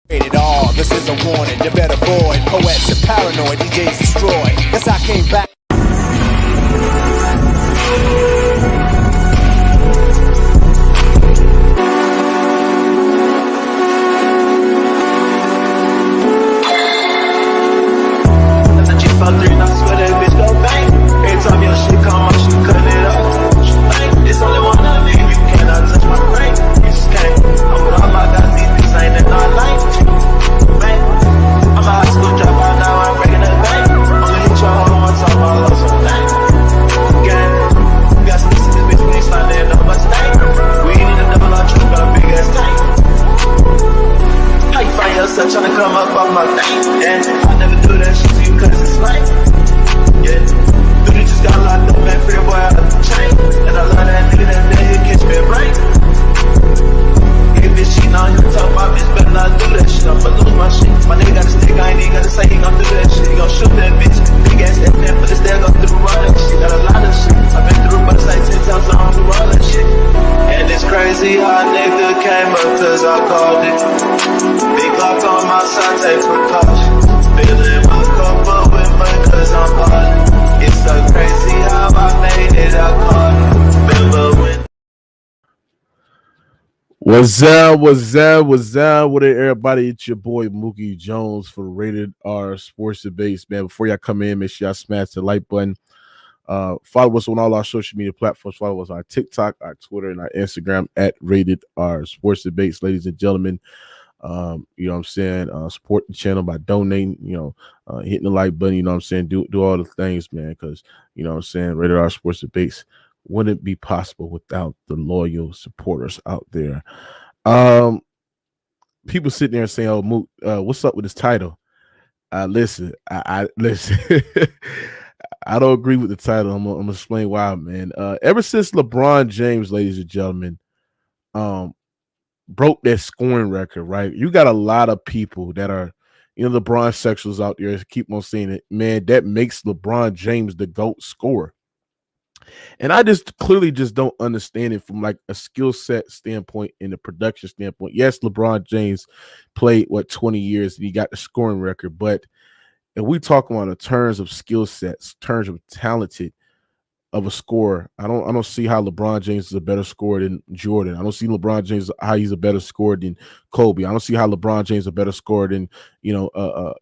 Rated R, this is a warning, you better avoid. Poets are paranoid, DJs destroy. Guess I came back. Fuck three, I swear that bitch go bang. Every time your shit come out, she cutting it up. She bang. It's only one of me, you cannot touch my brain. You just can't. I'm with all my guys, these bitches ain't that not like. Man, I'm a high school dropout now, I'm breaking the bank. I'm gonna hit your hoe one time, I lost some things. Gang, we got some this bitch, we ain't sliding in no mistake. We ain't need a double R truck, got a big ass tank. How you find yourself trying to come up off my thing? And I never do that shit to you cause it's like, yeah. Dude, just got locked up, man, free boy out of the chain. And I love that nigga that day, he catch me right. If this shit on you, talk about bitch, better not do that shit. I'ma lose my shit. My nigga got a stick, I ain't even gotta say he gon' do that shit. He gon' shoot that bitch. Big ass FM, but it's there, go through all that shit. Got a lot of shit. I've been through but it's like 10 times, so I'm through all that shit. And it's crazy how a nigga came up cause I called it. Big lock on my side, take precautions. Filling my cup up with mud cause I'm hard. It's so crazy how I made it, I caught it. Remember when What's up? What up, everybody? It's your boy Mookie Jones for Rated R Sports Debates, man. Before y'all come in, make sure y'all smash the like button. Follow us on all our social media platforms. Follow us on our TikTok, our Twitter, and our Instagram at Rated R Sports Debates, ladies and gentlemen. You know what I'm saying? Support the channel by donating, hitting the like button, you know what I'm saying? Do all the things, man, because, you know what I'm saying, Rated R Sports Debates wouldn't be possible without the loyal supporters out there. People sitting there saying, "Oh, Moot, what's up with this title?" Listen, I listen. I don't agree with the title. I'm gonna explain why, man. Ever since LeBron James, ladies and gentlemen, broke that scoring record, right? You got a lot of people that are, LeBron sexuals out there keep on saying it, man. That makes LeBron James the GOAT scorer. And I just clearly just don't understand it from like a skill set standpoint and a production standpoint. Yes, LeBron James played 20 years and he got the scoring record, but if we talk about in terms of skill sets, terms of talented of a scorer, I don't see how LeBron James is a better scorer than Jordan. I don't see LeBron James how he's a better scorer than Kobe. I don't see how LeBron James is a better scorer than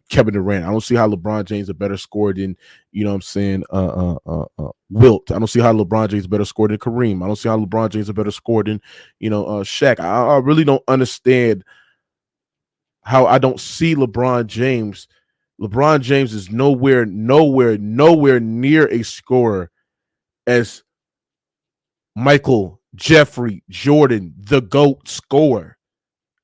Kevin Durant. I don't see how LeBron James is a better scorer than Wilt. I don't see how LeBron James is a better scorer than Kareem. I don't see how LeBron James is a better scorer than Shaq. I really don't understand how I don't see LeBron James. LeBron James is nowhere near a scorer as Michael, Jeffrey, Jordan, the GOAT scorer.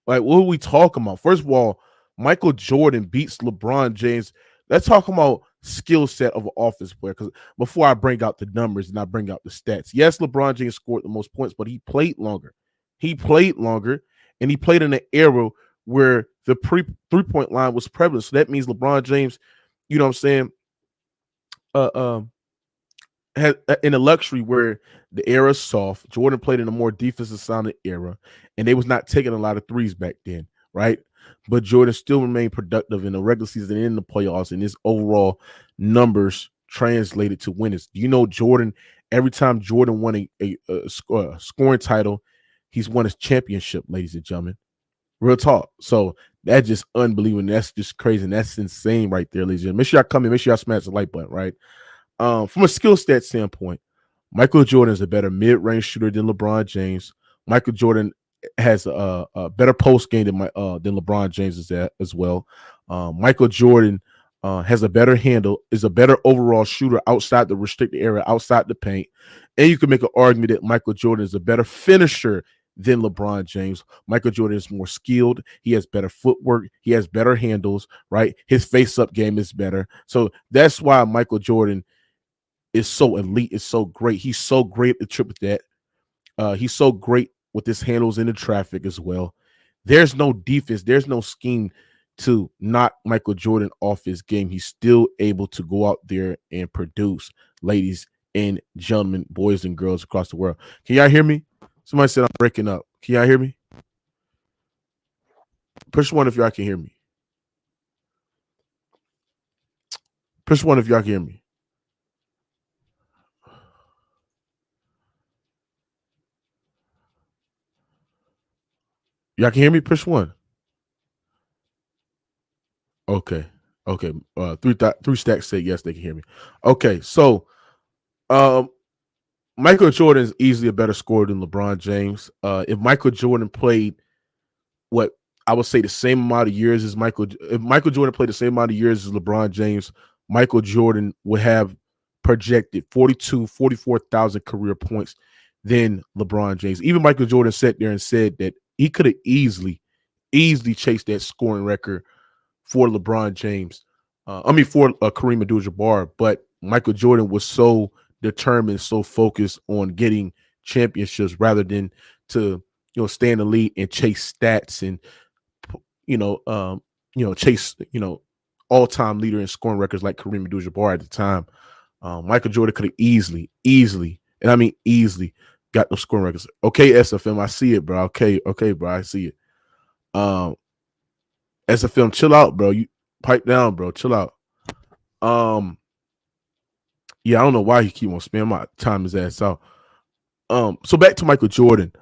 Like, what are we talking about? First of all, Michael Jordan beats LeBron James. Let's talk about skill set of an offense player. Because before I bring out the numbers and I bring out the stats, yes, LeBron James scored the most points, but he played longer. And he played in an era where the three-point line was prevalent. So that means LeBron James, you know what I'm saying, had in a luxury where the era is soft. Jordan played in a more defensive sounding era, and they was not taking a lot of threes back then, right? But Jordan still remained productive in the regular season and in the playoffs, and his overall numbers translated to winners. Jordan, every time Jordan won a scoring title, he's won his championship, ladies and gentlemen. Real talk. So that's just unbelievable. That's just crazy. And that's insane right there, ladies and gentlemen. Make sure y'all come in. Make sure y'all smash the like button, right? From a skill set standpoint, Michael Jordan is a better mid-range shooter than LeBron James. Michael Jordan has a better post game than LeBron James is at as well. Michael Jordan has a better handle, is a better overall shooter outside the restricted area, outside the paint. And you can make an argument that Michael Jordan is a better finisher than LeBron James. Michael Jordan is more skilled. He has better footwork. He has better handles, right? His face-up game is better. So that's why Michael Jordan is so elite, is so great. He's so great at the triple that. He's so great with his handles in the traffic as well. There's no defense. There's no scheme to knock Michael Jordan off his game. He's still able to go out there and produce, ladies and gentlemen, boys and girls across the world. Can y'all hear me? Somebody said I'm breaking up. Can y'all hear me? Push one if y'all can hear me. Push one if y'all can hear me. Y'all can hear me? Push one. Okay. Okay. Three stacks say yes, they can hear me. Okay, so Michael Jordan is easily a better scorer than LeBron James. If Michael Jordan played what I would say the same amount of years as if Michael Jordan played the same amount of years as LeBron James, Michael Jordan would have projected 44,000 career points than LeBron James. Even Michael Jordan sat there and said that he could have easily chased that scoring record for LeBron James. For Kareem Abdul-Jabbar, but Michael Jordan was so determined, so focused on getting championships rather than to stay in the league and chase stats and chase all-time leader in scoring records like Kareem Abdul-Jabbar at the time. Michael Jordan could have easily, and I mean easily, got those scoring records. Okay, SFM, I see it, bro. Okay, bro, I see it. SFM, chill out, bro. You pipe down, bro. Chill out. Yeah, I don't know why he keep on spamming my time his ass out. So back to Michael Jordan.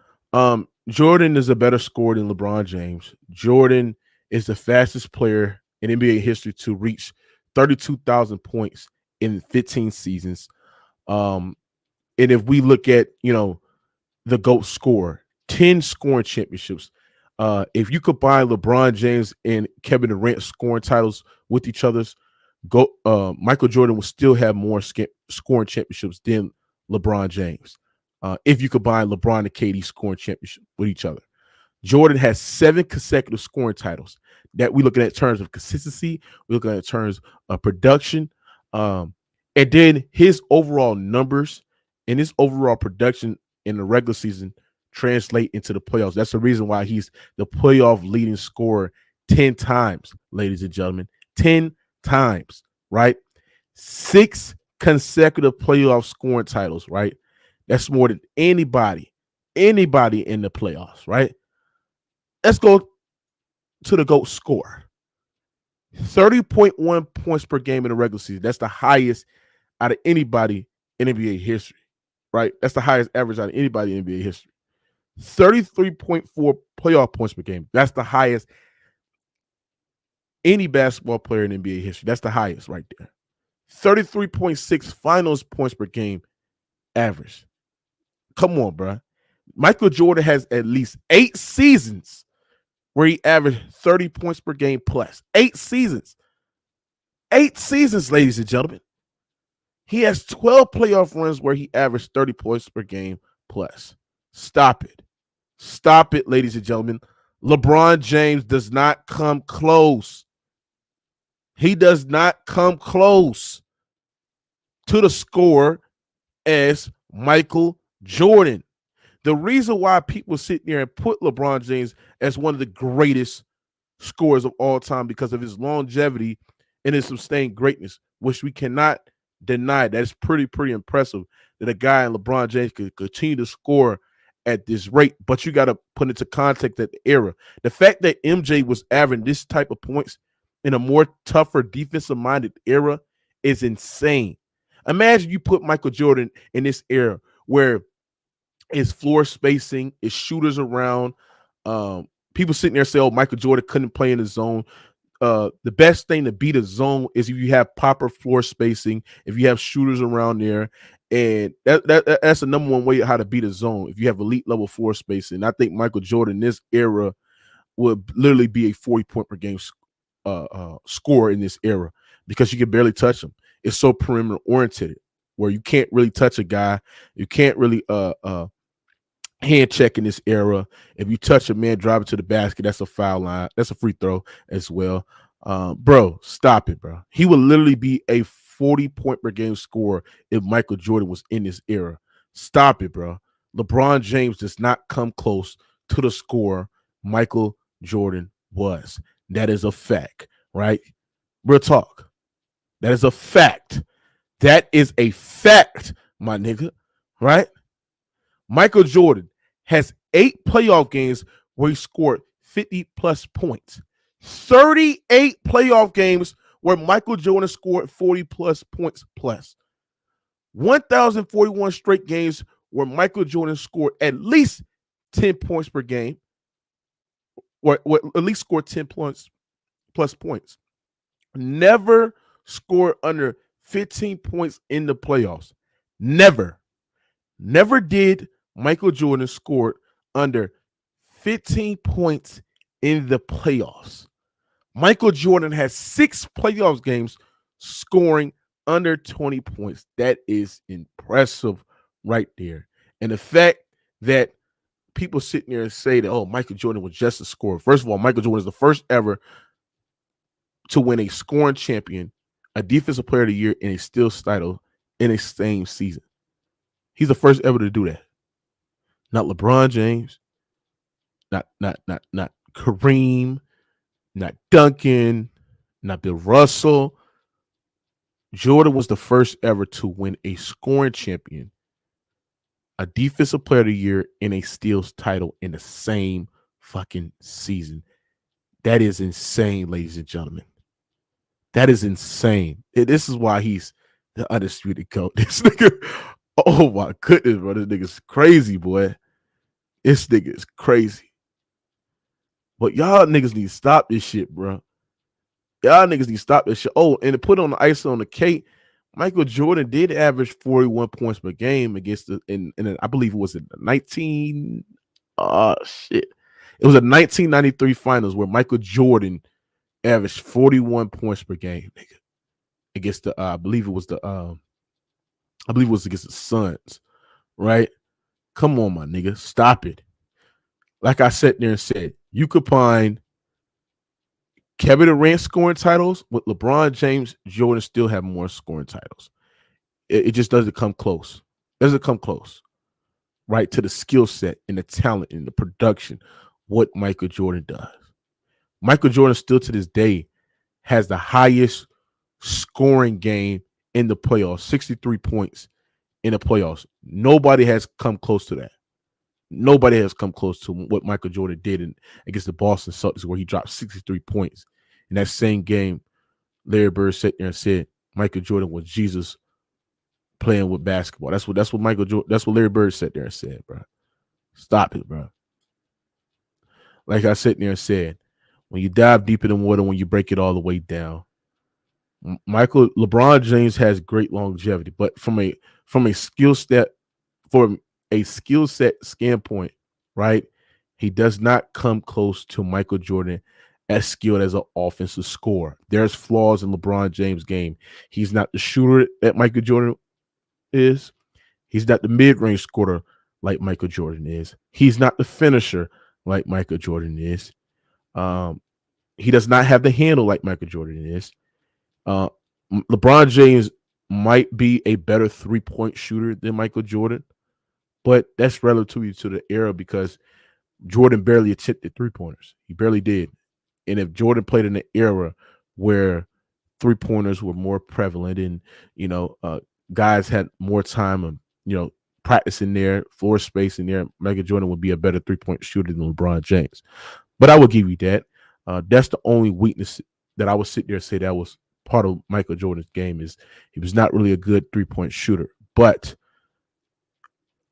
Jordan is a better scorer than LeBron James. Jordan is the fastest player in NBA history to reach 32,000 points in 15 seasons. And if we look at, the GOAT score, 10 scoring championships. If you combine LeBron James and Kevin Durant scoring titles with each other's, Michael Jordan will still have more scoring championships than LeBron James. If you combine LeBron and KD scoring championship with each other. Jordan has 7 consecutive scoring titles that we looking at in terms of consistency. We're looking at in terms of production. And then his overall numbers and his overall production in the regular season translate into the playoffs. That's the reason why he's the playoff leading scorer 10 times, ladies and gentlemen. 10 times, right? 6 consecutive playoff scoring titles, right? That's more than anybody in the playoffs, right? Let's go to the GOAT score. 30.1 points per game in the regular season. That's the highest out of anybody in NBA history, right? That's the highest average out of anybody in NBA history. 33.4 playoff points per game. That's the highest any basketball player in NBA history. That's the highest right there. 33.6 finals points per game average. Come on, bro. Michael Jordan has at least 8 seasons where he averaged 30 points per game plus. 8 seasons. 8 seasons, ladies and gentlemen. He has 12 playoff runs where he averaged 30 points per game plus. Stop it. Stop it, ladies and gentlemen. LeBron James does not come close. He does not come close to the score as Michael Jordan. The reason why people sit there and put LeBron James as one of the greatest scorers of all time because of his longevity and his sustained greatness, which we cannot deny. That is pretty impressive that a guy in LeBron James could continue to score at this rate. But you got to put into context that the era. The fact that MJ was averaging this type of points in a more tougher defensive-minded era is insane. Imagine you put Michael Jordan in this era where it's floor spacing, it's shooters around. People sitting there say, oh, Michael Jordan couldn't play in the zone. The best thing to beat a zone is if you have proper floor spacing, if you have shooters around there. And that's the number one way how to beat a zone, if you have elite level floor spacing. I think Michael Jordan in this era would literally be a 40-point per game score in this era because you can barely touch him. It's so perimeter oriented where you can't really touch a guy. You can't really hand check in this era. If you touch a man, drive it to the basket, that's a foul line. That's a free throw as well. Bro, stop it, bro. He would literally be a 40-point per game scorer if Michael Jordan was in this era. Stop it, bro. LeBron James does not come close to the score Michael Jordan was. That is a fact, right? Real talk. That is a fact. That is a fact, my nigga, right? Michael Jordan has 8 playoff games where he scored 50-plus points. 38 playoff games where Michael Jordan scored 40 plus points plus. 1,041 straight games where Michael Jordan scored at least 10 points per game, or at least scored 10 points plus points. Never scored under 15 points in the playoffs. Never. Never did Michael Jordan score under 15 points in the playoffs. Michael Jordan has 6 playoffs games scoring under 20 points. That is impressive right there. And the fact that people sitting there and say that, oh, Michael Jordan was just a scorer. First of all, Michael Jordan is the first ever to win a scoring champion, a defensive player of the year, and a steals title in a same season. He's the first ever to do that. Not LeBron James, not Kareem, not Duncan, not Bill Russell. Jordan was the first ever to win a scoring champion, a defensive player of the year, and a steals title in the same fucking season. That is insane, ladies and gentlemen. That is insane. This is why he's the undisputed GOAT. This nigga, oh my goodness, bro. This nigga's crazy, boy. This nigga is crazy. But y'all niggas need to stop this shit, bro. Y'all niggas need to stop this shit. Oh, and to put on the ice on the cake, Michael Jordan did average 41 points per game against the, and I believe it was in the 19, shit. It was a 1993 finals where Michael Jordan averaged 41 points per game, nigga. Against the, I believe it was against the Suns, right? Come on, my nigga. Stop it. Like I sat there and said, you could find Kevin Durant scoring titles with LeBron James. Jordan still have more scoring titles. It just doesn't come close. Doesn't come close, right, to the skill set and the talent and the production, what Michael Jordan does. Michael Jordan still to this day has the highest scoring game in the playoffs, 63 points in the playoffs. Nobody has come close to that. Nobody has come close to what Michael Jordan did against the Boston Celtics, where he dropped 63 points. In that same game, Larry Bird sat there and said Michael Jordan was Jesus playing with basketball. That's what Larry Bird sat there and said, bro. Stop it, bro. Like I sat there and said, when you dive deep in the water, when you break it all the way down, LeBron James has great longevity, but from a skill set standpoint, right? He does not come close to Michael Jordan as skilled as an offensive scorer. There's flaws in LeBron James' game. He's not the shooter that Michael Jordan is. He's not the mid-range scorer like Michael Jordan is. He's not the finisher like Michael Jordan is. He does not have the handle like Michael Jordan is. LeBron James might be a better three-point shooter than Michael Jordan, but that's relative to the era because Jordan barely attempted three-pointers. He barely did. And if Jordan played in an era where three-pointers were more prevalent and, guys had more time of, practicing there, floor space in there, Michael Jordan would be a better three-point shooter than LeBron James. But I will give you that. That's the only weakness that I would sit there and say that was part of Michael Jordan's game is he was not really a good three-point shooter. But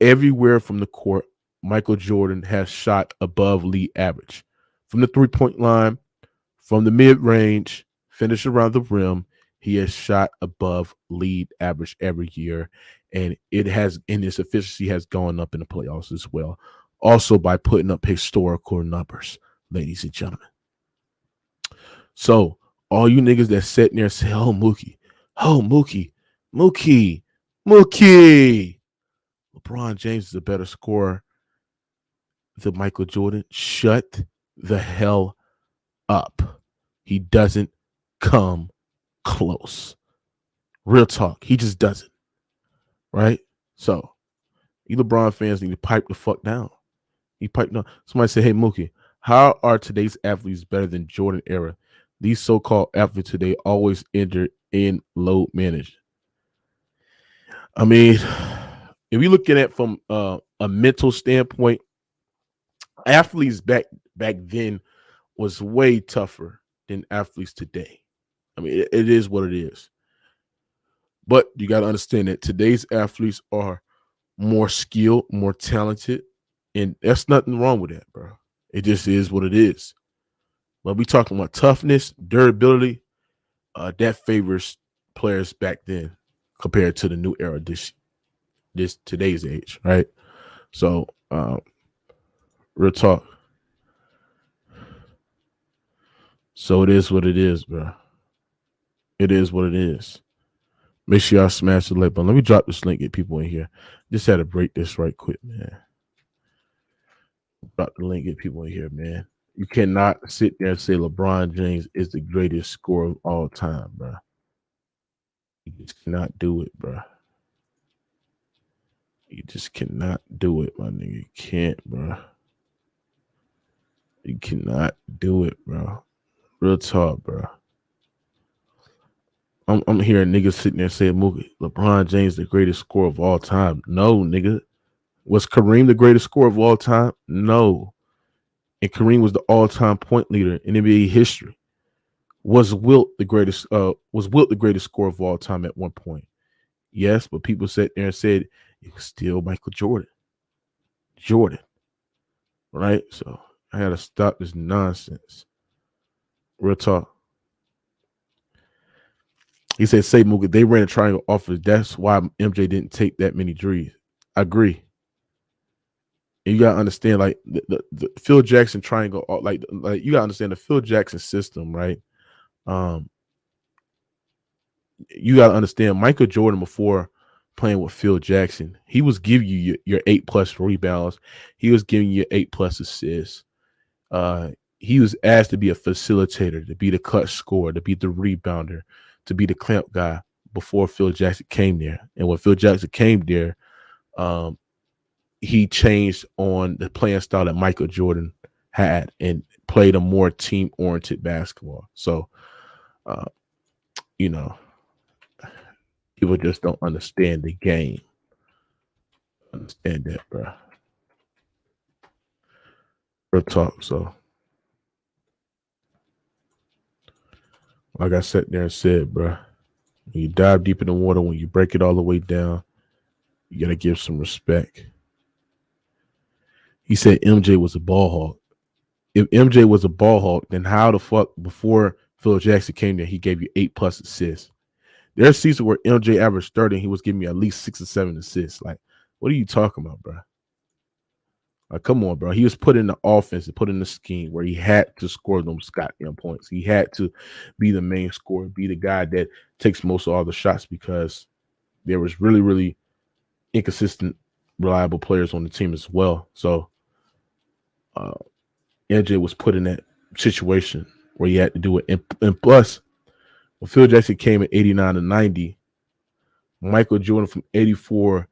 everywhere from the court, Michael Jordan has shot above league average. From the three-point line, from the mid-range, finish around the rim, he has shot above league average every year. And his efficiency has gone up in the playoffs as well. Also by putting up historical numbers, ladies and gentlemen. So all you niggas that sit there and say, oh, Mookie. LeBron James is a better scorer than Michael Jordan. Shut the hell up. He doesn't come close. Real talk. He just doesn't. Right? So you LeBron fans need to pipe the fuck down. Somebody say, hey, Mookie, how are today's athletes better than Jordan era? These so-called athletes today always enter in load management. I mean, if we look at it from a mental standpoint, athletes back then was way tougher than athletes today. I mean, it is what it is. But you got to understand that today's athletes are more skilled, more talented, and that's nothing wrong with that, bro. It just is what it is. But we talking about toughness, durability, that favors players back then compared to the new era this today's age, right? So real talk. So it is what it is, bro. It is what it is. Make sure y'all smash the like button. Let me drop this link, get people in here. Just had to break this right quick, man. Drop the link, get people in here, man. You cannot sit there and say LeBron James is the greatest scorer of all time, bro. You just cannot do it, bro. You just cannot do it, my nigga. You can't, bro. You cannot do it, bro. Real talk, bro. I'm hearing niggas sitting there saying LeBron James the greatest scorer of all time. No, nigga. Was Kareem the greatest scorer of all time? No. And Kareem was the all-time point leader in NBA history. Was Wilt the greatest scorer of all time at one point? Yes, but people sat there and said it was still Michael Jordan. Right? So I had to stop this nonsense. Real talk. He said, say Mookie, they ran a triangle offense. That's why MJ didn't take that many threes. I agree. And you gotta understand, like the Phil Jackson triangle, like you gotta understand the Phil Jackson system, right? You gotta understand Michael Jordan before playing with Phil Jackson, he was giving you your 8+ rebounds, he was giving you 8+ assists. He was asked to be a facilitator, to be the clutch scorer, to be the rebounder, to be the clamp guy before Phil Jackson came there. And when Phil Jackson came there, he changed on the playing style that Michael Jordan had and played a more team-oriented basketball. So, people just don't understand the game. Understand that, bro. Real talk. So, like I sat there and said, bro, when you dive deep in the water, when you break it all the way down, you got to give some respect. He said MJ was a ball hawk. If MJ was a ball hawk, then how the fuck before Phil Jackson came there, he gave you 8+ assists? There's seasons where MJ averaged 30, he was giving you at least 6 or 7 assists. Like, what are you talking about, bro? Like, come on, bro. He was put in the offense and put in the scheme where he had to score those goddamn points. He had to be the main scorer, be the guy that takes most of all the shots because there was really, really inconsistent, reliable players on the team as well. So, MJ was put in that situation where he had to do it. And plus, when Phil Jackson came in 89 to 90, Michael Jordan from 84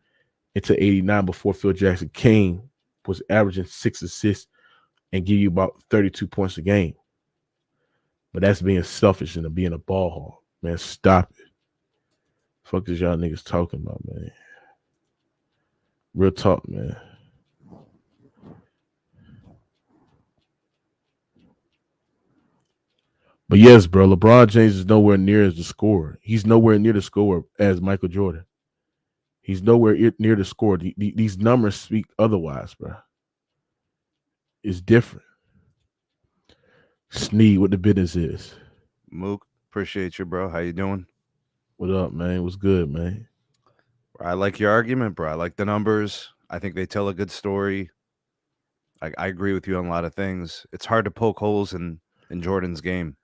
into 89 before Phil Jackson came was averaging 6 assists and give you about 32 points a game. But that's being selfish and being a ball hog. Man, stop it. Fuck is y'all niggas talking about, man? Real talk, man. But yes, bro, LeBron James is nowhere near as the scorer. He's nowhere near the scorer as Michael Jordan. He's nowhere near the scorer. These numbers speak otherwise, bro. It's different. Sneed, what the business is. Mook, appreciate you, bro. How you doing? What up, man? What's good, man? I like your argument, bro. I like the numbers. I think they tell a good story. I agree with you on a lot of things. It's hard to poke holes in Jordan's game.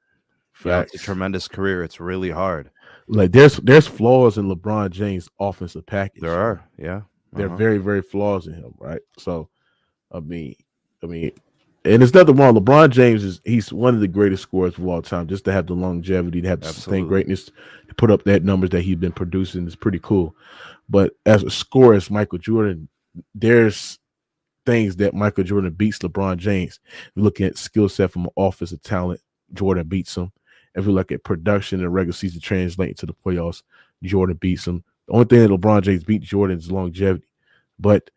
It's a tremendous career. It's really hard. Like there's flaws in LeBron James' offensive package. There are, yeah. There are very, very flaws in him, right? So, I mean, and there's nothing wrong. LeBron James he's one of the greatest scorers of all time. Just to have the longevity, to have the sustained greatness, to put up that numbers that he's been producing is pretty cool. But as a scorer, as Michael Jordan, there's things that Michael Jordan beats LeBron James. Looking at skill set from an offensive talent, Jordan beats him. If we look at production and regular season translating to the playoffs, Jordan beats him. The only thing that LeBron James beat Jordan is longevity. But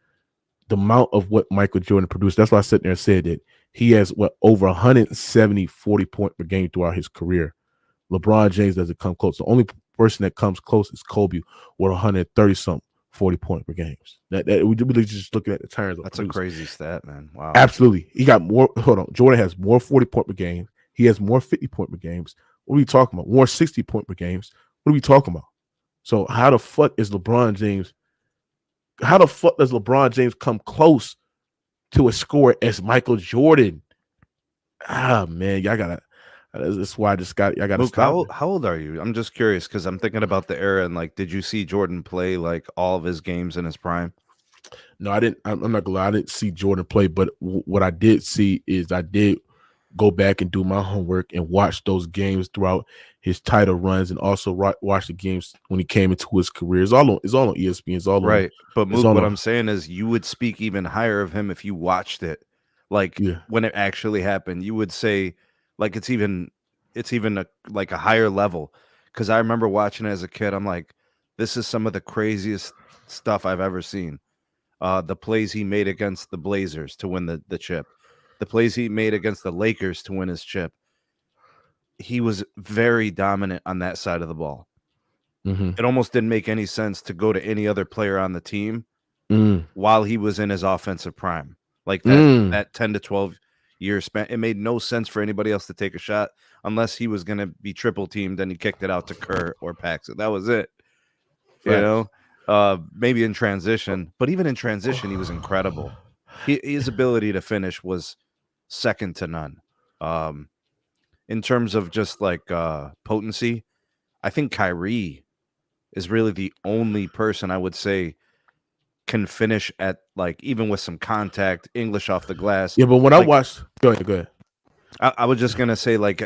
the amount of what Michael Jordan produced. That's why I sat there and said that he has over 170 40-point per game throughout his career. LeBron James doesn't come close. The only person that comes close is Kobe with 130 something 40-point per games. That we really just looking at the terms of That's producing. a crazy stat, man. Wow. Absolutely. He got more. Hold on. Jordan has more 40-point per game. He has more 50-point per games. What are we talking about? More 60-point per games. What are we talking about? So how the fuck is LeBron James? How the fuck does LeBron James come close to a score as Michael Jordan? Ah, man, y'all gotta. That's why I just got. I gotta Mook, stop. how old are you? I'm just curious because I'm thinking about the era and like, did you see Jordan play like all of his games in his prime? No, I didn't. I'm not gonna lie. I didn't see Jordan play, but what I did see is I did go back and do my homework and watch those games throughout his title runs, and also watch the games when he came into his career. It's all on ESPN. It's all Right. But It's Mook, all what on. I'm saying is you would speak even higher of him if you watched it. Like Yeah. when it actually happened, you would say like it's even like a higher level. Cause I remember watching it as a kid. I'm like, this is some of the craziest stuff I've ever seen. The plays he made against the Blazers to win the chip, the plays he made against the Lakers to win his chip. He was very dominant on that side of the ball. Mm-hmm. It almost didn't make any sense to go to any other player on the team Mm. while he was in his offensive prime. Like Mm. that 10 to 12 year span, it made no sense for anybody else to take a shot unless he was going to be triple teamed and he kicked it out to Kerr or Paxson. That was it. You Facts. know, maybe in transition, but even in transition, he was incredible. His ability to finish was second to none. In terms of just like potency, I think Kyrie is really the only person I would say can finish at like even with some contact, English off the glass. Yeah, but when I Like watched, go ahead. I was just gonna say, like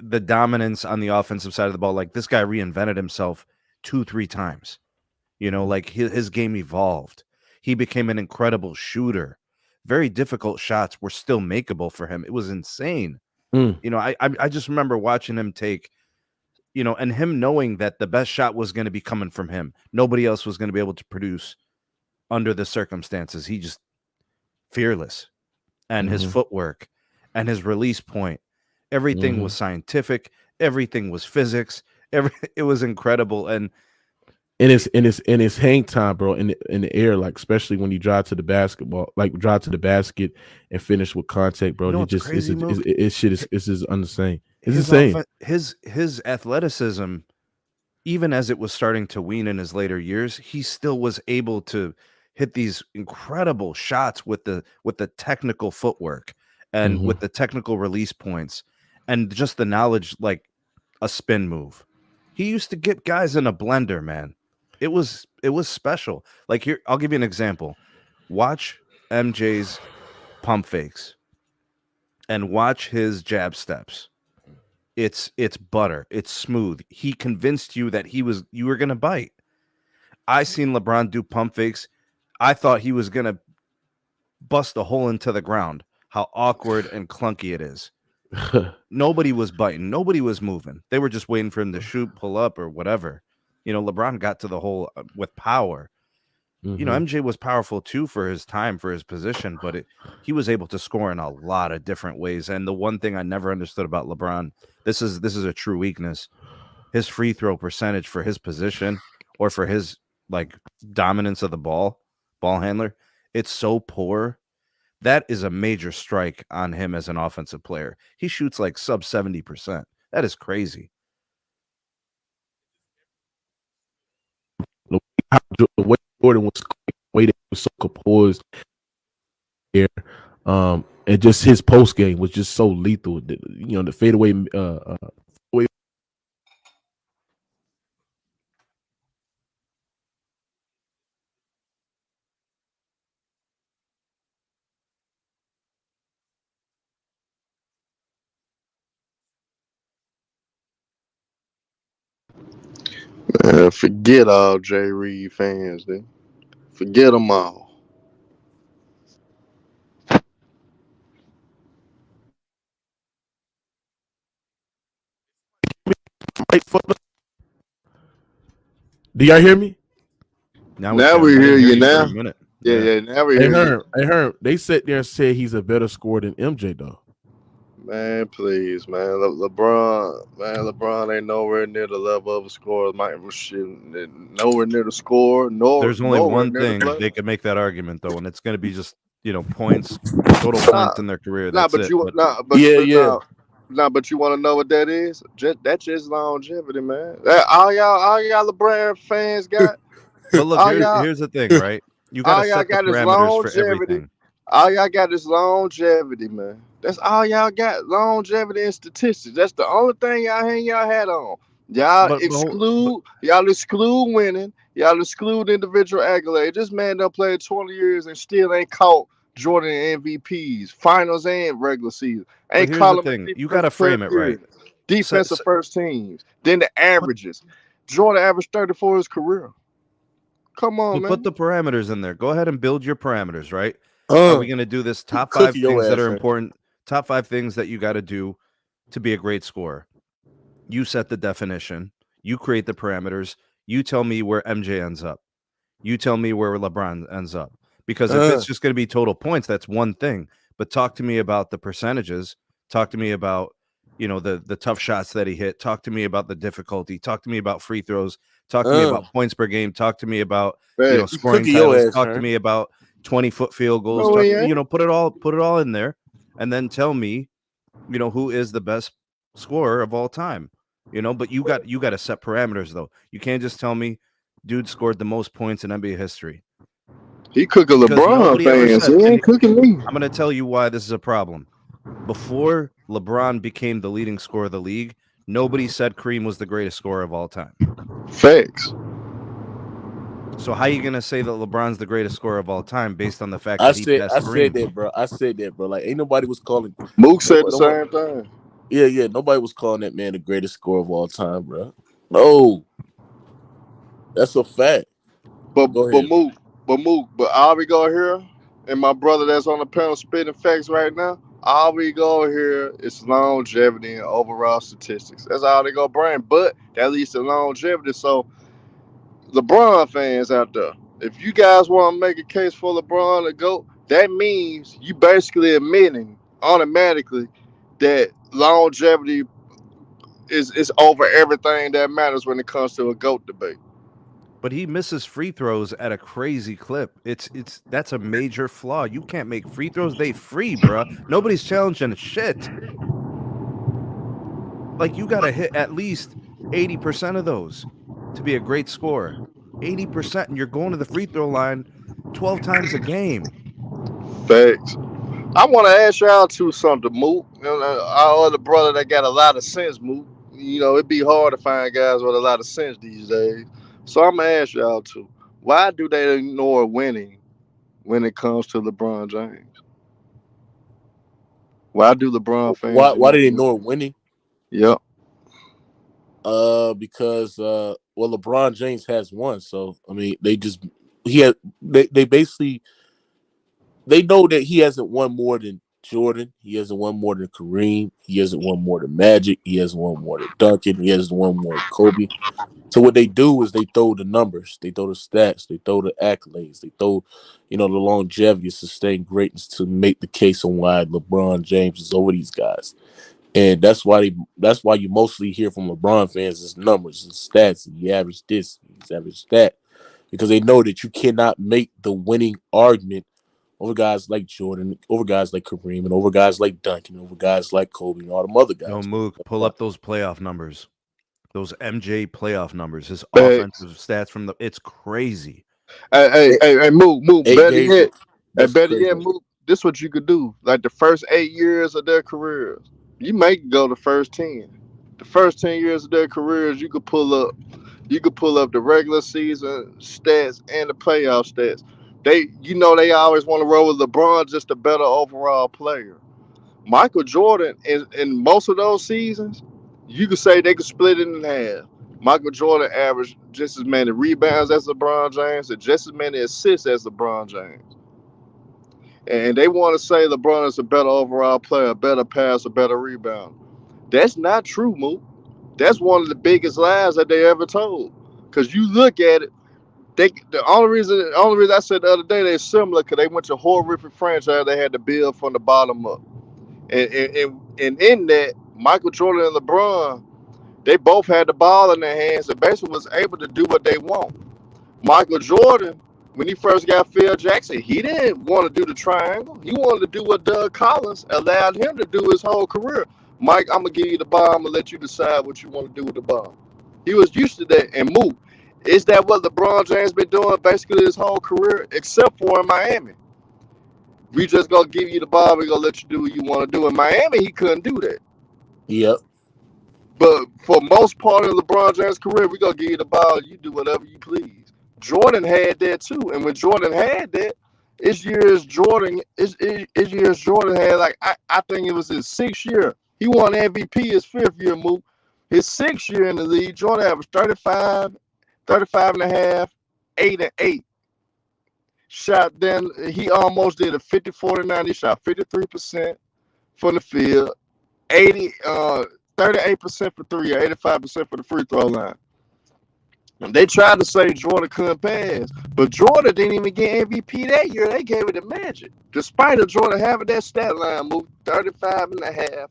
the dominance on the offensive side of the ball. Like this guy reinvented himself 2-3 times. You know, like his game evolved. He became an incredible shooter. Very difficult shots were still makeable for him. It was insane. Mm. You know, I just remember watching him take, you know, and him knowing that the best shot was going to be coming from him. Nobody else was going to be able to produce under the circumstances. He just fearless, and his Mm-hmm. footwork and his release point. Everything was scientific. Everything was physics. It was incredible. And In his hang time, bro, in the air, like especially when you drive to the basketball, like drive to the basket and finish with contact, bro. you know It what's just crazy, Mook? it shit is it's just insane. It's His insane. his athleticism, even as it was starting to wean in his later years, he still was able to hit these incredible shots with the technical footwork and Mm-hmm. with the technical release points and just the knowledge, like a spin move. He used to get guys in a blender, man. It was special. Like here, I'll give you an example. Watch MJ's pump fakes and watch his jab steps. It's butter. It's smooth. He convinced you that you were gonna bite. I seen LeBron do pump fakes. I thought he was gonna bust a hole into the ground. How awkward and clunky it is. Nobody was biting. Nobody was moving. They were just waiting for him to shoot, pull up, or whatever. You know, LeBron got to the hole with power. You know, Mm-hmm. MJ was powerful too for his time, for his position, but he was able to score in a lot of different ways. And the one thing I never understood about LeBron, this is a true weakness. His free throw percentage for his position or for his like dominance of the ball handler, it's so poor. That is a major strike on him as an offensive player. He shoots like sub 70%. That is crazy. The way Jordan was, the way that he was so composed here, and just his post game was just so lethal. The fadeaway, way. Forget all J. Reed fans, then. Forget them all. Do y'all hear me? Now we Now can. we I hear didn't hear you you for a now. minute. Yeah. Never Hey hear you. Herm, they sit there and say he's a better scorer than MJ though. Man, please, man. LeBron ain't nowhere near the level of a scorer. Nowhere near the score, There's only nowhere one near the thing play. they can make that argument though, and it's going to be just points, total Nah, points in their career. nah, That's but it. you But nah, Yeah, yeah. but you want to know what that is? That's just longevity, man. All y'all LeBron fans got, look, all y'all, here's the thing, right? You got to all y'all set the got is parameters for longevity. everything. All y'all got is longevity, man. That's all y'all got. Longevity and statistics. That's the only thing y'all hang y'all hat on. But Y'all exclude winning. Y'all exclude individual accolades. This man done played 20 years and still ain't caught Jordan MVPs, finals and regular season. but Ain't here's the call him a thing: you got to defensive player of frame the it right. year. Defensive first teams. Then the Put averages. Jordan averaged 30 for his career. Come on, put man. the parameters in there. Go ahead and build your parameters, right? Are we Uh, going to do this he top five cooking your things that ass, are Herm. important? Top five things that you got to do to be a great scorer. You set the definition. You create the parameters. You tell me where MJ ends up. You tell me where LeBron ends up. Because if Uh, it's just going to be total points, that's one thing. But talk to me about the percentages. Talk to me about, the tough shots that he hit. Talk to me about the difficulty. Talk to me about free throws. Talk to me uh, about points per game. Talk to me about, he Facts. scoring cooking your titles. ass, Talk to Herm. me about 20-foot field goals. No, Talk, he ain't. put it all in there, and then tell me, who is the best scorer of all time. But you got to set parameters though. You can't just tell me dude scored the most points in NBA history, He cooking because LeBron nobody ever fans. He said, and ain't cooking me. I'm going to tell you why this is a problem. Before LeBron became the leading scorer of the league, nobody said Kareem was the greatest scorer of all time. Facts. So how are you going to say that LeBron's the greatest scorer of all time based on the fact I that he said, passed I said Kareem? that, bro. I said that, bro. Like, ain't nobody was calling. Mook said the Nobody. same thing. Yeah. Nobody was calling that man the greatest scorer of all time, bro. No, that's a fact. But Go but ahead, bro. Mook, but all we go here, and my brother that's on the panel spitting facts right now. All we go here is longevity and overall statistics. That's all they gonna bring. But that leads to longevity. So LeBron fans out there, if you guys want to make a case for LeBron to go, that means you basically admitting automatically that longevity is over everything that matters when it comes to a GOAT debate. But he misses free throws at a crazy clip. That's a major flaw. You can't make free throws. They free, bruh. Nobody's challenging shit. Like, you got to hit at least 80% of those to be a great scorer. 80%, and you're going to the free throw line 12 times a game. Facts. I want to ask y'all too something, Mook. Our other brother that got a lot of sense, Mook. It'd be hard to find guys with a lot of sense these days. So I'm gonna ask y'all too. Why do they ignore winning when it comes to LeBron James? Why do LeBron fans Why ignore did they winning? ignore winning? Yep. Because well, LeBron James has won, so I mean, he had they basically they know that he hasn't won more than Jordan. He hasn't won more than Kareem. He hasn't won more than Magic. He hasn't won more than Duncan. He hasn't won more than Kobe. So what they do is they throw the numbers, they throw the stats, they throw the accolades, they throw, the longevity, sustained greatness to make the case on why LeBron James is over these guys. And that's why you mostly hear from LeBron fans is numbers and stats. And he averaged this, he's averaged that. Because they know that you cannot make the winning argument over guys like Jordan, over guys like Kareem, and over guys like Duncan, over guys like Kobe, and all them other Yo, guys. Mook, pull up those playoff numbers. Those MJ playoff numbers. His Facts. offensive stats it's crazy. Hey, move. Eight Better games. yet, That's better crazy. yet, move. This what you could do. Like the first 8 years of their careers, you might go the first 10. The first 10 years of their careers, you could pull up. You could pull up the regular season stats and the playoff stats. They always want to roll with LeBron, just a better overall player. Michael Jordan, in most of those seasons, you could say they could split it in half. Michael Jordan averaged just as many rebounds as LeBron James and just as many assists as LeBron James. And they want to say LeBron is a better overall player, a better passer, a better rebound. That's not true, Mook. That's one of the biggest lies that they ever told. Because you look at it, The only reason I said the other day they're similar because they went to horrific franchise. They had to build from the bottom up, and in that, Michael Jordan and LeBron, they both had the ball in their hands and basically was able to do what they want. Michael Jordan, when he first got Phil Jackson, he didn't want to do the triangle. He wanted to do what Doug Collins allowed him to do his whole career. Mike, I'm gonna give you the ball. I'm gonna let you decide what you want to do with the ball. He was used to that and move. Is that what LeBron James been doing basically his whole career, except for in Miami? We just gonna give you the ball. We gonna let you do what you want to do. In Miami, he couldn't do that. Yep. But for most part of LeBron James' career, we gonna give you the ball. You do whatever you please. Jordan had that too, and when Jordan had that, his years Jordan had like I think it was his 6th year. He won MVP his 5th year. Move his 6th year in the league. Jordan averaged 35 and a half, 8 and 8. Shot then he almost did a 50-49. He shot 53% from the field, 38% for three, or 85% for the free throw line. And they tried to say Jordan couldn't pass, but Jordan didn't even get MVP that year. They gave it to Magic. Despite of Jordan having that stat line, moved 35 and a half,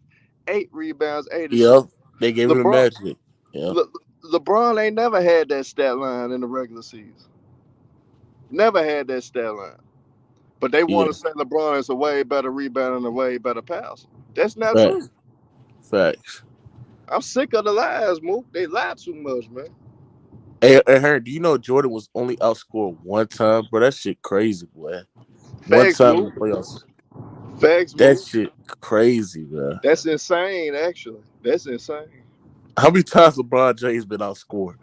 8 rebounds, 8 assists. Yep. They gave it to Magic. Yeah. LeBron ain't never had that stat line in the regular season. Never had that stat line. But they want to say LeBron is a way better rebounder and a way better passer. That's not true. Facts. I'm sick of the lies, Mook. They lie too much, man. Hey, Hearn, do you know Jordan was only outscored one time? Bro, that shit crazy, boy. Facts, one time Mook. in the playoffs. Facts, that Mook. Shit crazy, bro. That's insane, actually. That's insane. How many times LeBron James been outscored?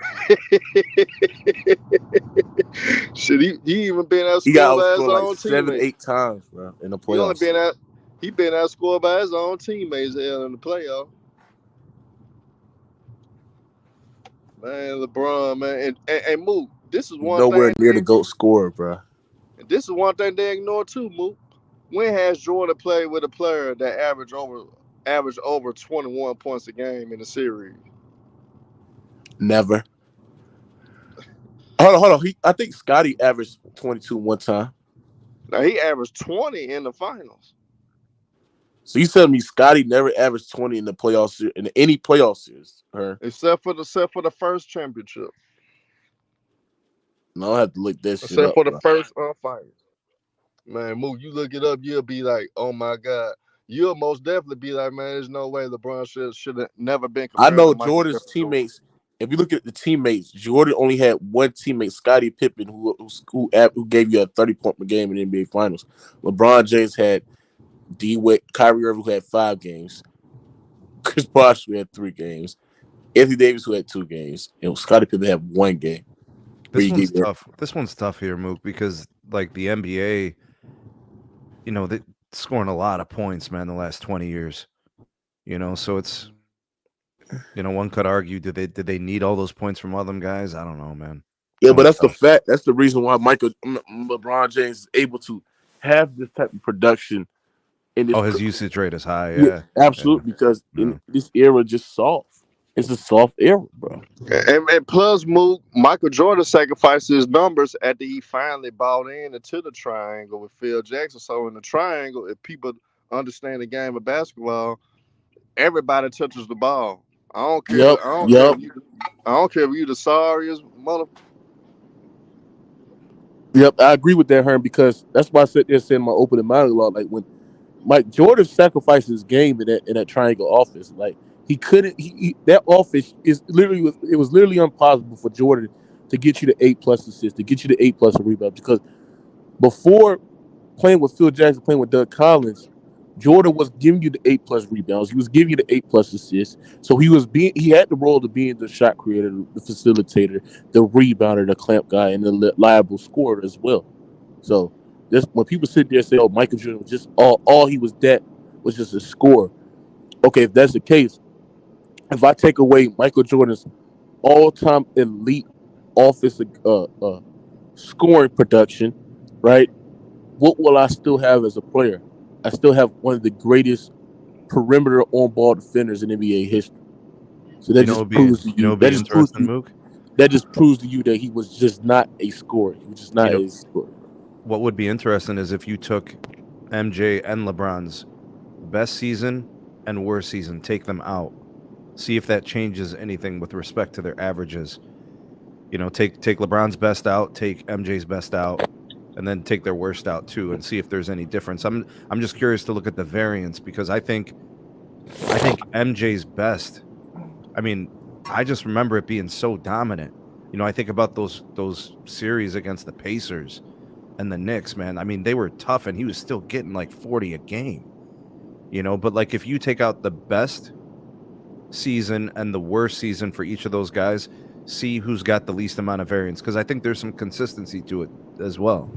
Shit, he even been outscored He got by his outscored own like 7, teammates. 8 times, bro, in the playoffs. He been outscored by his own teammates in the playoff. Man, LeBron, man, and Mook. This is one nowhere thing near the GOAT scorer, bro. And this is one thing they ignore too, Mook. When has Jordan played with a player that averaged over 21 points a game in the series? Never. Hold on. I think Scotty averaged 22 one time. Now he averaged 20 in the finals. So you telling me Scotty never averaged 20 in the playoffs in any playoff series? Except for the first championship. No, I have to look that shit Except up. for the first finals. Man, Mook, you look it up, you'll be like, oh my God. You'll most definitely be like, man, there's no way LeBron should have never been compared I know to Michael Jordan's teammates. If you look at the teammates, Jordan only had one teammate, Scottie Pippen, who gave you a 30-point per game in the NBA Finals. LeBron James had D-Wade, Kyrie Irving, who had 5 games. Chris Bosh, who had 3 games. Anthony Davis, who had 2 games. And Scottie Pippen had 1 game. This one's tough. This one's tough here, Mook, because like the NBA, they're scoring a lot of points, man, the last 20 years. So it's, one could argue, did they need all those points from all them guys? I don't know, man. Yeah, but that's the fact. That's the reason why LeBron James is able to have this type of production. His usage rate is high. Yeah, absolutely. Yeah. Because in this era, just soft. It's a soft era, bro. And plus, Mook, Michael Jordan sacrificed his numbers after he finally bought into the triangle with Phil Jackson. So in the triangle, if people understand the game of basketball, everybody touches the ball. I don't care. Yep. I don't care if you the sorriest mother. Yep, I agree with that, Herm, because that's why I said there saying my opening monologue. Like when Mike Jordan sacrificed his game in that triangle offense, like he couldn't. That offense was literally impossible for Jordan to get you the 8+ assists, to get you the 8+ rebounds. Because before playing with Phil Jackson, playing with Doug Collins, Jordan was giving you the 8+ rebounds. He was giving you the 8+ assists. So he had the role of being the shot creator, the facilitator, the rebounder, the clamp guy, and the reliable scorer as well. So when people sit there and say, "Oh, Michael Jordan was just all he was just a scorer," okay, if that's the case, if I take away Michael Jordan's all-time elite offensive scoring production, right, what will I still have as a player? I still have one of the greatest perimeter on-ball defenders in NBA history. So that just proves to you. That is interesting, Mook. that just proves to you that he was just not a scorer. He was just not a scorer. What would be interesting is if you took MJ and LeBron's best season and worst season, take them out, see if that changes anything with respect to their averages. Take LeBron's best out, take MJ's best out, and then take their worst out too, and see if there's any difference. I'm just curious to look at the variance, because I think MJ's best. I mean, I just remember it being so dominant. I think about those series against the Pacers and the Knicks, man. I mean, they were tough, and he was still getting like 40 a game. But like if you take out the best season and the worst season for each of those guys, see who's got the least amount of variance, because I think there's some consistency to it as well.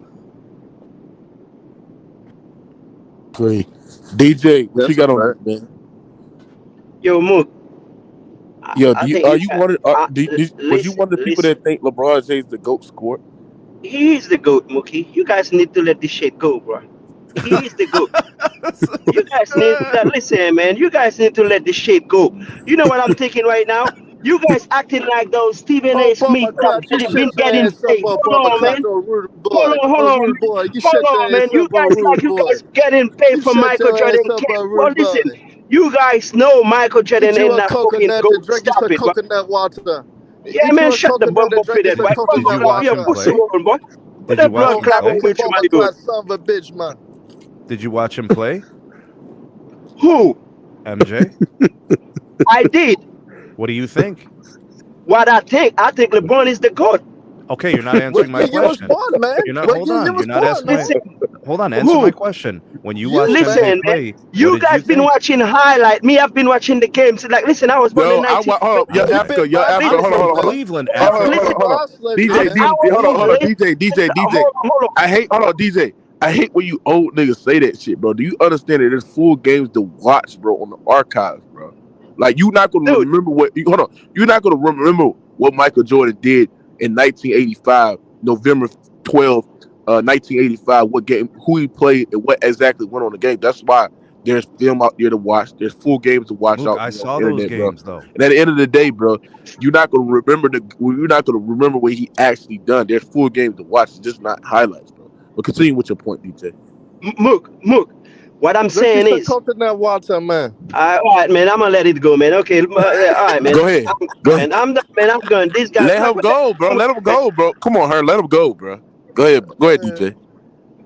Great. DJ, what you got on, man? Yo, Mook. Yo, was you one of the people that think LeBron James the GOAT scorer? He's the GOAT, Mookie. You guys need to let this shit go, bro. He's the GOAT. You guys need to listen, man. You guys need to let this shit go. You know what I'm thinking right now? You guys acting like those Stephen A. Smith that been getting paid. Hold on, man. Hold on, man. You guys getting paid for Michael Jordan. Well, listen. You guys know Michael Jordan ain't not fucking GOAT. Stop it, bro. Yeah, man, shut the bum up with that, boy. Put that blood clot up with you, man. Son of a bitch, man. Did you watch him play? Who? MJ? I did. What do you think? What I think LeBron is the GOAT. Okay, you're not answering my question. You're not. Hold on. You're not asking. Hold on. Answer my question. When you watch MJ play, you guys been watching highlight. Me, I've been watching the games. Like, listen, I was born in 19. Hold on. Cleveland. DJ. I hate when you old niggas say that shit, bro. Do you understand that there's full games to watch, bro, on the archives, bro? Like, you're not gonna remember you're not gonna remember what Michael Jordan did in 1985, November 12th, 1985, what game, who he played, and what exactly went on the game. That's why there's film out there to watch. There's full games to watch. Luke, I saw those games, though. And at the end of the day, bro, you're not gonna remember what he actually done. There's full games to watch. It's just not highlights, bro. But continue with your point, DJ. Mook. What I'm saying is, that water, man. All right, man. I'm gonna let it go, man. Okay, all right, man. Go ahead. I'm done, man. I'm going. This guy. Let him go, bro. Let him go, bro. Come on, her. Let him go, bro. Go ahead, DJ.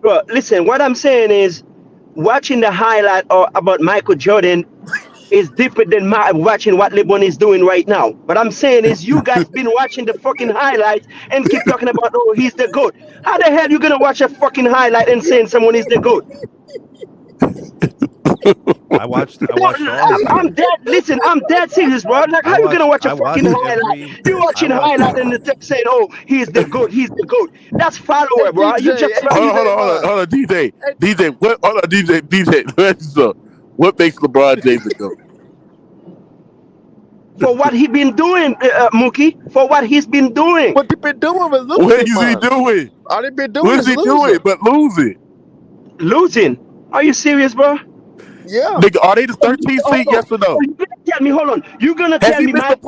Bro, listen. What I'm saying is, watching the highlight about Michael Jordan is different than watching what LeBron is doing right now. What I'm saying is, you guys been watching the fucking highlights and keep talking about, oh, he's the GOAT. How the hell you gonna watch a fucking highlight and saying someone is the GOAT? I watched all. I'm dead. Listen, I'm dead serious, bro. Like, how you gonna watch a fucking highlight? You watching highlight and the text saying, "Oh, he's the GOAT. He's the GOAT." That's follower, bro. You just hold on, DJ. What makes LeBron James the GOAT? For what he been doing, Mookie. For what he's been doing. What he been doing with losing? What is he doing? All he been doing what is he doing but losing? Losing? Are you serious, bro? Yeah. Nigga, are they the 13th seed? Yes or no? You gonna tell me? Hold on. You gonna tell me? Has he missed the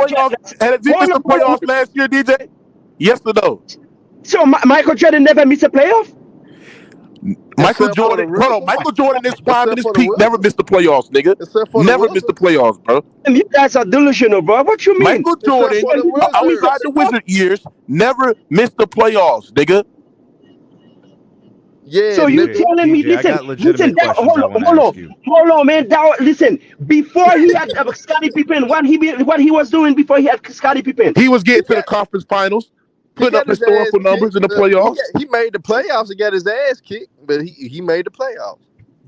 playoffs last year, DJ? Yes or no? So Michael Jordan never missed a playoff? Michael Jordan in his prime in his peak never missed the playoffs, nigga. Never missed the playoffs, bro. And you guys are delusional, bro. What you mean? Michael Jordan, outside the Wizard years, never missed the playoffs, nigga. Yeah. So you telling me? Listen. Hold on, man. Listen. Before he had Scottie Pippen, what he was doing before he had Scottie Pippen? He was getting to the conference finals, putting up historical numbers in the playoffs. He made the playoffs and got his ass kicked, but he made the playoffs.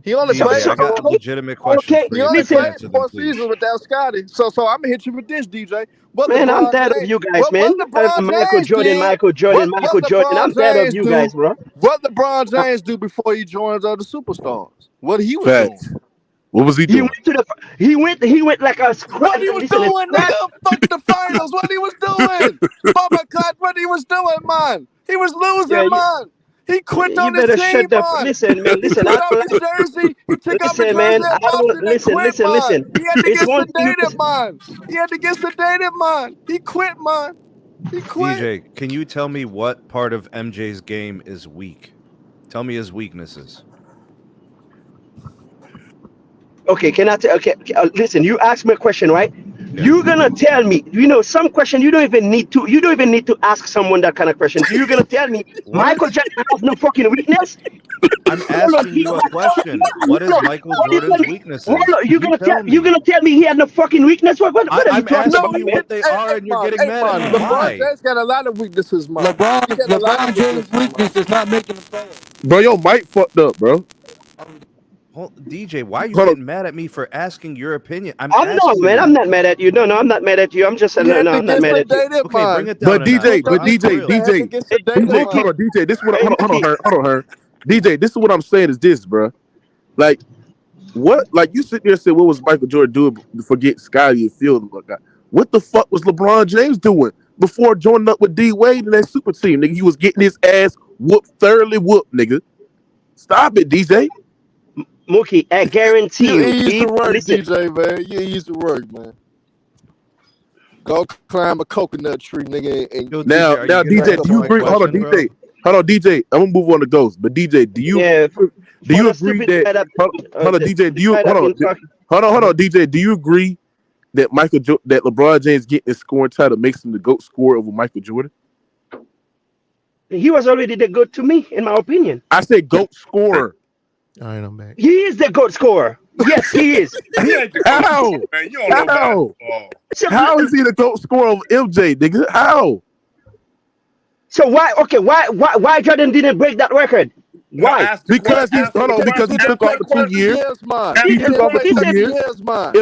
He only played. I got a legitimate question. Okay, he only played 4 seasons without Scottie. So I'm gonna hit you with this, DJ. Man, I'm tired of you guys, man. Michael Jordan. I'm tired of you guys, bro. What LeBron James do before he joins the Superstars? What he was doing? What was he doing? He went like a what he was doing, nigga? Fuck the finals. What he was doing? Bubba Clot, what he was doing, man? He was losing, man. He quit on his team, man. Listen, man. Listen, he took off his jersey. He took off his jersey. Listen. He had to get sedated, man. He quit, man. He quit. DJ, can you tell me what part of MJ's game is weak? Tell me his weaknesses. Okay, can I tell? Okay, listen. You asked me a question, right? Yeah. You're gonna tell me. Some question you don't even need to. You don't even need to ask someone that kind of question. So you're gonna tell me Michael Jackson has no fucking weakness? I'm asking you a question. What is Michael Jordan's weaknesses? You're gonna tell me he had no fucking weakness? What are you I'm talking asking about? you what they are, and you're getting mad at me. LeBron Why? James got a lot of weaknesses, man. He got a lot LeBron of James' weaknesses, weakness is not making the playoffs. Bro, your mic fucked up, bro. DJ, why are you Hold on. getting mad at me for asking your opinion? I'm not, man. I'm not mad at you. No, I'm not mad at you. I'm just saying, no, I'm not mad at you. Okay, bring it down. But DJ, hold on, DJ. This is what hold on, her. DJ, this is what I'm saying is this, bro. Like, what? Like, you sit there and say, what was Michael Jordan doing to forget Scottie and Field? What the fuck was LeBron James doing before joining up with D Wade and that super team? Nigga, he was getting his ass thoroughly whooped, nigga. Stop it, DJ. Mookie, I guarantee you. You used to work, DJ, man. You used to work, man. Go climb a coconut tree, nigga. And Now, DJ, do you agree? Hold on, DJ. Hold on, DJ. I'm gonna move on to Ghost, but DJ, do you agree that? Hold on, DJ. Do you hold on, DJ? Do you agree that that LeBron James getting his scoring title makes him the GOAT scorer over Michael Jordan? He was already the GOAT to me, in my opinion. I said GOAT scorer. All right, I'm back. He is the GOAT scorer. Yes, he is. How? Man, you don't know basketball. How is he the GOAT scorer of MJ, nigga? How? So why Jordan didn't break that record? Why? Because he took off for 2 years. He took off for 2 years. Hold on.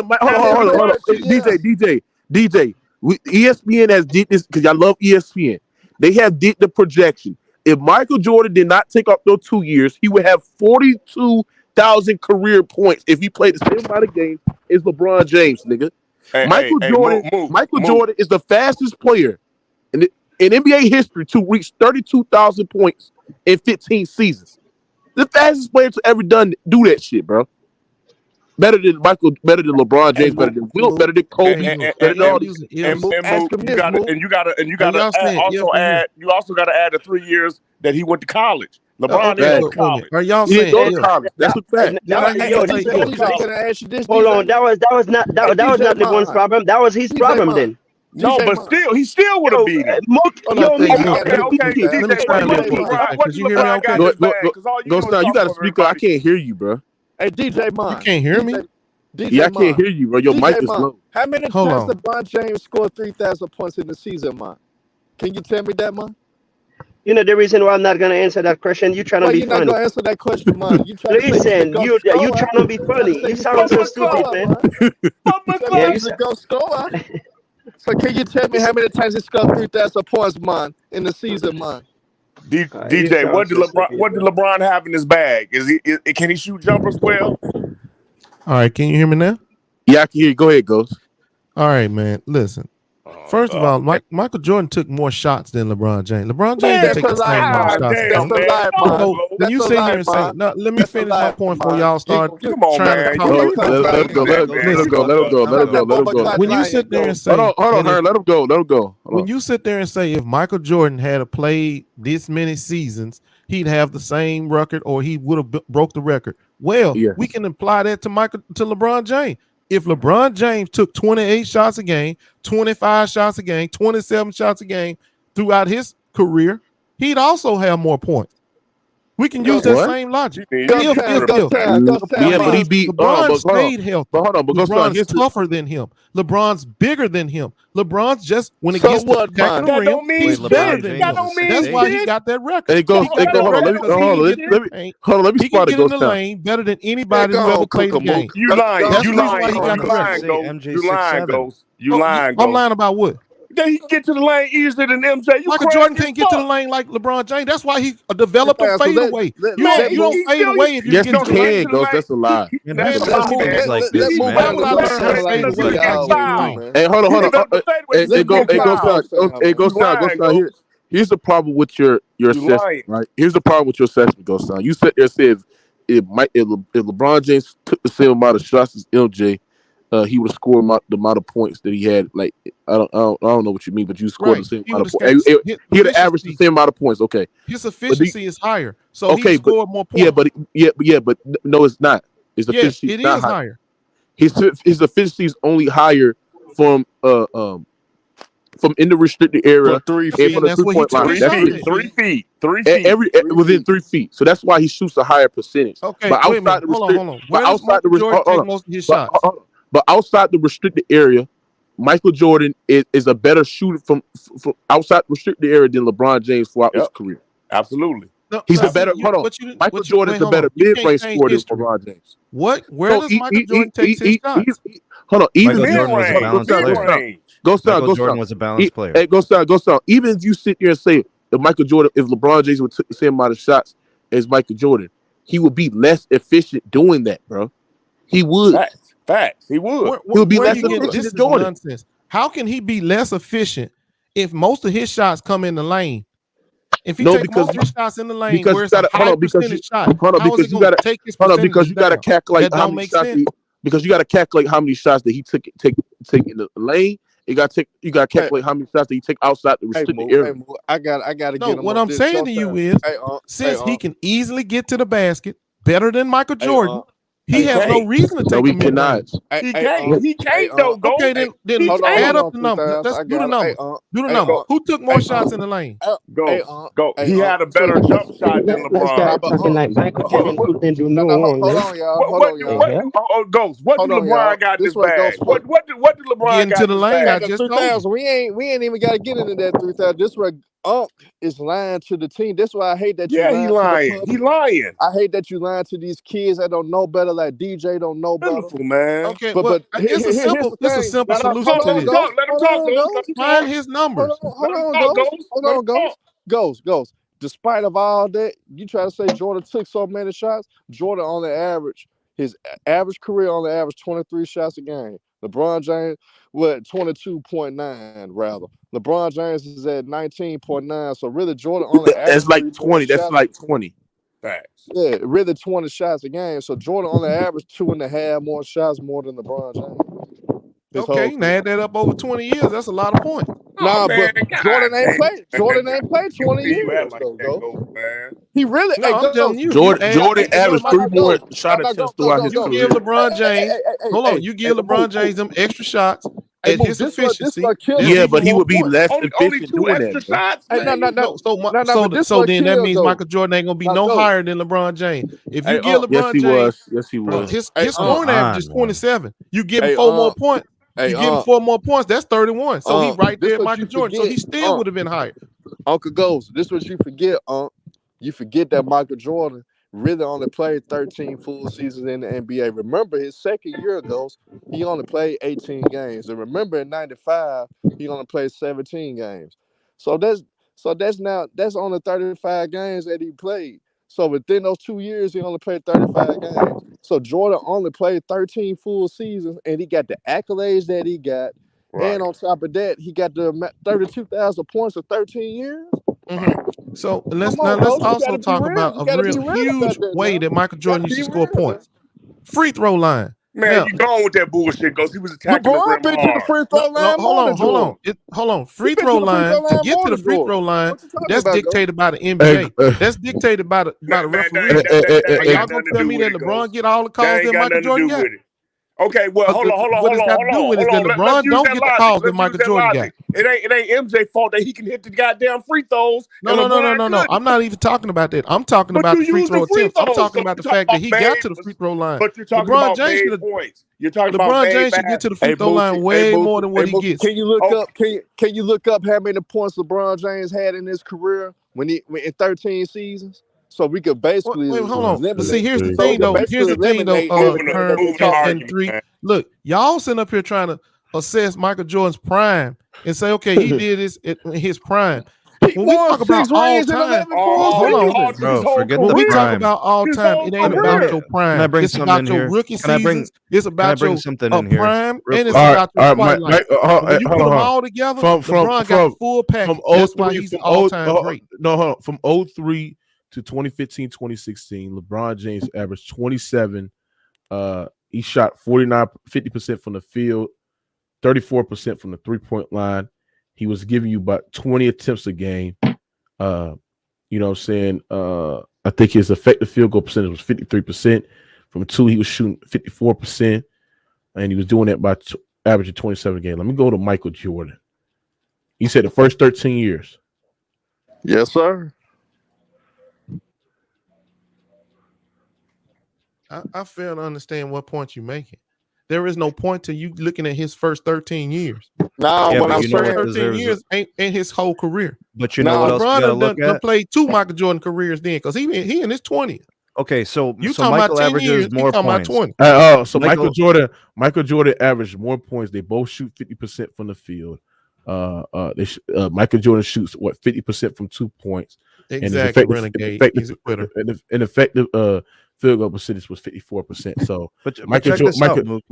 DJ. ESPN has did this because I love ESPN. They have did the projection. If Michael Jordan did not take off those 2 years, he would have 42,000 career points if he played the same amount of games as LeBron James, nigga. Michael Jordan is the fastest player in NBA history to reach 32,000 points in 15 seasons. The fastest player to ever do that shit, bro. Better than LeBron James, better than Wilt, better than Kobe, better than all these. You also gotta add the 3 years that he went to college. LeBron didn't go to college. Are y'all He saying? didn't go to college. That's a fact. Hold on, that was not LeBron's problem. That was his problem then. No, but still, he still would have beat him. Go, you gotta speak up. I can't hear you, bro. Hey, DJ, man. You can't hear me? Yeah, I can't hear you, bro. Your mic is low. How many times did LeBron James score 3,000 points in the season, man? Can you tell me that, man? You know the reason why I'm not gonna answer that question. You trying to be funny. You're not gonna answer that question, man. Listen, you trying to be funny. You sound so stupid, man. Yeah, you go score. So can you tell me how many times he scored 3,000 points, man, in the season, man? DJ, what did LeBron have in his bag? Can he shoot jumpers well? All right, can you hear me now? Yeah, I can hear you. Go ahead, Ghost. All right, man. Listen. First of all, Michael Jordan took more shots than LeBron James. LeBron James didn't take the same amount of shots. When you sit here and say, "No, let me finish my point before y'all start trying to talk." Let him go. When you sit there and say, "Hold on, let him go." When you sit there and say, if Michael Jordan had played this many seasons, he'd have the same record, or he would have broke the record. Well, we can apply that to LeBron James. If LeBron James took 28 shots a game, 25 shots a game, 27 shots a game throughout his career, he'd also have more points. We can use that same logic. But he beat LeBron stayed healthy. LeBron's tougher than him. LeBron's bigger than him. LeBron's just when it gets to attacking the rim, he's better than him. That's why he got that record. Hold on, let me spot it. He can get in the lane better than anybody who ever played the game. You lying, I'm lying about what? He can get to the lane easier than MJ. Michael Jordan can't get to the lane like LeBron James. That's why he developed a fadeaway. You don't fade away if you get to the lane. That's a lie. Hey, hold on. Go down. Here's the problem with your assessment, right? Here's the problem with your assessment, Go down. You sit there and said if LeBron James took the same amount of shots as MJ, he would have scored the amount of points that he had. Like I don't know what you mean, but you scored the same amount of points. He would have averaged the same amount of points. Okay, his efficiency is higher, so he scored more points. But no, it's not. His efficiency it is higher. His efficiency is only higher from in the restricted area from 3 feet. And from the 3-point line. 3 feet. 3 feet. Within 3 feet. So that's why he shoots a higher percentage. Okay, but wait a minute. Hold on. Where does Michael Jordan take most of his shots? But outside the restricted area, Michael Jordan is a better shooter from outside the restricted area than LeBron James throughout his career. Absolutely. No, he's a better. Michael Jordan's a better mid-range scorer than LeBron James. What? Where does Michael Jordan take his shots? Hold on. Michael Jordan was a balanced player. Michael Jordan was a balanced player. Hey, go sound. Even if you sit there and say if LeBron James would take the same amount of shots as Michael Jordan, he would be less efficient doing that, bro. He would. Facts. He would. He would be less efficient than Jordan. Nonsense. How can he be less efficient if most of his shots come in the lane? If he takes most of his shots in the lane, where it's a high percentage shot, how is he going to take his percentage because you got to calculate how many shots. Because you got to calculate how many shots that he take in the lane. You got to calculate how many shots that he take outside the restricted area. I got to get him. What I'm saying to you is, since he can easily get to the basket better than Michael Jordan, he has no reason to take him in. He can't though. Okay, then add up the number. Let's do the number. Do the number. Who took more shots in the lane? Go. He had a better jump shot than LeBron. Like Michael Jordan couldn't do no wrong. Hold on, y'all. Ghost. What did LeBron got in his bag? What did LeBron got into the lane? I just told you. We ain't even got to get into that 3,000. This where is lying to the team. That's why I hate that you lying. He lying. I hate that you lying to these kids that don't know better, like DJ don't know better. Beautiful, man. Okay, but it's a simple solution to this. Let him talk. Find his numbers. Hold on, Ghost. Despite of all that, you try to say Jordan took so many shots. Jordan on the average, his average career on the average 23 shots a game. LeBron James, 22.9 rather. LeBron James is at 19.9. So really, Jordan on the average. That's like 20. That's like 20. Facts. Yeah, really 20 shots a game. So Jordan on the average 2.5 more shots more than LeBron James. Okay, now add that up over 20 years. That's a lot of points. Nah, but Jordan ain't played 20 years. He really. I'm telling you, Jordan averaged 3 more shot attempts throughout his career. You give LeBron James. Hold on, you give LeBron James them extra shots. At his efficiency, but he would be less efficient doing that. So then that means Michael Jordan ain't gonna be no higher than LeBron James. If you give LeBron James, yes he was. His scoring average is 27. You give him 4 more points. You give him 4 more points. That's 31. So he right there at Michael Jordan. So he still would have been higher. Uncle Ghost, this is what you forget, You forget that Michael Jordan really only played 13 full seasons in the NBA. Remember, his second year ago, he only played 18 games. And remember, in '95, he only played 17 games. So that's only 35 games that he played. So within those 2 years, he only played 35 games. So Jordan only played 13 full seasons, and he got the accolades that he got. Right. And on top of that, he got the 32,000 points for 13 years. Mm-hmm. So let's also talk about a real huge way that Michael Jordan used to score points. Free throw line. Man, you going with that bullshit because he was attacking LeBron been to the free throw line. Hold on. Free throw line. To get to the free throw line, that's dictated by the NBA. That's dictated by the referee. Are y'all gonna tell me that LeBron get all the calls that Michael Jordan got? Okay, well, hold on. LeBron don't get the calls that Michael Jordan got. It ain't MJ's fault that he can hit the goddamn free throws. No. I'm not even talking about that. I'm talking about the free throw attempts. I'm talking about the fact that he got to the free throw line. But you're talking about made points. You're talking about LeBron James should get to the free throw line way more than what he gets. Can you look up? Can you look up how many points LeBron James had in his career when in 13 seasons? So we could basically hold on. See, here's the thing though. And 3. Look, y'all sitting up here trying to assess Michael Jordan's prime and say, okay, he did this in his prime. When we talk about all time, hold on, bro. Forget when the we prime. talk about all time, it ain't about your prime. It's about your rookie seasons. It's about your prime, and it's about your twilight. When you put them all together, LeBron got the full package. That's why he's all-time great. No, hold on. From 03 to 2015, 2016, LeBron James averaged 27 he shot 50% from the field, 34% from the 3-point line. He was giving you about 20 attempts a game. You know what I'm saying? I think his effective field goal percentage was 53%. From 2, he was shooting 54%, and he was doing that by averaging 27 a game. Let me go to Michael Jordan. He said the first 13 years. Yes, sir. I fail to understand what point you're making. There is no point to you looking at his first 13 years. Nah, what I'm His saying, first 13 years ain't his whole career. But you know what else you gotta look at? Played 2 Michael Jordan careers then, because he in his 20th. Okay, so you so talking Michael about 10 averages years, more points. 20. So Michael Jordan averaged more points. They both shoot 50% from the field. Michael Jordan shoots 50% from 2 points. Exactly, renegade. He's a quitter. And effective field goal percentage was 54%. So, but Michael Jordan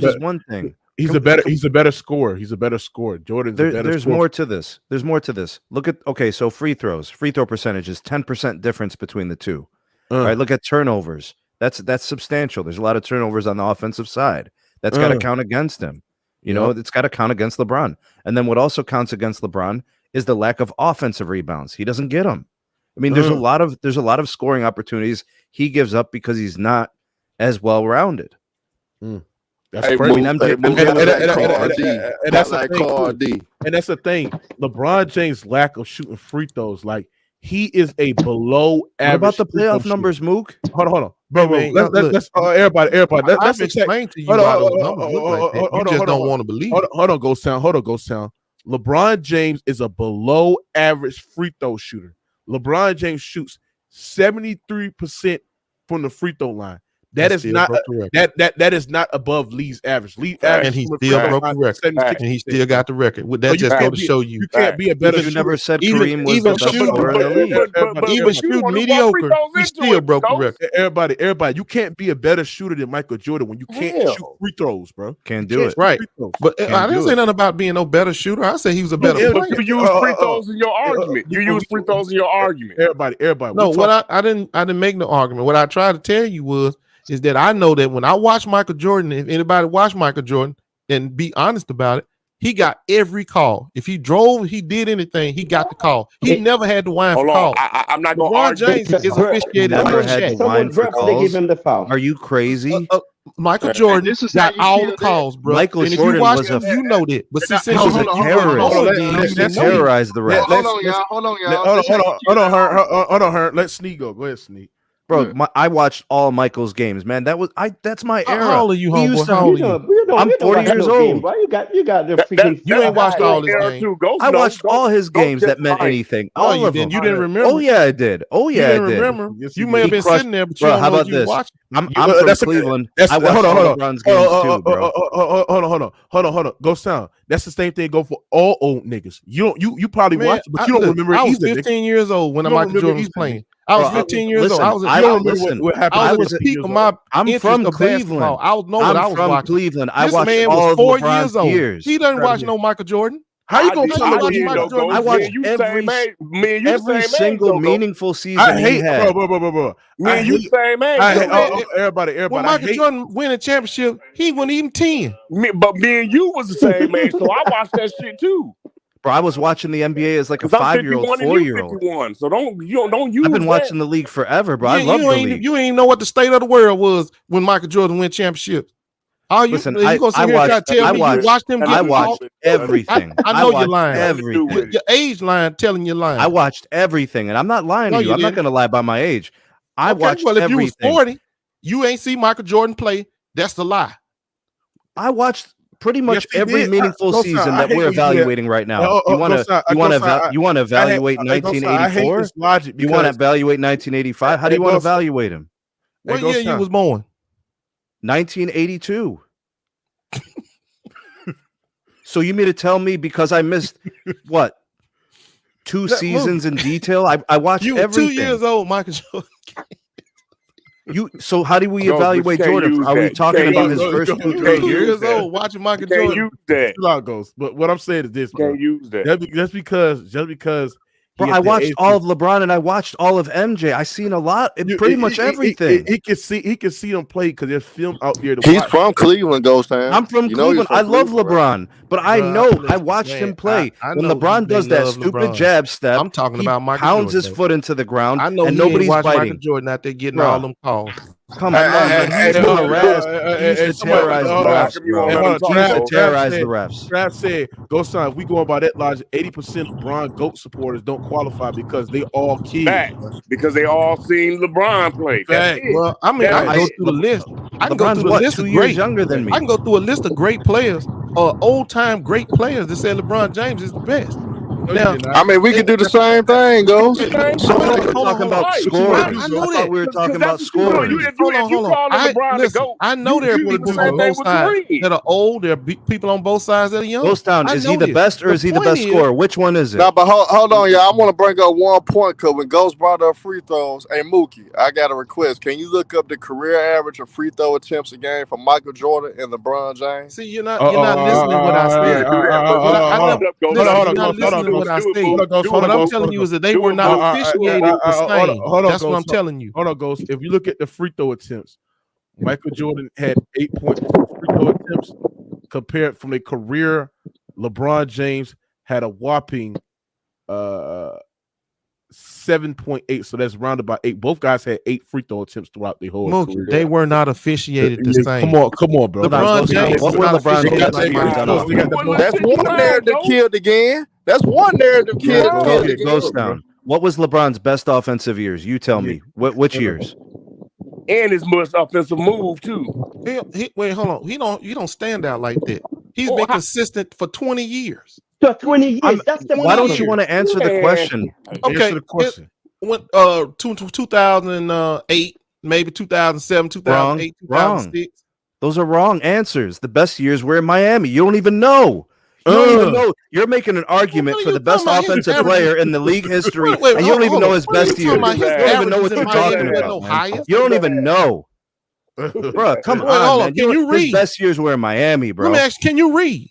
is one thing. He's a better scorer. He's a better scorer. Jordan's a better there's scorer. more to this. There's more to this. Look at so free throw percentage is 10% difference between the two. All right, look at turnovers. That's substantial. There's a lot of turnovers on the offensive side. That's got to count against him. You know, it's got to count against LeBron. And then what also counts against LeBron is the lack of offensive rebounds. He doesn't get them. I mean, there's a lot of scoring opportunities he gives up because he's not as well rounded. That's crazy. And that's the thing. LeBron James' lack of shooting free throws, like he is a below average. What about the playoff numbers, Mook? Hold on, bro. Let's everybody. Let's explain to you why those numbers look like that. You just don't want to believe. Hold on, Ghost Town. LeBron James is a below average free throw shooter. LeBron James shoots 73% from the free throw line. That is not that is not above Lee's average. And he still broke the record. And he still got the record. Would that just go to show you? You can't be a better shooter. You never said Kareem was the best scorer in the league. Even shooting mediocre, he still broke the record. Everybody, you can't be a better shooter than Michael Jordan when you can't shoot free throws, bro. Can't do it. Right. But I didn't say nothing about being no better shooter. I said he was a better player. You use free throws in your argument. Everybody. No, what I didn't make no argument. What I tried to tell you is that I know that when I watch Michael Jordan, if anybody watched Michael Jordan and be honest about it, he got every call. If he drove, he did anything, he got the call. He never had to whine for calls. I'm not going to argue. James is officiated. Never had to whine for calls. They give him the foul. Are you crazy? Michael Jordan got all the calls, bro. Michael Jordan was you know that. But since he was a terrorist, terrorized the rest. Hold on, her. Let Sneak go. Go ahead, Sneak. Bro, I watched all Michael's games, man. That's my era. How old are you, homeboy? How old are you? I'm 40 years old. Why you got the freaking? You ain't watched all his games. I watched all his games that meant anything. All of them. You didn't remember? Oh yeah, I did. Oh yeah, I did. Remember? You may have been sitting there, but you don't know what you watched. I'm from Cleveland. I watched LeBron's games too, bro. Hold on. Go sound. That's the same thing go for all old niggas. You probably watched, but you don't remember. I was 15 years old when Michael Jordan was playing. I was 15 years old. I was at the peak of my. I'm from Cleveland. I know what I was watching. Cleveland. This man was 4 years old. He doesn't watch no Michael Jordan. How you gonna tell me Michael Jordan? I watched every single meaningful season he had. Bro. Man, you same age. Everybody. When Michael Jordan win a championship, he wasn't even 10. But me and you was the same age, so I watched that shit too. Bro, I was watching the NBA as like a 5-year-old, 4-year-old. So don't use. I've been watching the league forever, bro. I love the league. You ain't know what the state of the world was when Michael Jordan win championships. Listen, I watched everything. I know you're lying. Everything. Your age line telling you lying. I watched everything, and I'm not lying to you. I'm not going to lie about my age. I watched everything. If you was 40, you ain't see Michael Jordan play. That's the lie. I watched pretty much every meaningful season that we're evaluating right now. You want to evaluate 1984? You want to evaluate 1985? How do you want to evaluate him? What year you was born? 1982. So you mean to tell me because I missed what 2 seasons in detail? I watched everything. 2 years old, Michael Jordan. So how do we evaluate Jordan? Are we talking about his first 2-3 years old watching Michael Jordan? Use that. But what I'm saying is this, bro. Can't use that. Just because Bro, I watched all of LeBron and I watched all of MJ. I seen a lot, pretty much everything. He can see them play because there's film out there. He's from Cleveland, Ghost Town. I'm from Cleveland. I love LeBron, but I know I watched him play. When LeBron does that stupid jab step, I'm talking about Michael pounds Jordan, his foot into the ground, I know and nobody's biting. Michael Jordan out there getting all them calls. Come on, he used to terrorize the refs. Trav said, "Ghost Town, if we going by that logic, 80% LeBron GOAT supporters don't qualify because they all kids. Because they all seen LeBron play. Well, I mean, I can go through the list. I can go through the list of 2 great. years younger than me. I can go through a list of great players, old time great players that say LeBron James is the best. Now, I mean, we can do the same thing, Ghost. So we're talking about scoring. I know that. We were talking about scoring. Hold on. I know there are people on both sides that are old. There are people on both sides that are young. Ghost Town, is he the best or is he the best scorer? Which one is it? No, but hold on, y'all. I want to bring up one point because when Ghost brought up free throws, hey Mookie, I got a request. Can you look up the career average of free throw attempts a game for Michael Jordan and LeBron James? See, you're not listening to what I said. What I say. What I'm telling you is that they were not officiated the same. That's what I'm telling you. Hold on, Ghost. If you look at the free throw attempts, Michael Jordan had 8.2 free throw attempts compared from a career. LeBron James had a whopping 7.8. So that's rounded by 8. Both guys had 8 free throw attempts throughout the whole career. They were not officiated the same. Come on, bro. LeBron James. What were LeBron James? That's one narrative killed again. That's one narrative killed again. Goes down. What was LeBron's best offensive years? You tell me. Which years? And his most offensive move too. Wait, hold on. You don't stand out like that. He's been consistent for 20 years. So 20 years. That's the why don't you want to answer the question? Okay. Answer the question. When 2008, maybe 2007, 2008, 2006. Those are wrong answers. The best years were in Miami. You don't even know. You don't even know. You're making an argument for the best offensive player in the league history, and you don't even know his best years. You don't even know what you're talking about. You don't even know. Bro, come on, man. Can you read? His best years were in Miami, bro. Let me ask you, can you read?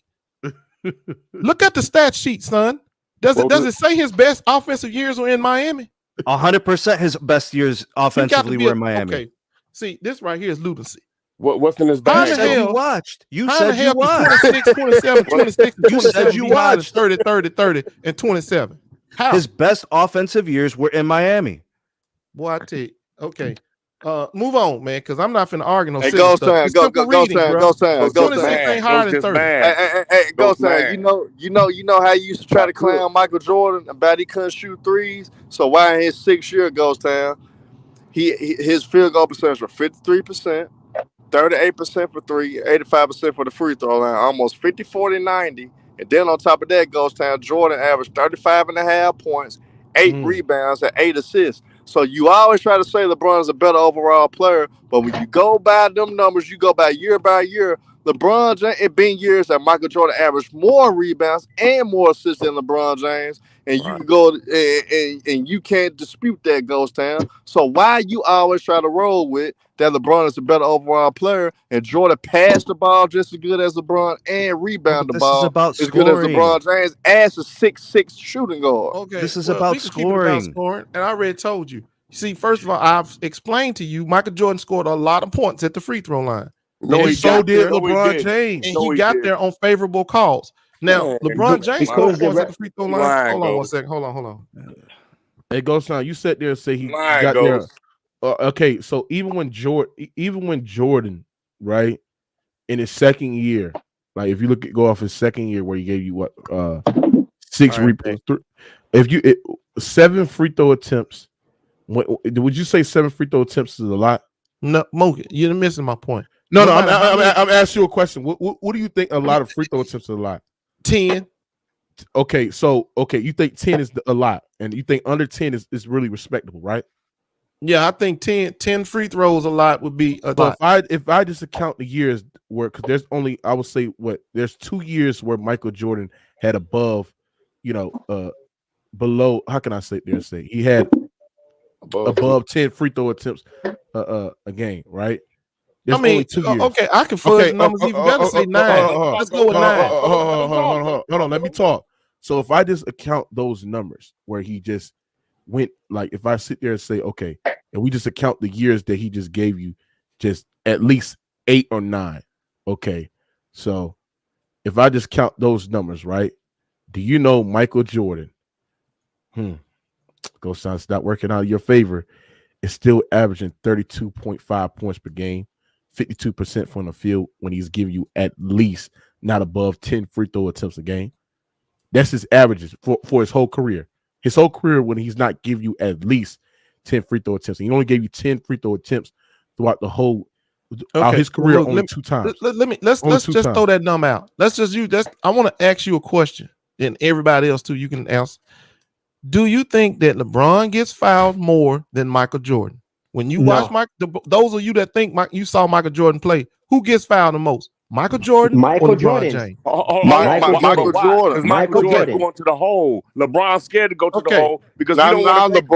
Look at the stat sheet, son. Does it say his best offensive years were in Miami? 100% his best years offensively were in Miami. Okay. See, this right here is lunacy. What's in his bag? You said you watched. You said you watched. 26, 27, 26, you said you watched. 30, 30, 30, and 27. How? His best offensive years were in Miami. Boy, I tell you. Okay. Move on, man, because I'm not finna argue no silly stuff. Go Sam. Ain't higher than 30. Hey, go Sam. You know how you used to try to clown Michael Jordan about he couldn't shoot threes. So why in his 6th year, Ghost Town, his field goal percentage were 53%, 38% for 3, 85% for the free throw line, almost 50, 40, 90. And then on top of that, Ghost Town, Jordan averaged 35.5 points, 8 rebounds, and 8 assists. So you always try to say LeBron is a better overall player, but when you go by them numbers, you go by year, LeBron James, it been years that Michael Jordan averaged more rebounds and more assists than LeBron James, and you can go and you can't dispute that, Ghost Town. So why you always try to roll with that LeBron is a better overall player and Jordan passed the ball just as good as LeBron and rebound the ball as good as LeBron James as a 6'6" shooting guard. Okay, this is about scoring. And I already told you. See, first of all, I've explained to you Michael Jordan scored a lot of points at the free throw line. No, he so did LeBron James. And he got there on favorable calls. Now, LeBron James scored points at the free throw line. Hold on one second. Hold on. Hey, Ghost Town, you sat there and say he got there. Okay, so even when Jordan, right, in his second year, like if you go off his second year where he gave you 6 rebounds, 7 free throw attempts. Would you say 7 free throw attempts is a lot? No, Moke, you're missing my point. No, I'm asking you a question. What do you think a lot of free throw attempts is a lot? 10. Okay, you think 10 is a lot, and you think under 10 is really respectable, right? Yeah, I think 10 free throws a lot would be a lot. If I just account the years where, because there's only, I would say there's 2 years where Michael Jordan had above, below. How can I say he had above 10 free throw attempts a game, right? There's only 2 years. Okay, I can fudge numbers even better. Say 9. Let's go with 9. Hold on, let me talk. So if I just account those numbers where he just went, like if I sit there and say, okay, and we just account the years that he just gave you, just at least 8 or 9. Okay. So if I just count those numbers, right? Do you know Michael Jordan? Go sounds not working out in your favor. Is still averaging 32.5 points per game, 52% from the field when he's giving you at least not above 10 free throw attempts a game. That's his averages for his whole career. His whole career when he's not giving you at least 10 free throw attempts. He only gave you 10 free throw attempts throughout the whole his career only 2 times. Let's just throw that number out. Let's just use that. I want to ask you a question, and everybody else too. You can answer. Do you think that LeBron gets fouled more than Michael Jordan? When you watch those of you that think you saw Michael Jordan play, who gets fouled the most? Michael Jordan or LeBron James? Michael Jordan going to the hole. LeBron's scared to go to the hole because LeBron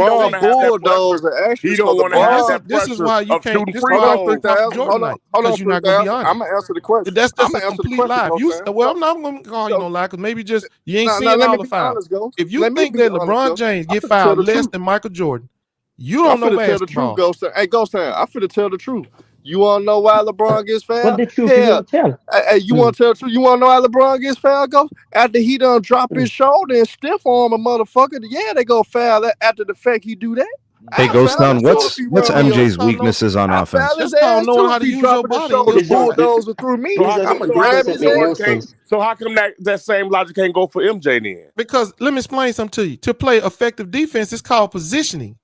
bulldoze. He don't want to have that pressure. This is why you can't. Hold on, because you're not going to be honest. I'm gonna answer the question. That's a complete lie. I'm not going to call you no lie because maybe just you ain't seeing all the fouls. If you think that LeBron James get fouled less than Michael Jordan, you don't know basketball. Hey, Ghost Town, I'm finna tell the truth. You want to know why LeBron gets fouled? What the truth you tell? Hey, you want to tell the truth? You want to know why LeBron gets fouled, Ghost? After he done drop his shoulder and stiff arm a motherfucker, yeah, they go foul after the fact he do that. Hey, Ghost Town, what's MJ's weaknesses on offense? Just don't know how to use your body. Bulldozer through me. I'm going to grab his ass. So how come that same logic can't go for MJ then? Because let me explain something to you. To play effective defense, it's called positioning.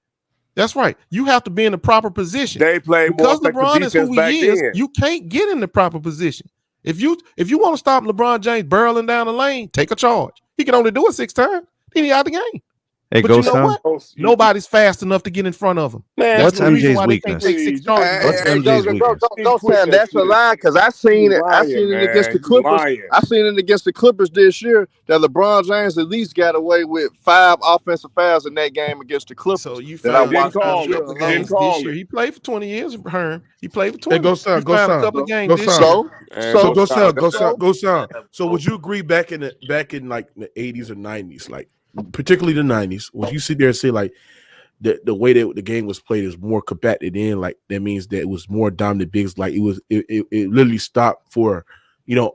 That's right. You have to be in the proper position. They play because more LeBron is who he is. Then. You can't get in the proper position. If you want to stop LeBron James barreling down the lane, take a charge. He can only do it 6 times. Then he out the game. Hey, but you know what? Nobody's fast enough to get in front of him. Man, what's MJ's weakness? What's MJ's weakness? Don't say that's a lie because I seen it against the Clippers. I seen it against the Clippers this year that LeBron James at least got away with 5 offensive fouls in that game against the Clippers. So you didn't call this year. He played for 20 years. Herm. He played for 20. Hey, go sound. So would you agree back in like the 80s or 90s, like particularly the 90s, would you sit there and say like the way that the game was played is more compacted in, like that means that it was more dominant bigs, like it literally stopped for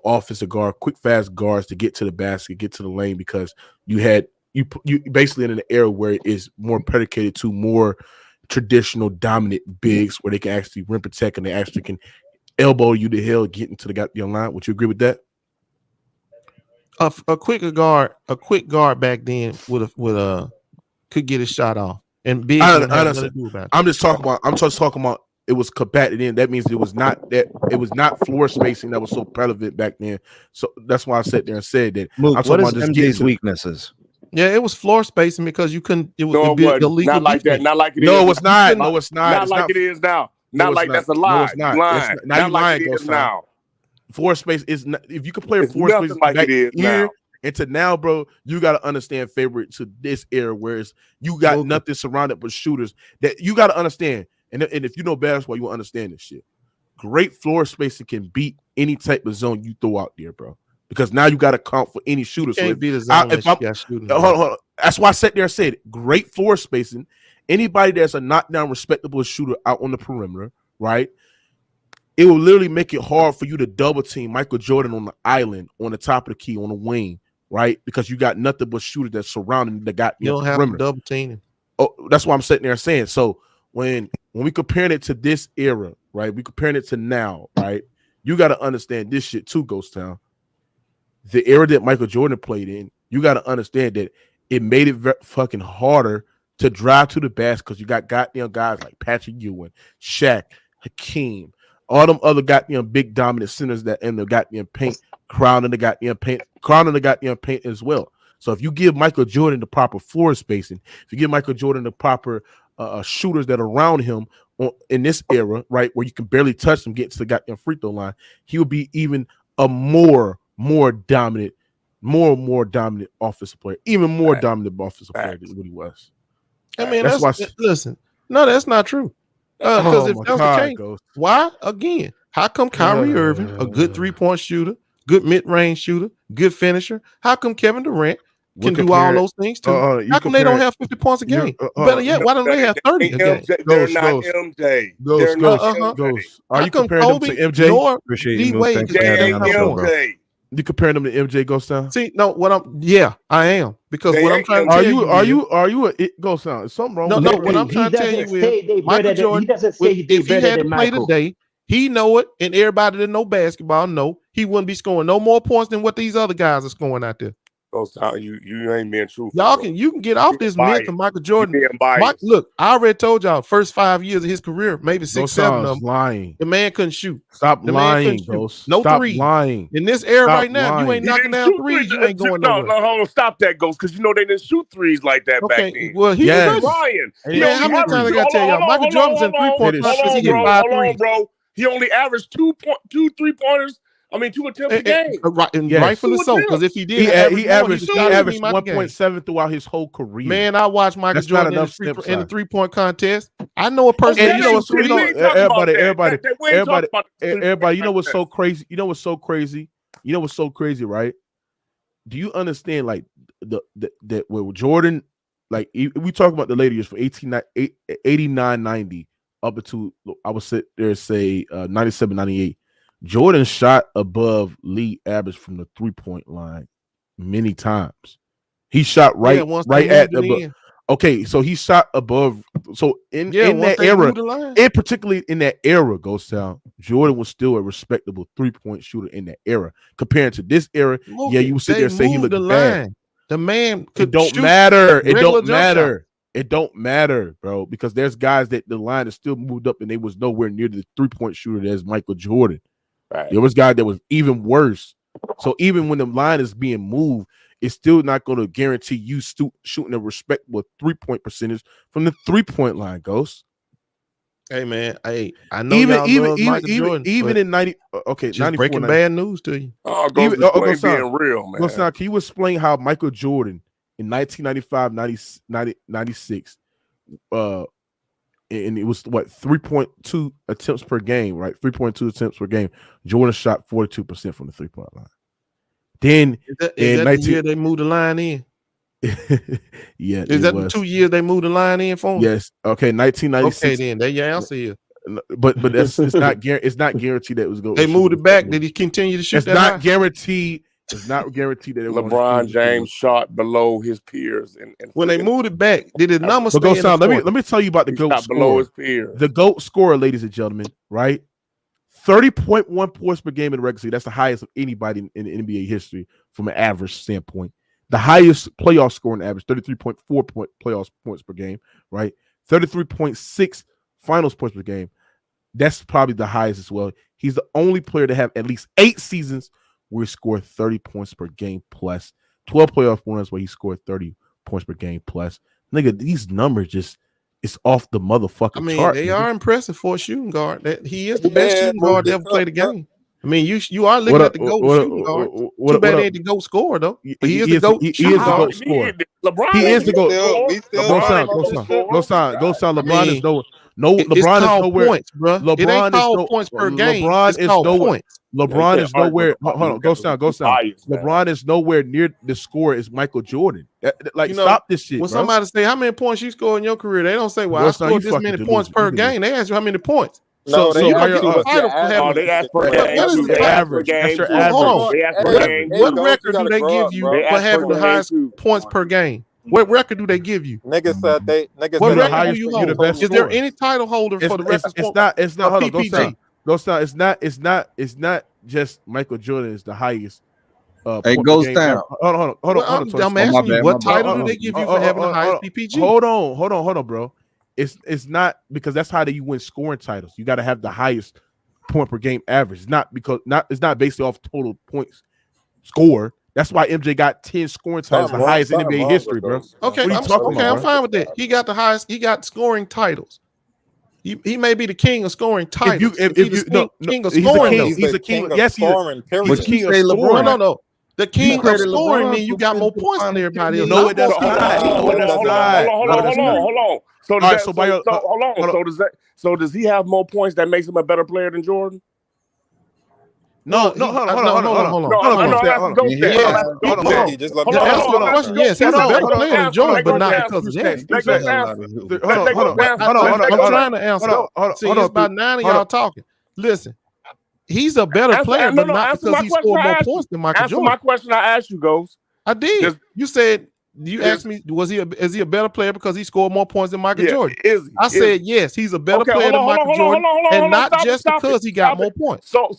offensive guard, quick fast guards to get to the basket, get to the lane, because you basically in an era where it is more predicated to more traditional dominant bigs where they can actually rim protect and they actually can elbow you to hell get into the goddamn line. Would you agree with that? A quick guard back then could get his shot off. And big. I'm just talking about it was compacted in. That means it was not floor spacing that was so prevalent back then. So that's why I sat there and said that. What is MJ's weaknesses? Yeah, it was floor spacing because you couldn't. It was illegal. Not like that. Not like it is. No, it's not. No, it's not. Not like it is now. Not like that's a lie. No, it's not. Lying. Not like it is now. Floor space is not, if you can play a floor space like back it is here now. And to now, bro, you got to understand favorite to this era where you got nothing surrounded but shooters that you got to understand. And if you know basketball, you will understand this shit. Great floor spacing can beat any type of zone you throw out there, bro. Because now you got to count for any shooter. So hold on. That's why I sat there and said great floor spacing. Anybody that's a knockdown respectable shooter out on the perimeter, right? It will literally make it hard for you to double team Michael Jordan on the island, on the top of the key, on the wing, right? Because you got nothing but shooters that's surrounding the goddamn perimeter. You don't have to double team him. Oh, that's why I'm sitting there saying. So when we comparing it to this era, right? We comparing it to now, right? You got to understand this shit too, Ghost Town. The era that Michael Jordan played in, you got to understand that it made it fucking harder to drive to the basket because you got goddamn guys like Patrick Ewing, Shaq, Hakeem, all them other goddamn big dominant centers that in the goddamn paint, crowding the goddamn paint as well. So if you give Michael Jordan the proper floor spacing, if you give Michael Jordan the proper shooters that are around him in this era, right, where you can barely touch them, get to the goddamn free throw line, he will be even a more dominant offensive player, even more dominant offensive player than what he was. I mean, listen, no, that's not true. Because if that's the case, why again? How come Kyrie Irving, a good 3-point shooter, good mid-range shooter, good finisher? How come Kevin Durant, can do all those things too. How come they don't have 50 points a game? Better yet, why don't they have 30 a game? They're not MJ. They're not MJ. Are you comparing them to MJ? Appreciate D you. Wade Thanks just for can't having me on the show, bro. MJ. You comparing them to MJ, Ghost Town? See, no, I am, because what I'm trying to tell you, are you a Ghost Town? Something wrong? No, with no. that? What I'm trying to tell you is, Michael Jordan, he doesn't say he did if he better had than to play Michael today, he know it, and everybody that know basketball know he wouldn't be scoring no more points than what these other guys are scoring out there. Ghost Town, you ain't being truthful. You can get off this myth of Michael Jordan. Look, I already told y'all, first 5 years of his career, maybe 6, 7 of them, lying. the man couldn't shoot. Stop the lying, Ghost. No Stop threes. lying. In this era Stop right now, lying. if you ain't knocking down threes, you ain't going nowhere. No, hold on, stop that, Ghost, because you know they didn't shoot threes like that back then. Well, he was lying. Man, how many times I gotta tell y'all? Michael Jordan's in 3-point contest. He hit 5 threes. Hold on, bro. He only averaged 2 3-pointers. I mean, 2 attempts a game. Right, and rightfully so. Because if he did, he averaged 1.7 throughout his whole career. Man, I watched Michael Jordan in the 3-point contest. I know a person. And everybody. You know what's so crazy? You know what's so crazy? Right? Do you understand? Like that with Jordan, like we talk about the later years from 89, 90 up to I would sit there and say 97, 98. Jordan shot above league average from the 3-point line many times. He shot right at the. Okay, so he shot above. So in that era, and particularly in that era, Ghost Town, Jordan was still a respectable 3-point shooter in that era. Compared to this era, you would sit there and say he looked bad. The man could. It don't matter. It don't matter. It don't matter, bro, because there's guys that the line is still moved up and they was nowhere near the 3-point shooter as Michael Jordan. Right. There was guys that was even worse. So even when the line is being moved, it's still not going to guarantee you shooting a respectable 3-point percentage from the 3-point line, Ghost. Hey man, I know even in 90. Okay, just breaking bad news to you. Being real, man. Ghost, can you explain how Michael Jordan in 1995, 96, and it was 3.2 attempts per game, right? 3.2 attempts per game. Jordan shot 42% from the 3-point line. Then is that the year they moved the line in? Yeah. Is that the 2 years they moved the line in for him? Yes. Okay, 1996. Okay, then there your answer is. But that's it's not guaranteed that it was going. They moved it back. Did he continue to shoot? It's not guaranteed. It's not guaranteed that LeBron James shot below his peers. And when they moved it back, did his numbers stay in the let me tell you about the GOAT scorer. Below his peers. The GOAT scorer, ladies and gentlemen, right? 30.1 points per game in the regular season. That's the highest of anybody in NBA history from an average standpoint. The highest playoff scoring average, 33.4 playoff points per game, right? 33.6 finals points per game. That's probably the highest as well. He's the only player to have at least 8 seasons where he scored 30 points per game plus 12 playoff runs where he scored 30 points per game plus. Nigga, these numbers just it's off the motherfucking chart. They are impressive for a shooting guard. That he is the best shooting guard to ever play the game. I mean, you are looking at the GOAT shooting guard. Too bad he ain't the GOAT scorer though. But he is the GOAT. He is the GOAT scorer. He is the GOAT. Go sign. LeBron is LeBron is nowhere. Points, bro. It ain't called points per game. LeBron is nowhere. LeBron is nowhere. Hold on, go sound. LeBron is nowhere near the score as Michael Jordan. Stop this shit. When somebody say how many points you score in your career, they don't say, "Well, I scored this many points per game." They ask you how many points. No, they ask per game. What is the average? That's your average. What record do they give you for having the highest points per game? What record do they give you? Niggas said they. What record do you hold? Is there any title holder for the rest? It's not. Hold on. Go stop. It's not just Michael Jordan is the highest. It goes down. Hold on. I'm asking you, what title do they give you for having the highest PPG? Hold on, bro. It's not because that's how you win scoring titles. You got to have the highest point per game average. It's not based off total points score. That's why MJ got 10 scoring titles, the highest in NBA history, bro. Okay, I'm fine with that. He got the highest. He got scoring titles. He may be the king of scoring titles. King of scoring, he's a king. Yes, he is. He's a king of scoring. No. The king of scoring means you got more points than everybody else. No, it does not. Hold on. So does he have more points that makes him a better player than Jordan? No, hold on. Just let me answer the question. Yes, he's a better player than Jordan, but not because of that. I'm trying to answer. See, it's about 9 of y'all talking. Listen, he's a better player, but not because he scored more points than Michael Jordan. Answer my question I asked you, Ghost. I did. You said, you asked me, is he a better player because he scored more points than Michael Jordan? I said yes, he's a better player than Michael Jordan, and not just because he got more points. So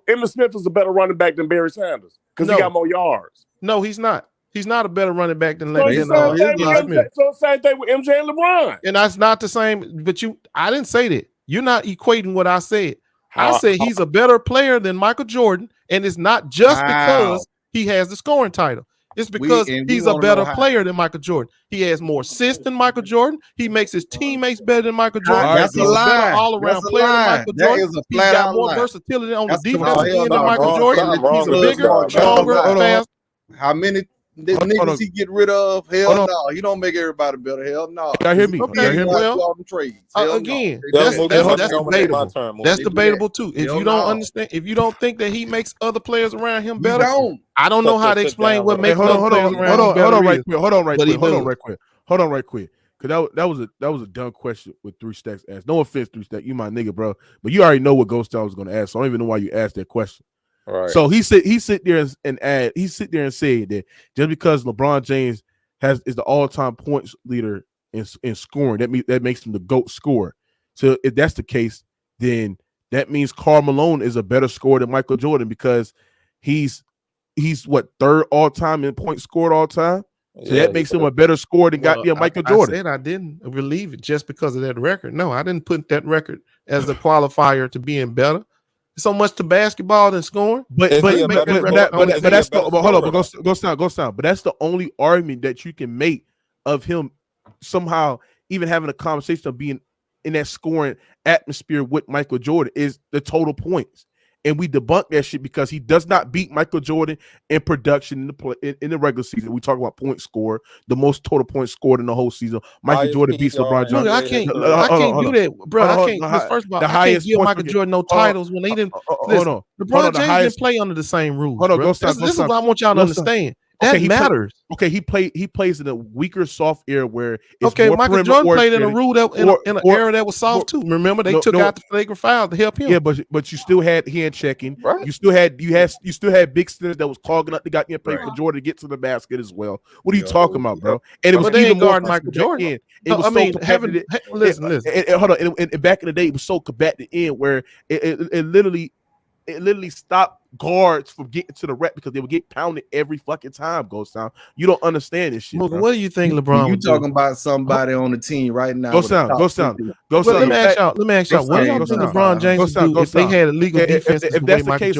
Emmitt Smith is a better running back than Barry Sanders because he got more yards. No, he's not. He's not a better running back than Smith. So same thing with MJ and LeBron. And that's not the same. But I didn't say that. You're not equating what I said. I said he's a better player than Michael Jordan, and it's not just because he has the scoring title. It's because he's a better player than Michael Jordan. He has more assists than Michael Jordan. He makes his teammates better than Michael Jordan. That's he's a better all-around player than Michael Jordan. He's got more versatility on the defensive end than Michael Jordan. He's a bigger, stronger, faster. How many niggas he get rid of? Hell no. He don't make everybody better. Hell no. Y'all hear me? Well, again, that's debatable. That's debatable too. If you don't understand, if you don't think that he makes other players around him better, I don't know how to explain what makes other players around him better. Hold on right quick. Because that was a dumb question with 3 Stacks asked. No offense, 3 Stacks, you my nigga, bro. But you already know what Ghost Style was going to ask, so I don't even know why you asked that question. Right. So he sit there and said that just because LeBron James is the all-time points leader in scoring, that makes him the GOAT scorer. So if that's the case, then that means Karl Malone is a better scorer than Michael Jordan because he's what, 3rd all-time in points scored all time. So that makes him a better scorer than goddamn Michael Jordan. I said I didn't believe it just because of that record. No, I didn't put that record as a qualifier to being better. So much to basketball than scoring, but that's the only argument that you can make of him somehow even having a conversation of being in that scoring atmosphere with Michael Jordan is the total points. And we debunk that shit because he does not beat Michael Jordan in production in the regular season. We talk about point score, the most total points scored in the whole season. Michael Jordan beats LeBron James. I can't do that, bro. I can't. First of all, I can't give Michael Jordan no titles when he didn't. LeBron James didn't play under the same rules. This is what I want y'all to understand. That matters. He plays in a weaker, soft era where Michael Jordan played in a rule that in an era that was soft too. Remember, they took out the flagrant foul to help him. Yeah, but you still had hand checking. Right. You still had big centers that was clogging up the goddamn play for Jordan to get to the basket as well. What are you talking about, bro? And it was even more Michael Jordan. Listen. Hold on. And back in the day, it was so combative in where it literally stopped guards from getting to the rep because they would get pounded every fucking time. Ghost Town, you don't understand this shit. What do you think, LeBron? You talking about somebody on the team right now? Ghost Town. Let me ask y'all. What do y'all think LeBron James would do if they had a legal defense? If that's the case,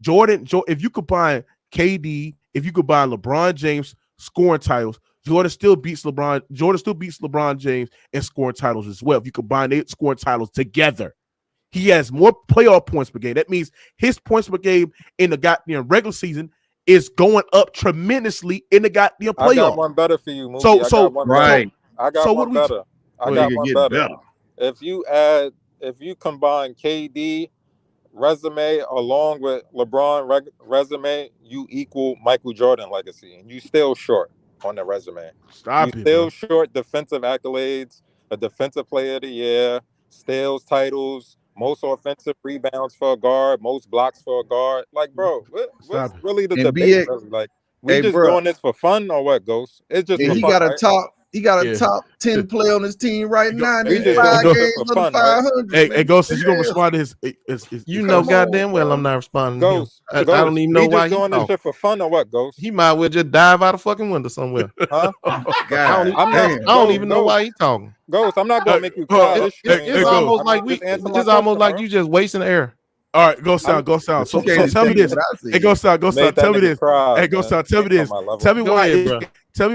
Jordan. If you combine KD, if you combine LeBron James scoring titles, Jordan still beats LeBron James in scoring titles as well. If you combine their scoring titles together. He has more playoff points per game. That means his points per game in the goddamn regular season is going up tremendously in the goddamn playoff. I got one better for you, Mookie. I got one better. If you combine KD resume along with LeBron resume, you equal Michael Jordan legacy, and you still short on the resume. Short defensive accolades, a defensive player of the year, steals titles, most offensive rebounds for a guard, most blocks for a guard. Like, bro, what's really the debate? Like, we just doing this for fun or what, Ghost? It's just for fun, He got a top 10 player on his team right now. He's 5 games under 500. Hey, Ghost, you gonna respond to his? You know goddamn well I'm not responding. Ghost, I don't even know why he's doing this shit for fun or what, Ghost? He might well just dive out a fucking window somewhere. Huh? I don't even know why he's talking. Ghost, I'm not gonna make you cry. It's almost like you just wasting air. All right, Ghost Sound. So tell me this. Hey, Ghost Sound. Tell me this. Hey, Ghost Sound. Tell me this. Tell me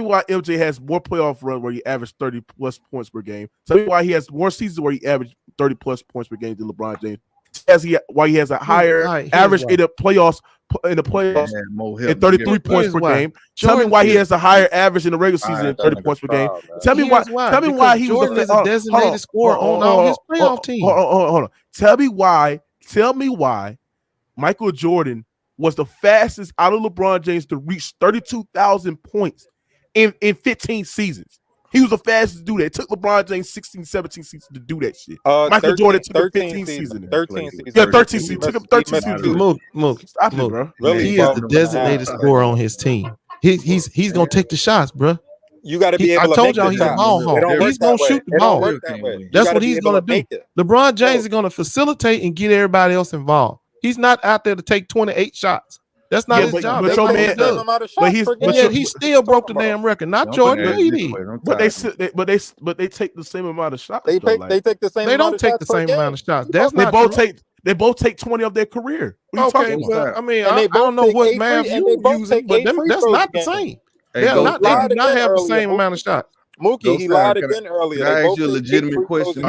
why MJ has more playoff run where he averaged 30 plus points per game. Tell me why he has more seasons where he averaged 30 plus points per game than LeBron James. Why he has a higher average in the playoffs at 33 points per game. Tell me why he has a higher average in the regular season at 30 points per game. Tell me why he was a designated scorer on all his playoff teams. Hold on. Tell me why Tell me why Michael Jordan was the fastest out of LeBron James to reach 32,000 points in 15 seasons. He was the fastest to do that. It took LeBron James 16, 17 seasons to do that shit. Michael Jordan took him 15 seasons. 13 seasons. Yeah, 13 seasons. Took him 13 seasons. Stop it, bro. Really, he is the designated scorer on his team. He's gonna take the shots, bro. You got to be able to. I told y'all he's a ball hawk. He's gonna shoot the ball. That's what he's gonna do. LeBron James is gonna facilitate and get everybody else involved. He's not out there to take 28 shots. That's not his job. But your man does. But he still broke the damn record. Not Jordan. But they take the same amount of shots. They take the same. They don't take the same amount of shots. That's they not both true. take. They both take 20 of their career. Okay, well, I mean, I don't know what math you using, but that's not the same. They do not have the same amount of shots. Mookie, he lied again earlier. Can I ask you a legitimate question?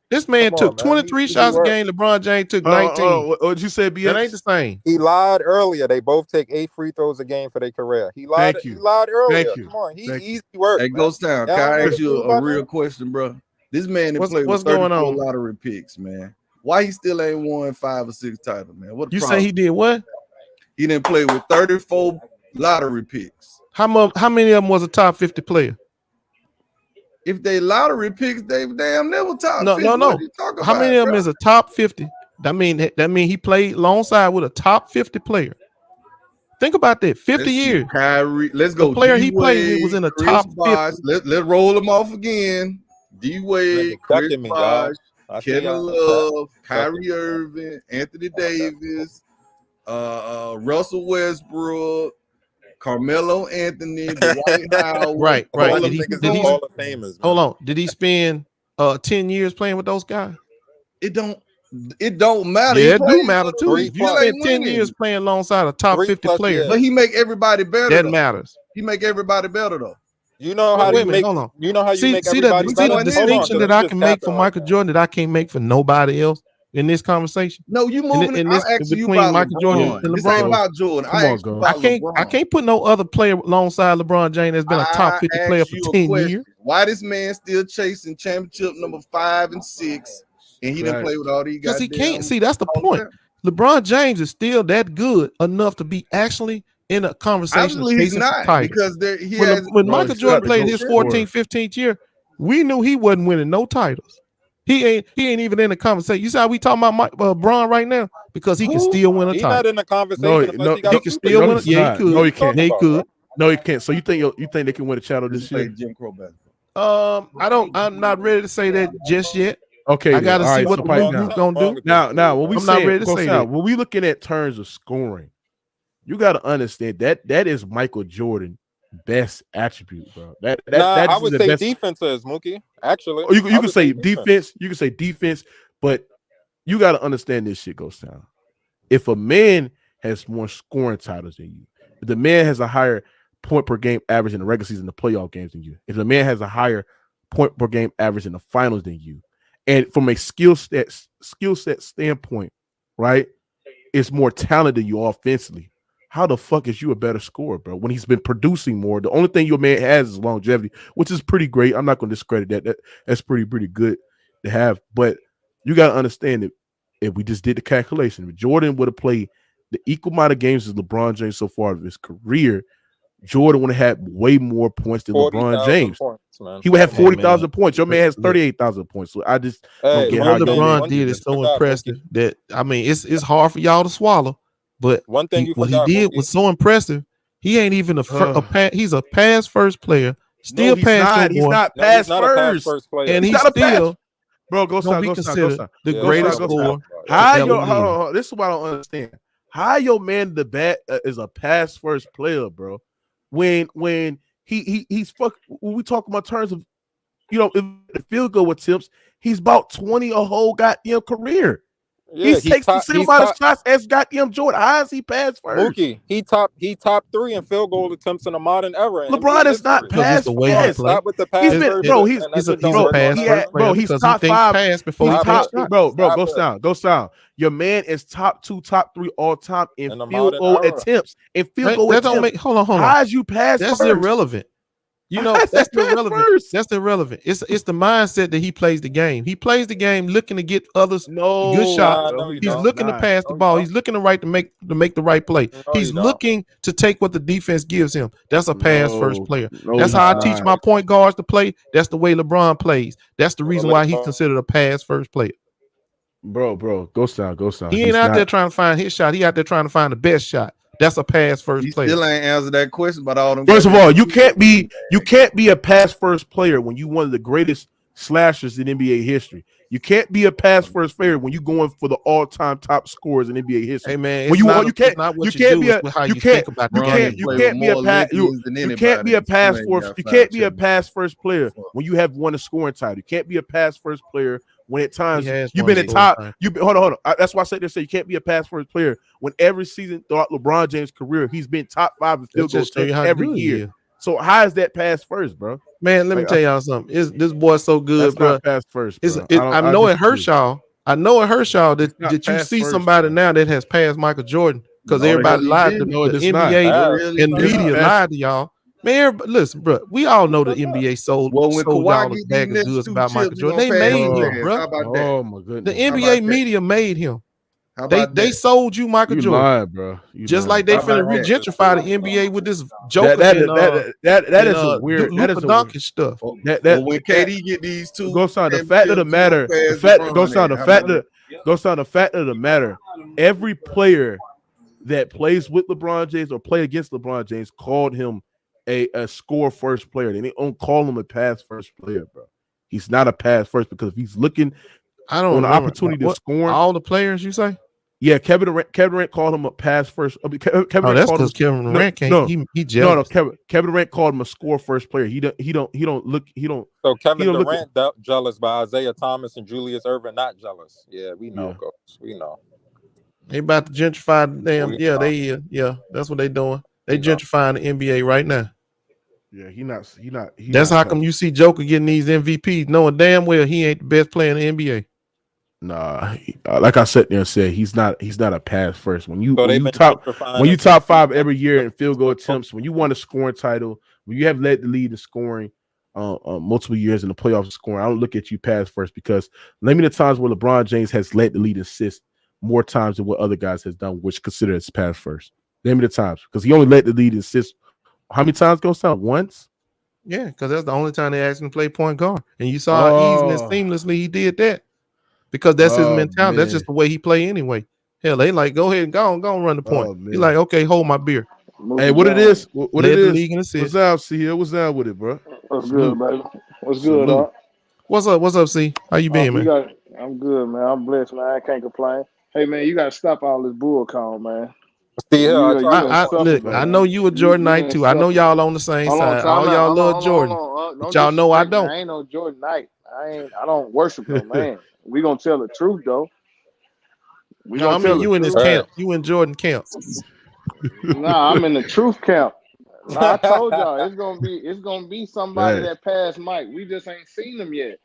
This man took 23 shots a game. LeBron James took 19. What'd you say, BS? That ain't the same. He lied earlier. They both take 8 free throws a game for their career. He lied. He lied earlier. Come on, he's easy work. Hey, Ghost Town, can I ask you a real question, bro? This man that played with 34 lottery picks, man. Why he still ain't won 5 or 6 titles, man? What you say he did what? He didn't play with 34 lottery picks. How many of them was a top 50 player? If they lottery picks, they damn never top 50. No. How many of them is a top 50? That mean he played alongside with a top 50 player. Think about that. 50 years. Kyrie, let's go. The player he played with was in the top 50. Let's roll them off again. D-Wade, Chris Bosh, Kevin Love, Kyrie Irving, Anthony Davis, Russell Westbrook, Carmelo Anthony, Dwight Howard. Right. Did he Hall of Famers? Hold on. Did he spend 10 years playing with those guys? It don't matter. Yeah, it do matter too. You spent 10 years playing alongside a top 50 player. But he make everybody better. That matters. He make everybody better though. You know how you make. Hold on. You know how you make everybody better. See the distinction that I can make for Michael Jordan that I can't make for nobody else in this conversation. No, you moving in this between Michael Jordan and LeBron. This ain't about Jordan. I can't put no other player alongside LeBron James that's been a top 50 player for 10 years. Why this man still chasing championship number 5 and 6, and he didn't play with all these guys? Because he can't. See, that's the point. LeBron James is still that good enough to be actually in a conversation. Obviously, he's not, because when Michael Jordan played his 14th, 15th year, we knew he wasn't winning no titles. He ain't even in the conversation. You see how we talking about Bron right now? Because he can still win a title. He's not in the conversation. No, he can still win. Yeah, he could. No, he can't. He could. No, he can't. So you think they can win a title this year? Jim Crow basketball. I'm not ready to say that just yet. Okay, I got to see what the group gonna do. Now, when we I'm not ready to say that. When we looking at terms of scoring, you got to understand that is Michael Jordan. Best attribute, bro. I would say defense is Mookie. Actually, you can say defense. You can say defense, but you got to understand this shit goes down. If a man has more scoring titles than you, if the man has a higher point per game average in the regular season, the playoff games than you, if the man has a higher point per game average in the finals than you, and from a skill set standpoint, right, it's more talented than you offensively. How the fuck is you a better scorer, bro? When he's been producing more, the only thing your man has is longevity, which is pretty great. I'm not going to discredit that. That's pretty good to have. But you got to understand that if we just did the calculation, if Jordan would have played the equal amount of games as LeBron James so far of his career, Jordan would have had way more points than LeBron James. He would have 40,000 points. Your man has 38,000 points. So I just don't get how LeBron did is so impressive that it's hard for y'all to swallow. But one thing what he did was so impressive. He ain't even he's a pass first player. Still pass. He's not pass first. And he's still, bro. Go stop. The greatest scorer. This is what I don't understand. How your man the bat is a pass first player, bro? When he's when we talk about terms of, the field goal attempts, he's about 20 a whole goddamn career. Yeah, he takes the same amount of shots as goddamn Jordan. How is he pass first? Mookie, he top 3 in field goal attempts in the modern era. LeBron is not pass first. Stop with the pass. He's a pass first. Bro, he's top 5. Pass before he top, bro, go down. Your man is top 2, top 3 all time in field goal attempts. In field goal attempts. Hold on. How is you pass That's first? irrelevant. You know, that's irrelevant. That's irrelevant. It's the mindset that he plays the game. He plays the game looking to get others good shots. He's looking to pass the ball. He's looking to make the right play. He's looking to take what the defense gives him. That's a pass first player. That's how I teach my point guards to play. That's the way LeBron plays. That's the reason why he's considered a pass first player. Bro, ghost down. He ain't out there trying to find his shot. He out there trying to find the best shot. That's a pass first player. Still ain't answered that question about all them. First of all, you can't be a pass first player when you one of the greatest slashers in NBA history. You can't be a pass first player when you going for the all-time top scorers in NBA history. Hey man, when you can't be a pass first player when you have won a scoring title. You can't be a pass first player when at times you've been at top. Hold on. That's why I say this. You can't be a pass first player when every season throughout LeBron James' career he's been top 5 in field goals every year. So how is that pass first, bro? Man, let me tell y'all something. This boy's so good, that's bro. Not pass first. I know it hurts y'all. I know it hurts y'all that you see somebody now that has passed Michael Jordan because everybody lied to the NBA and media lied to y'all. Man, listen, bro. We all know the NBA sold y'all a bag of goods about Michael Jordan. They made him, bro. Oh my goodness. The NBA media made him. They sold you Michael Jordan, lying, bro. Just like they finna regentrify the NBA with this Joker. That is a weird. That is donkey stuff. When KD get these two, goes on the fact of the matter. The fact of the matter. Every player that plays with LeBron James or play against LeBron James called him a score first player. They don't call him a pass first player, bro. He's not a pass first because if he's looking on the opportunity to score, all the players you say. Yeah, Kevin Durant called him a pass first. Kevin that's because Kevin Durant can't. He jealous. No, Kevin Durant called him a score first player. He don't. So Kevin Durant jealous by Isaiah Thomas and Julius Erving not jealous. Yeah, we know, Coach. We know. They about to gentrify the damn. That's what they doing. They gentrifying the NBA right now. Yeah, he not. That's how come you see Joker getting these MVPs, knowing damn well he ain't the best player in the NBA. Nah, like I said there and said, he's not a pass first. When you top 5 every year in field goal attempts, when you won a scoring title, when you have led the lead in scoring multiple years in the playoffs scoring, I don't look at you pass first because name me the times where LeBron James has led the lead in assists more times than what other guys has done, which considered as pass first. Name me the times because he only led the lead in assists. How many times goes down? Once? Yeah, because that's the only time they asked him to play point guard, and you saw how easy and seamlessly he did that. Because that's his mentality. Man. That's just the way he play anyway. Hell, they like go ahead and go on run the point. He's like, okay, hold my beer. Hey, what it is? What it is? League in assist. What's up, C? What's up with it, bro? What's good, baby? What's good, dog? What's up, C? How you been, man? I'm good, man. I'm blessed, man. I can't complain. Hey, man, you gotta stop all this bull call, man. Look, I know you a Jordanite too. I know y'all on the same side. All y'all love Jordan, but y'all know I don't. I ain't no Jordanite. I don't worship no man. We gonna tell the truth though. You in this camp. You in Jordan camp. Nah, I'm in the truth camp. Nah, I told y'all it's gonna be somebody that passed Mike. We just ain't seen them yet.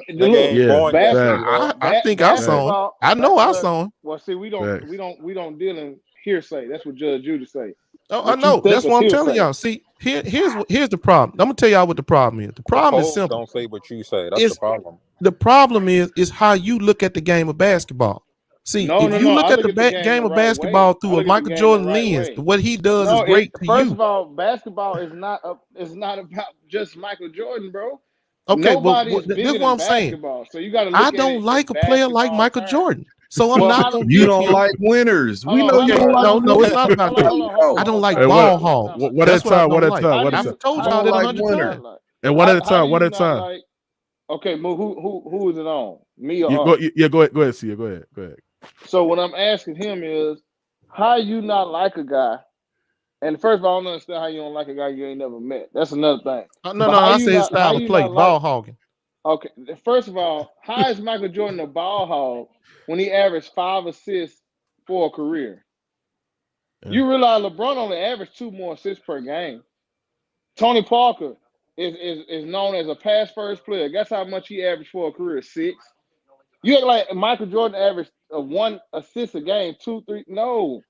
Look, I think I saw him. I know I saw him. Well, see, we don't deal in hearsay. That's what Judge Judy say. Oh, I know. That's what I'm telling y'all. See, here's the problem. I'm gonna tell y'all what the problem is. The problem is simple. Don't say what you say. That's the problem. The problem is how you look at the game of basketball. See, if you look at the game of basketball through a Michael Jordan lens, what he does is great to you. First of all, basketball is not about just Michael Jordan, bro. Okay, but that's what I'm saying. So you got to. I don't like a player like Michael Jordan. So I'm not going to. You don't like winners. We know you don't like. No, it's not about that. I don't like ball hogs. What at a time? I've told y'all that 100 times. And one at a time. One at a time. Okay, who is it on? Me or her? Go ahead, see. Go ahead. So what I'm asking him is, how you not like a guy? And first of all, I don't understand how you don't like a guy you ain't never met. That's another thing. No, I said style of play, ball hogging. Okay, first of all, how is Michael Jordan a ball hog when he averaged 5 assists for a career? Yeah. You realize LeBron only averaged 2 more assists per game. Tony Parker is known as a pass first player. Guess how much he averaged for a career? 6. You act like Michael Jordan averaged 1 assist a game, 2, 3. No.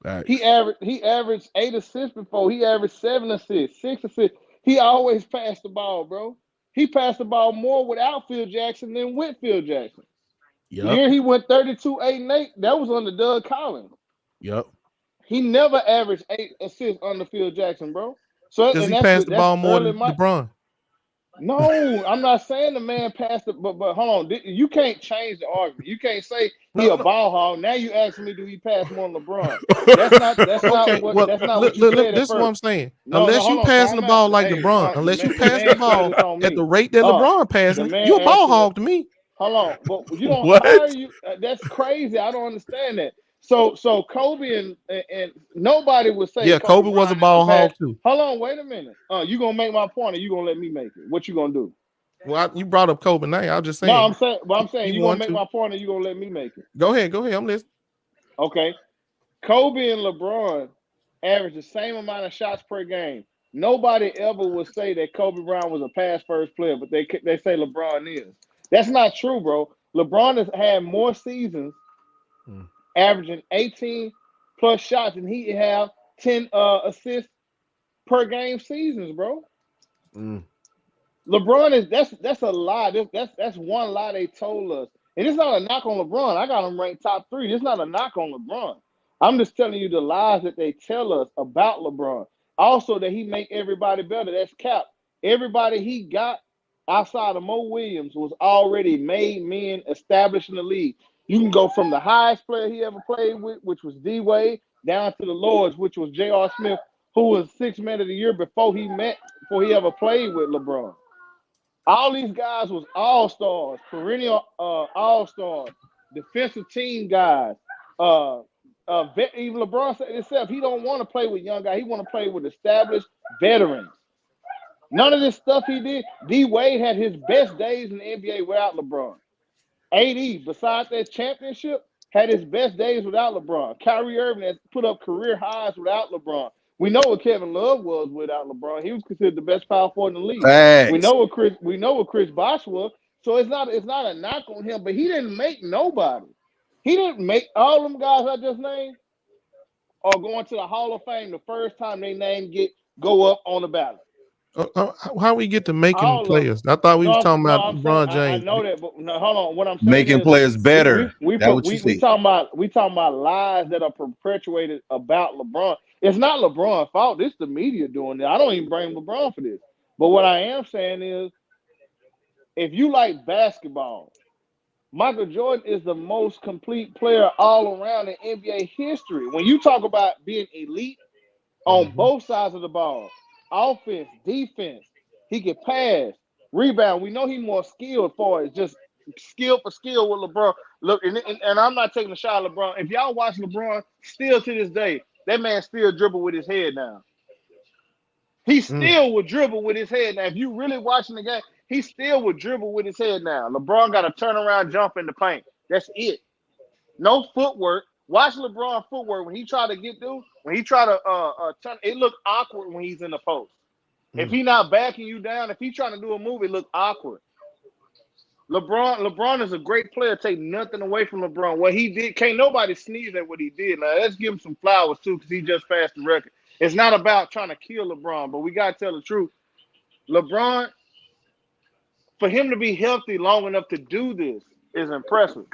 Right. He averaged 8 assists before. He averaged 7 assists, 6 assists. He always passed the ball, bro. He passed the ball more without Phil Jackson than with Phil Jackson. Yep. The year he went 32, 8, and 8, that was under Doug Collins. Yep. He never averaged 8 assists under Phil Jackson, bro. So Does he pass the ball more than LeBron? No, I'm not saying the man passed it, but hold on, you can't change the argument. You can't say he a ball hog. Now you asking me, do he pass more than LeBron? That's not what you said. This is what I'm saying. No, unless you passing the ball like LeBron, unless you pass the ball at the rate that LeBron passing, you a ball hog to me. Hold on, but you don't. How are you? That's crazy. I don't understand that. So Kobe and nobody would say. Yeah, Kobe was a ball hog too. Hold on, wait a minute. You gonna make my point, or you gonna let me make it? What you gonna do? Well, you brought up Kobe now. I was just saying. No, I'm saying you gonna make my point, or you gonna let me make it? Go ahead. I'm listening. Okay, Kobe and LeBron average the same amount of shots per game. Nobody ever would say that Kobe Bryant was a pass first player, but they say LeBron is. That's not true, bro. LeBron has had more seasons averaging 18 plus shots than he have 10 assists per game seasons, bro. LeBron is that's a lie. That's one lie they told us. And it's not a knock on LeBron. I got him ranked top 3. It's not a knock on LeBron. I'm just telling you the lies that they tell us about LeBron. Also that he make everybody better. That's cap. Everybody he got outside of Mo Williams was already made men established in the league. You can go from the highest player he ever played with, which was D-Wade, down to the lowest, which was J.R. Smith, who was 6th man of the year before he ever played with LeBron. All these guys was all-stars, perennial all-stars, defensive team guys. Even LeBron said himself, he don't want to play with young guys. He want to play with established veterans. None of this stuff he did. D-Wade had his best days in the NBA without LeBron. AD, besides that championship, had his best days without LeBron. Kyrie Irving has put up career highs without LeBron. We know what Kevin Love was without LeBron. He was considered the best power forward in the league. Thanks. We know what Chris Bosh was. So it's not a knock on him, but he didn't make nobody. He didn't make all them guys I just named are going to the Hall of Fame the first time they name go up on the ballot. How we get to making players? I thought we was talking about LeBron James. I know that, but no, hold on. What I'm saying making players better. We talking about lies that are perpetuated about LeBron. It's not LeBron's fault. It's the media doing it. I don't even blame LeBron for this. But what I am saying is, if you like basketball, Michael Jordan is the most complete player all around in NBA history. When you talk about being elite on both sides of the ball, offense, defense, he can pass, rebound. We know he's more skilled for it. Just skill for skill with LeBron. Look, and I'm not taking a shot at LeBron. If y'all watch LeBron, still to this day, that man still dribble with his head now. He still would dribble with his head now. If you really watching the game, he still would dribble with his head now. LeBron got a turnaround jump in the paint. That's it. No footwork. Watch LeBron footwork when he try to get through. When he try to turn, it look awkward when he's in the post. If he not backing you down, if he trying to do a move, it look awkward. LeBron is a great player. Take nothing away from LeBron. What he did, can't nobody sneeze at what he did. Now let's give him some flowers too, because he just passed the record. It's not about trying to kill LeBron, but we gotta tell the truth. LeBron, for him to be healthy long enough to do this is impressive.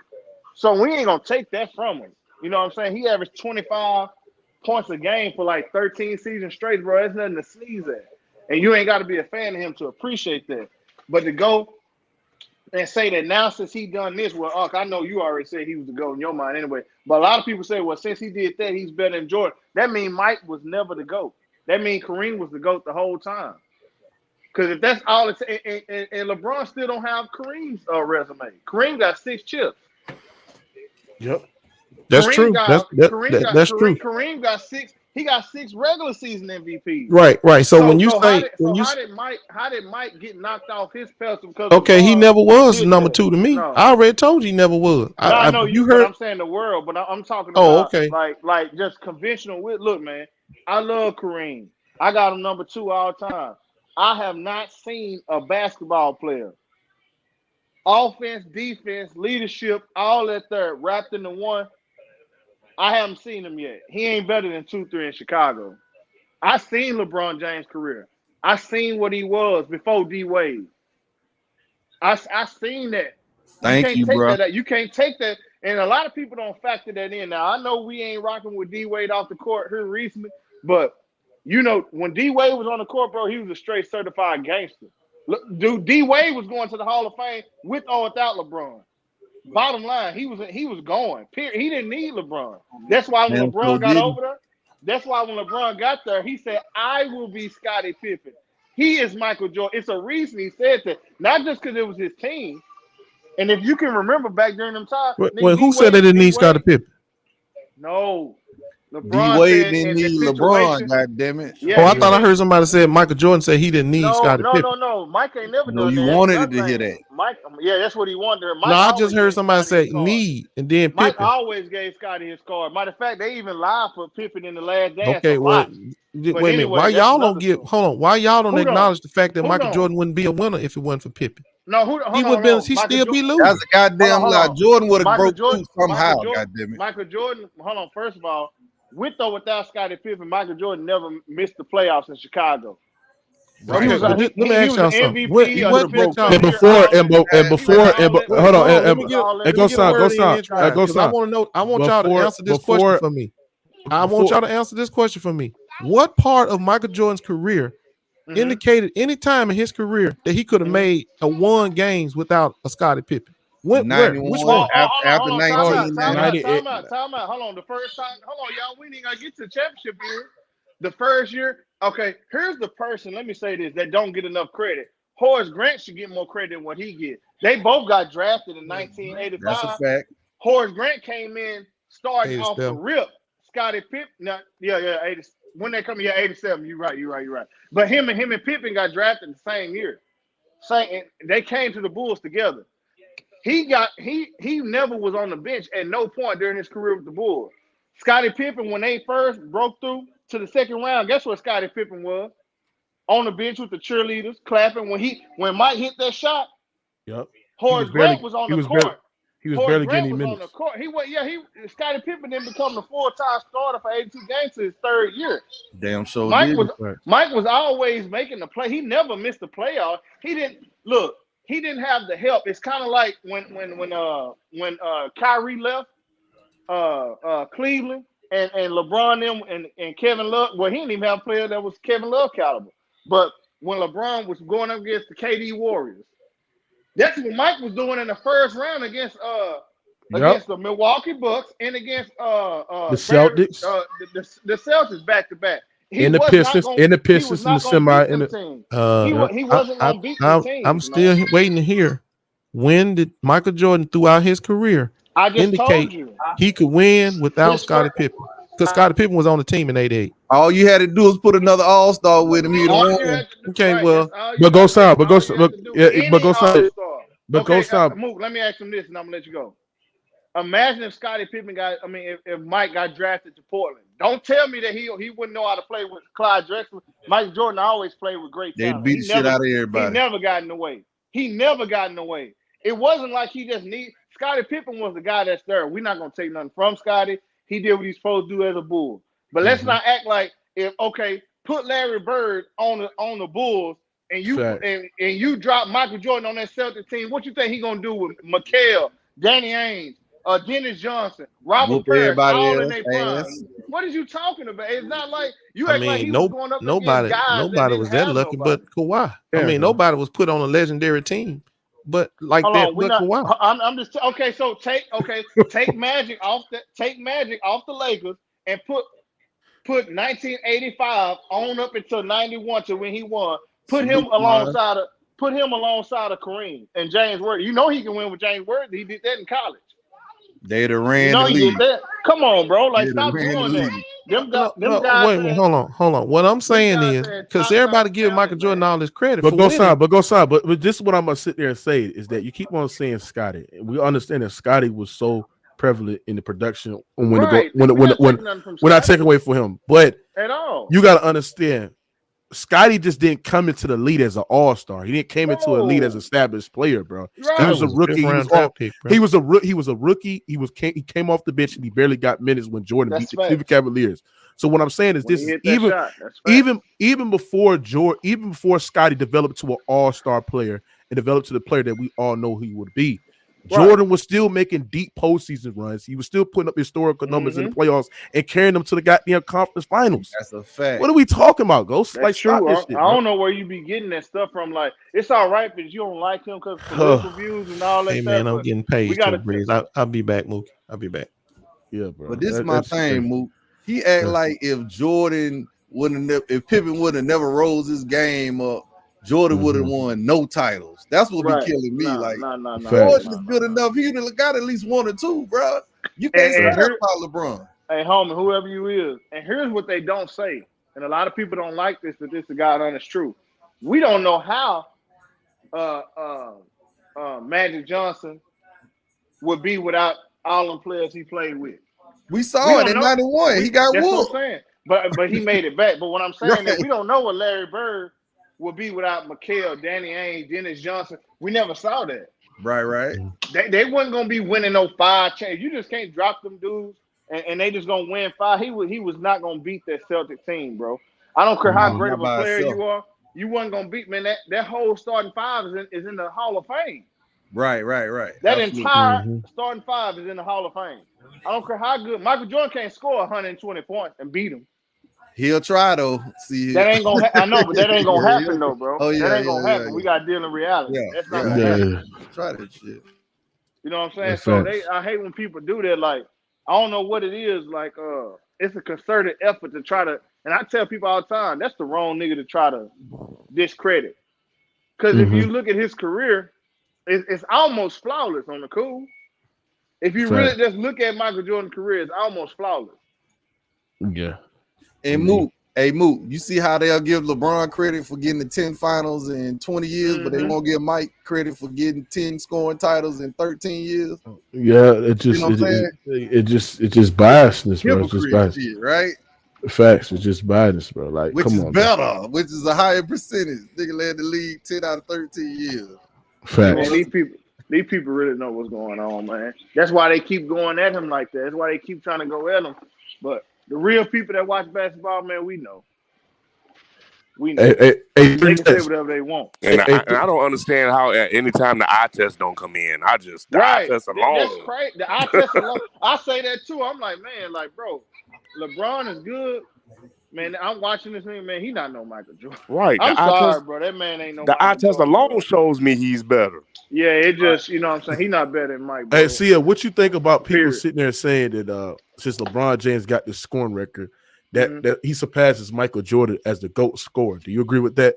So we ain't gonna take that from him. You know what I'm saying? He averaged 25 points a game for like 13 seasons straight, bro. That's nothing to sneeze at. And you ain't got to be a fan of him to appreciate that. But to go and say that now since he done this, well, Unc, I know you already said he was the GOAT in your mind anyway. But a lot of people say, well, since he did that, he's better than Jordan. That means Mike was never the GOAT. That means Kareem was the GOAT the whole time. Because if that's all it's and LeBron still don't have Kareem's resume. Kareem got 6 chips. Yep. That's true. That's true. Kareem got 6. He got 6 regular season MVPs. Right. So when you how say did Mike get knocked off his pedestal? Okay, he never was number 2 to me. No. I already told you he never was. I know you heard. I'm saying the world, but I'm talking about like just conventional. Look, man, I love Kareem. I got him number 2 all time. I have not seen a basketball player, offense, defense, leadership, all that there wrapped into one. I haven't seen him yet. He ain't better than 2-3 in Chicago. I've seen LeBron James' career. I seen what he was before D Wade. I seen that. Thank you, bro. You can't take that. And a lot of people don't factor that in. Now, I know we ain't rocking with D Wade off the court here recently, but you know, when D Wade was on the court, bro, he was a straight certified gangster. Look, dude, D Wade was going to the Hall of Fame with or without LeBron. Bottom line, he was going. Period. He didn't need LeBron. That's why when LeBron got over there, that's why when LeBron got there, he said, "I will be Scottie Pippen. He is Michael Jordan." It's a reason he said that, not just because it was his team. And if you can remember back during them times, wait, who said they didn't need Scottie Pippen? No, LeBron D-Wade didn't need LeBron. God damn it! Yeah, I thought I heard somebody say Michael Jordan said he didn't need Scottie Pippen. No. Mike ain't never done that. You wanted to hear that. Mike, yeah, that's what he wanted. No, I just heard somebody say need and then Pippen. Mike always gave Scottie his card. Matter of fact, they even lied for Pippen in the last dance. Okay, well, wait a minute. Why y'all don't give? Hold on. Why y'all don't acknowledge the fact that Michael Jordan wouldn't be a winner if it wasn't for Pippen? No, he would be. He still be losing. That's a goddamn lie. Jordan would have broke through somehow. Goddamn it. Michael Jordan. Hold on. First of all, with or without Scottie Pippen, Michael Jordan never missed the playoffs in Chicago. Right. Let me ask y'all something. I want y'all to answer this question for me. I want y'all to answer this question for me. What part of Michael Jordan's career indicated any time in his career that he could have made a 1 games without a Scottie Pippen? Which one? After 1990. Time out. Hold on. The first time. Hold on, y'all. We ain't gonna get to the championship here. The first year. Okay, here's the person. Let me say this. That don't get enough credit. Horace Grant should get more credit than what he get. They both got drafted in 1985. That's a fact. Horace Grant came in starting off the rip. Scottie Pippen. 80. When they come, 87. You're right. But him and Pippen got drafted the same year. They came to the Bulls together. He never was on the bench at no point during his career with the Bulls. Scottie Pippen, when they first broke through to the second round, guess what Scottie Pippen was? On the bench with the cheerleaders, clapping. When Mike hit that shot, Horace Grant was on the court. He was barely getting minutes. Scottie Pippen didn't become the full-time starter for 82 games to his third year. Damn, so Mike was always making the play. He never missed the playoff. He didn't have the help. It's kind of like when Kyrie left Cleveland and LeBron them and Kevin Love. Well, he didn't even have a player that was Kevin Love caliber. But when LeBron was going up against the KD Warriors, that's what Mike was doing in the first round against the Milwaukee Bucks and against the Celtics. The Celtics back to back. In the Pistons, in the semi. He wasn't going to beat the team. I'm still waiting to hear when did Michael Jordan throughout his career indicate he could win without Scottie Pippen? Because Scottie Pippen was on the team in '88. All you had to do was put another All-Star with him. Okay, well, but go stop. Let me ask him this, and I'm gonna let you go. Imagine if Scottie Pippen if Mike got drafted to Portland. Don't tell me that he wouldn't know how to play with Clyde Drexler. Mike Jordan always played with great talent. They beat the shit out of everybody. He never got in the way. It wasn't like he just Scottie Pippen was the guy that's there. We're not gonna take nothing from Scottie. He did what he's supposed to do as a Bull. But let's not act like put Larry Bird on the Bulls and you drop Michael Jordan on that Celtics team. What you think he gonna do with McHale, Danny Ainge, Dennis Johnson, Robert Parrish, all in their prime? What are you talking about? It's not like you act like he was going up nobody was that lucky but Kawhi. Yeah, nobody was put on a legendary team. But like Kawhi. I'm just okay. So take Magic off the Lakers and put 1985 on up until 91 to when he won. Put him alongside of Kareem and James Worthy. You know he can win with James Worthy. He did that in college. They'd have ran the league. Come on, bro. Like, stop doing that. Wait, hold on. What I'm saying is, because everybody give Michael Jordan all this credit. But this is what I'm gonna sit there and say is that you keep on saying Scottie. And we understand that Scottie was so prevalent in the production when I take away from him. But at all, you gotta understand. Scottie just didn't come into the league as an all-star. He didn't came into a league as an established player, bro. He was a rookie. He was a rookie. He came off the bench and he barely got minutes when Jordan beat the Cleveland Cavaliers. So what I'm saying is When this he is hit that shot, even before Scottie developed to an all-star player and developed to the player that we all know he would be. Jordan was still making deep postseason runs. He was still putting up historical numbers in the playoffs and carrying them to the goddamn conference finals. That's a fact. What are we talking about, Ghost? That's like, stop true. this shit, I don't know where you be getting that stuff from. Like, it's all right if you don't like him because political views and all that hey, stuff. man, I'm getting paid. I'll be back, Mookie. I'll be back. Yeah, bro. But this is my thing, Mook. He act like if Jordan if Pippen would have never rose his game up, Jordan would have won no titles. That's what be killing me. Jordan is good enough. He got at least 1 or 2, bro. You can't say that about LeBron. Hey, homie, whoever you is, and here's what they don't say, and a lot of people don't like this, but this is the God honest truth. We don't know how Magic Johnson would be without all them players he played with. We saw it in 91. He got that's whooped. what I'm saying. But he made it back. But what I'm saying is we don't know what Larry Bird would be without McHale, Danny Ainge, Dennis Johnson. We never saw that. Right. They wasn't gonna be winning no 5 chains. You just can't drop them dudes and they just gonna win 5. He was not gonna beat that Celtic team, bro. I don't care how great of a player you are. You wasn't gonna beat, man. That whole starting 5 is in the Hall of Fame. Right. That entire starting 5 is in the Hall of Fame. I don't care how good Michael Jordan can't score 120 points and beat him. He'll try though. See, that ain't gonna. I know, but that ain't gonna happen though, bro. Oh yeah, that ain't gonna happen. Yeah. We gotta deal in reality. Yeah, that's not gonna happen. Try that shit. You know what I'm saying? I hate when people do that. Like, I don't know what it is. Like, it's a concerted effort to try to. And I tell people all the time, that's the wrong nigga to try to discredit. Because if you look at his career, it's almost flawless on the cool. If you really just look at Michael Jordan's career, it's almost flawless. Yeah. And Mook, you see how they'll give LeBron credit for getting the 10 finals in 20 years, but they won't give Mike credit for getting 10 scoring titles in 13 years? Yeah, it just biasness, bro. It's just bias. Shit, right? Facts. It's just biasness, bro. Like, which come is on, better, bro. which is a higher percentage. Nigga led the league 10 out of 13 years. Facts. Man, these people really know what's going on, man. That's why they keep going at him like that. That's why they keep trying to go at him. But the real people that watch basketball, man, we know. We know. They can say whatever they want. And I don't understand how at any time the eye test don't come in. Eye test alone. That's crazy. The eye test alone. I say that too. I'm like, man, like, bro, LeBron is good. Man, I'm watching this thing, man. He not no Michael Jordan. Right. I'm sorry, bro. That man ain't no The Michael eye test Jordan, alone bro. shows me he's better. Yeah, it just, you know what I'm saying? He not better than Mike, bro. Hey, Sia, what you think about people sitting there saying that since LeBron James got this scoring record, that he surpasses Michael Jordan as the GOAT scorer? Do you agree with that?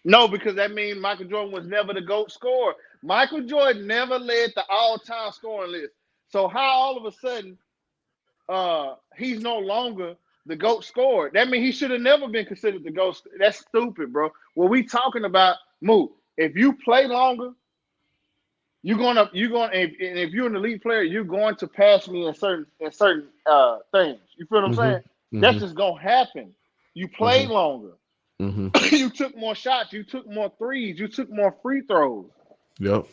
No, because that means Michael Jordan was never the GOAT scorer. Michael Jordan never led the all-time scoring list. So how all of a sudden he's no longer the GOAT scorer? That means he should have never been considered the GOAT. That's stupid, bro. What we talking about, Mook, if you play longer, you're gonna and if you're an elite player, you're going to pass me in certain things. You feel what I'm saying? That's just gonna happen. You played longer. You took more shots. You took more threes. You took more free throws. Yep.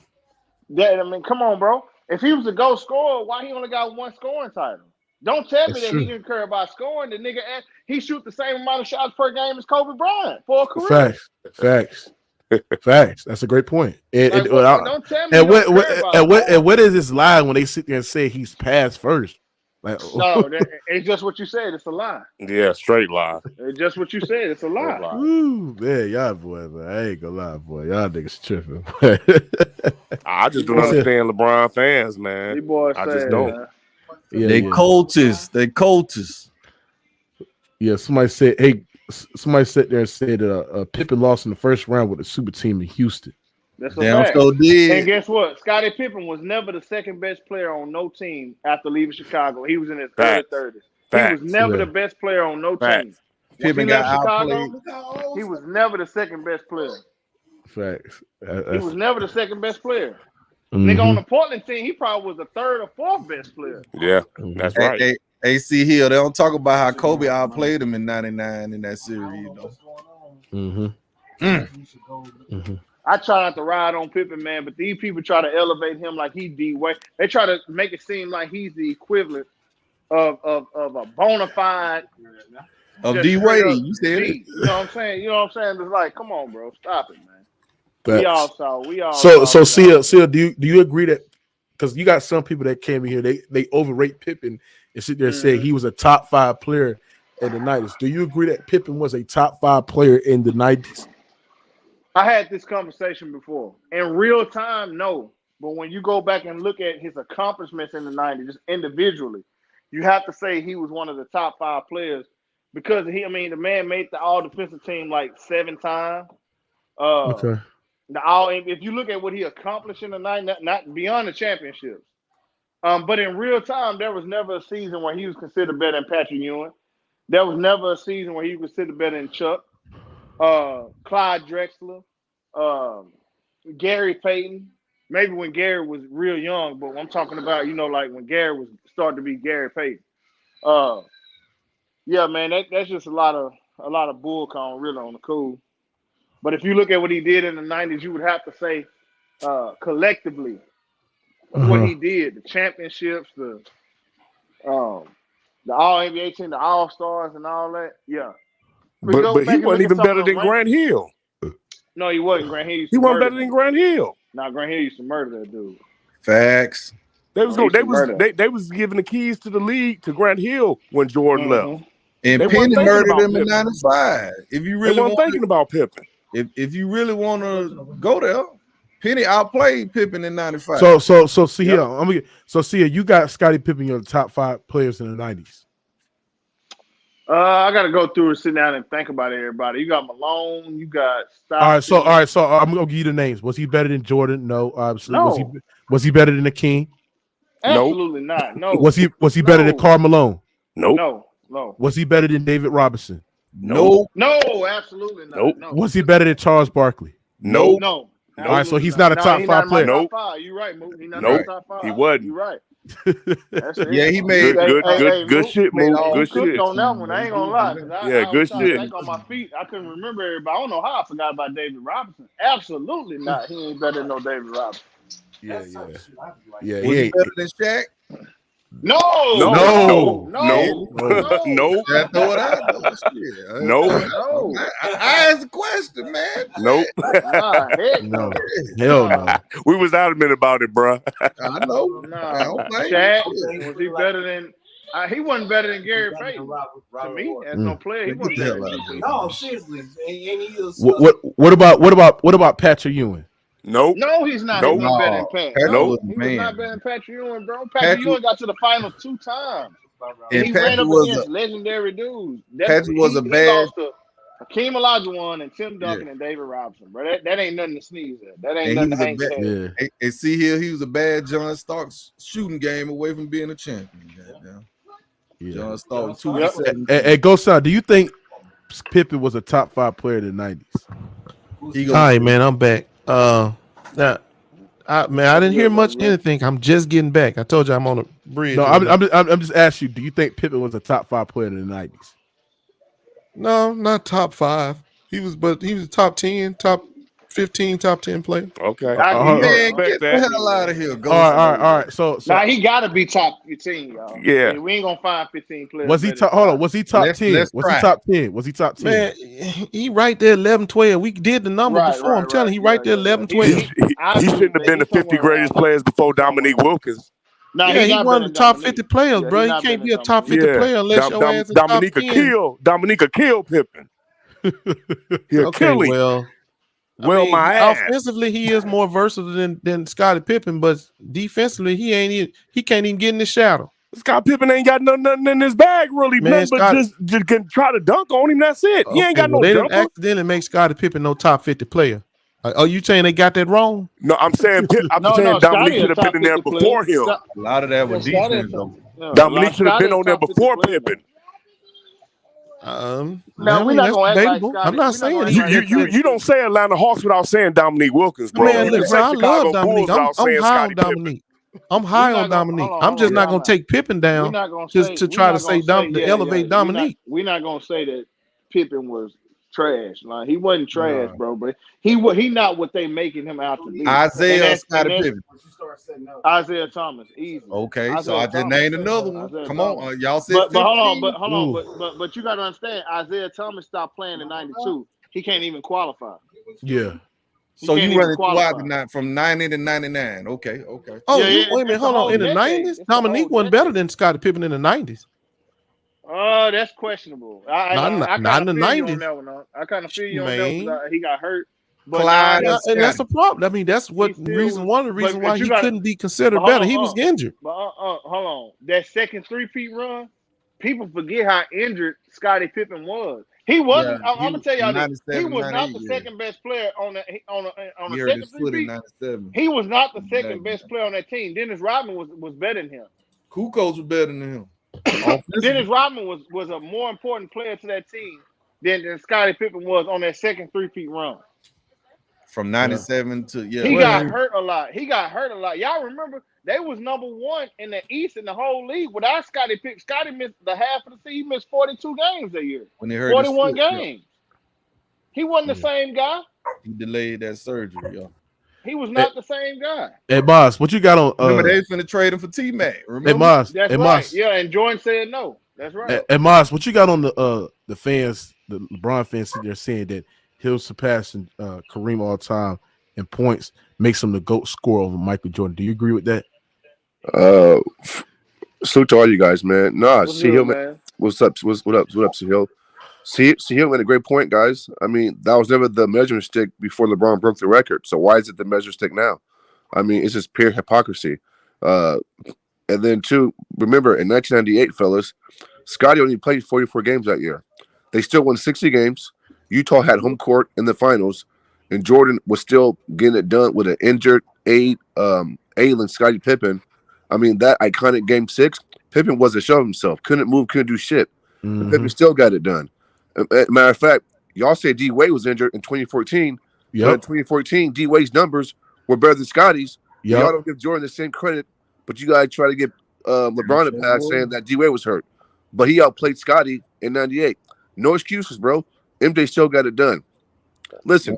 I mean, come on, bro. If he was a GOAT scorer, why he only got 1 scoring title? Don't tell me that he didn't care about scoring. The nigga, he shoot the same amount of shots per game as Kobe Bryant for a career. Facts. That's a great point. Don't tell me. And what is this lie when they sit there and say he's passed first? Like, no, it's just what you said. It's a lie. Yeah, straight lie. It's just what you said. It's a lie. Ooh, man, y'all boy, man. I ain't gonna lie, boy. Y'all niggas tripping. I just don't understand LeBron fans, man. I just don't. Yeah, they cultists. They cultists. Yeah, somebody said there and said Pippen lost in the first round with a super team in Houston. That's a fact. So did. And guess what? Scottie Pippen was never the second best player on no team after leaving Chicago. He was in his early 30s. He was never the best player on no team. Pippen got Chicago, he was never the second best player. Facts. He was never the second best player. Nigga on the Portland team, he probably was the 3rd or 4th best player. Yeah, that's right. AC Hill, they don't talk about how Kobe outplayed him in '99 in that series, you know. I try not to ride on Pippen, man, but these people try to elevate him like he D-Wade. They try to make it seem like he's the equivalent of a bona fide of D Wade. You said D. it. You know what I'm saying? You know what I'm saying? It's like, come on, bro, stop it, man. Facts. We all so Sia, do you agree that because you got some people that came in here, they overrate Pippen and sit there and say he was a top 5 player in the 90s. Do you agree that Pippen was a top 5 player in the 90s? I had this conversation before. In real time, no. But when you go back and look at his accomplishments in the 90s, just individually, you have to say he was one of the top 5 players because the man made the all defensive team like 7 times. Okay. If you look at what he accomplished in the 90s, not beyond the championships, but in real time, there was never a season where he was considered better than Patrick Ewing. There was never a season where he was considered better than Chuck, Clyde Drexler, Gary Payton. Maybe when Gary was real young, but I'm talking about, like when Gary was starting to be Gary Payton. Yeah, man, that's just a lot of bull call really on the cool. But if you look at what he did in the 90s, you would have to say collectively what he did, the championships, the All-NBA team, the All-Stars and all that. Yeah. But he wasn't even better than Grant Hill. No, he wasn't. Grant Hill. He wasn't better than Grant Hill. Nah, Grant Hill used to murder that dude. Facts. They was giving the keys to the league to Grant Hill when Jordan left. And Penny murdered him in '95. If you really weren't thinking about Pippen. If you really want to go there, Penny outplayed Pippen in '95. So see here, Sia, you got Scottie Pippen, you're the top 5 players in the 90s. I got to go through and sit down and think about everybody. You got Malone, you got Stockton. All right, so I'm gonna give you the names. Was he better than Jordan? No, obviously. No. Was he better than the King? Absolutely not. No. Was he better than Karl Malone? No. Was he better than David Robinson? No, absolutely not. Nope. No. Was he better than Charles Barkley? No. No. All right, so he's not a top 5 player. Nope. You're right, Mook. He's not a top 5. He wasn't. You're right. Yeah, he made good shit, Mook. Good shit. On that one, I ain't gonna lie. Good shit. Think on my feet, I couldn't remember everybody. I don't know how I forgot about David Robinson. Absolutely not. He ain't better than no David Robinson. Yeah. Was he better than Shaq? No. That's what I know. No. I asked the question, man. Nope. No. Hell no. We was adamant about it, bro. I know. Shaq, was he better than? He wasn't better than Gary Payton. To me, as no player, he wasn't better than Payton. No, seriously. What about Patrick Ewing? Nope. No, he's not. Nope. He was better than Pat. Nope. He was not better than Patrick Ewing, bro. Patrick Ewing got to the finals 2 times. And he Patrick ran up was against legendary dudes. Patrick was a bad. He lost to Hakeem Olajuwon and Tim Duncan and David Robinson, bro. That ain't nothing to sneeze at. That ain't nothing to hang his head. And see here, he was a bad John Starks shooting game away from being a champion. John Starks 2-7. Hey, Go Side, do you think Pippen was a top 5 player in the 90s? All right, man, I'm back. I didn't hear much anything. I'm just getting back. I told you I'm on a bridge. No, I'm just asking you. Do you think Pippen was a top 5 player in the 90s? No, not top 5. He was top 10, top 15, top 10 player. Okay. Man, get the hell out of here. Go. All right. So he got to be top 15, y'all. Yeah. We ain't gonna find 15 players. Was he top? Hold on. Was he top 10? Was he top 10? Was he top 10? Man, he right there 11, 12. We did the number before. I'm telling you, he right there 11, 12. He shouldn't have been the 50 greatest players before Dominique Wilkins. No, he one of the top 50 players, bro. He can't be a top 50 player unless your ass is Dominique top 10. Dominique will kill Pippen. He'll kill him. Well, my ass. Offensively, he is more versatile than Scottie Pippen, but defensively, he can't even get in the shadow. Scott Pippen ain't got nothing in his bag, really. Man, but just can try to dunk on him. That's it. He ain't got no they jumper. Didn't accidentally make Scottie Pippen no top 50 player. Are you saying they got that wrong? No, I'm saying Dominique should have been in there before him. A lot of that was defense, though. Dominique should have been on there before Pippen. No, we're not going to act like Scottie. I'm not saying you don't say Atlanta Hawks without saying Dominique Wilkins, bro. Man, listen, I love Dominique. I'm high on Dominique. I'm high on Dominique. I'm just not going to take Pippen down just to try to say elevate Dominique. We're not going to say that Pippen was trash. Like, he wasn't trash, bro. But he not what they making him out to be. Isaiah Scottie Pippen. Isaiah Thomas, easy. Okay, Isaiah so I just Thomas. named another one. Isaiah Come Thomas. on, y'all said 15. But hold on, but you got to understand, Isaiah Thomas stopped playing in '92. He can't even qualify. Yeah. So you running throughout from 90 to 99. Okay. Oh, wait a minute, hold on. In the 90s, Dominique wasn't better than Scottie Pippen in the 90s. Oh, that's questionable. I not in the 90s. 90s. I kind of feel you on that because he got hurt. But Clyde and that's the problem. I mean, that's what one of the reasons why he couldn't be considered better. He was injured. But hold on, that second three-peat run, people forget how injured Scottie Pippen was. He wasn't. I'm gonna tell y'all this. He was not the second best player on the second three-peat. He was not the second best player on that team. Dennis Rodman was better than him. Kukoc was better than him. Dennis Rodman was a more important player to that team than Scottie Pippen was on that second three-peat run. From 97 to he got hurt a lot. Y'all remember they was number one in the East in the whole league without Scottie Pippen. Scottie missed the half of the season. He missed 42 games that year. When they heard 41 games. He wasn't the same guy. He delayed that surgery, y'all. He was not the same guy. Hey, boss, what you got on? Remember they finna trade him for T-Mac. Remember? Hey, Moss. That's right. Moss. Yeah, and Jordan said no. That's right. Hey, Moss, what you got on the fans, the LeBron fans sitting there saying that he'll surpass Kareem all time in points, makes him the GOAT scorer over Michael Jordan. Do you agree with that? Salute to all you guys, man. Nah, What's good, man. What's up? What up, Sahil? Sahil made a great point, guys. I mean, that was never the measuring stick before LeBron broke the record. So why is it the measuring stick now? I mean, it's just pure hypocrisy. And then, too, remember, in 1998, fellas, Scottie only played 44 games that year. They still won 60 games. Utah had home court in the finals, and Jordan was still getting it done with an injured ailing Scottie Pippen. I mean, that iconic Game 6, Pippen was a show himself. Couldn't move, couldn't do shit. Mm-hmm. Pippen still got it done. Matter of fact, y'all say D Wade was injured in 2014. Yep. But in 2014, D Wade's numbers were better than Scottie's. Yep. Y'all don't give Jordan the same credit, but you guys try to give LeBron a pass saying that D Wade was hurt. But he outplayed Scottie in 98. No excuses, bro. MJ still got it done. Listen,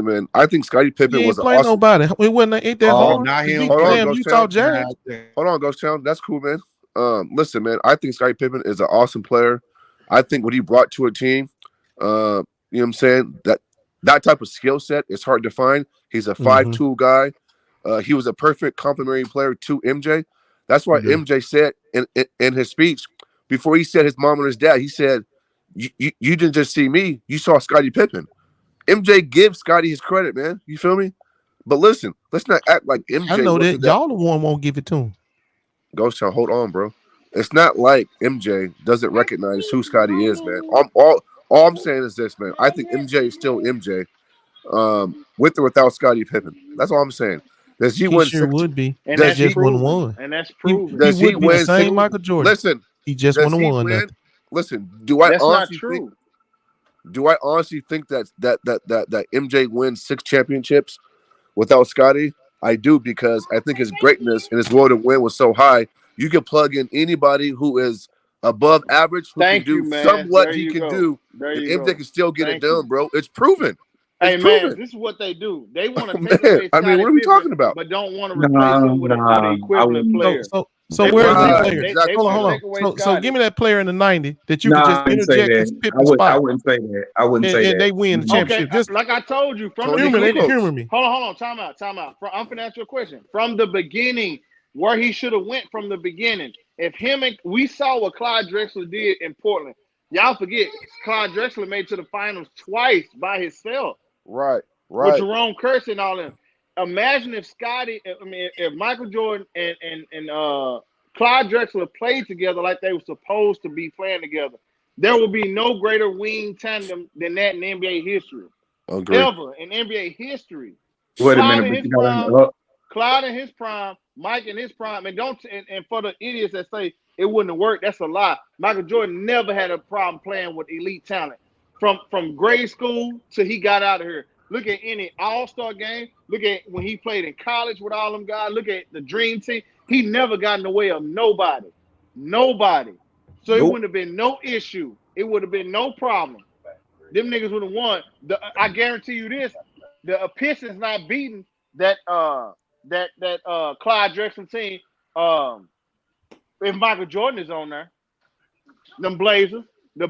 man. I think Scottie Pippen was awesome. Nobody. It ain't that hard. Not him. Hold on, Ghost Town. That's cool, man. Listen, man. I think Scottie Pippen is an awesome player. I think what he brought to a team, you know what I'm saying? That type of skill set is hard to find. He's a 5'2" guy. He was a perfect complementary player to MJ. That's why MJ said in his speech, before he said his mom and his dad, he said, you didn't just see me, you saw Scottie Pippen. MJ gives Scottie his credit, man. You feel me? But listen, let's not act like MJ. I know that y'all the one won't give it to him. Ghost Town, hold on, bro. It's not like MJ doesn't recognize who Scottie is, man. All I'm saying is this, man. I think MJ is still MJ, with or without Scottie Pippen. That's all I'm saying. Does he win? Sure would be. And that's just one. And that's proven. Does he win? The same Michael Jordan. Listen, he just won a one. Listen, do I honestly think that MJ wins 6 championships without Scottie? I do, because I think his greatness and his will to win was so high. You can plug in anybody who is above average, who can do somewhat he can do, and MJ can still get it done, bro. It's proven. Hey, man, this is what they do. They want to take away I mean, what are we talking about? But don't want to replace him with an equivalent player. So where is the player? Hold on. So give me that player in the 90 that you could just interject his Pippen spot. I wouldn't say that. I wouldn't say that. And they win the championship. Okay, like I told you, from the beginning. Humor me. Hold on. Time out. I'm finna ask you a question. From the beginning, where he should have went from the beginning. If we saw what Clyde Drexler did in Portland. Y'all forget, Clyde Drexler made it to the finals twice by himself. Right. With Jerome Kersey and all them. Imagine if if Michael Jordan and Clyde Drexler played together like they were supposed to be playing together. There will be no greater wing tandem than that in NBA history. Agreed. Ever in NBA history. Wait a minute, Clyde in his prime, Mike in his prime, and for the idiots that say it wouldn't have worked, that's a lie. Michael Jordan never had a problem playing with elite talent. From grade school till he got out of here. Look at any all-star game. Look at when he played in college with all them guys. Look at the dream team. He never got in the way of nobody. So it wouldn't have been no issue. It would have been no problem. Them niggas would have won. I guarantee you this. The Pistons not beating that that Clyde Drexler team, if Michael Jordan is on there, them Blazers, the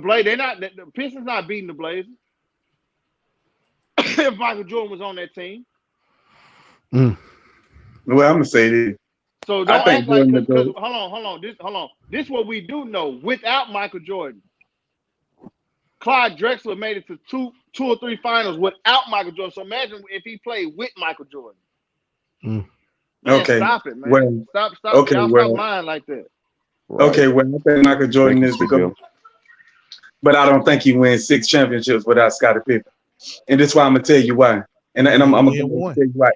Pistons not beating the Blazers. If Michael Jordan was on that team. Well, I'm gonna say this. So don't act like because hold on. This is what we do know. Without Michael Jordan, Clyde Drexler made it to two or three finals without Michael Jordan. So imagine if he played with Michael Jordan. Man, Okay. Stop it, man. Well, Stop. okay, Y'all well, stop lying like that. Right. Okay, well, I think Michael Jordan is the GOAT, but I don't think he wins 6 championships without Scottie Pippen, and that's why I'm gonna tell you why. And I'm gonna tell you why.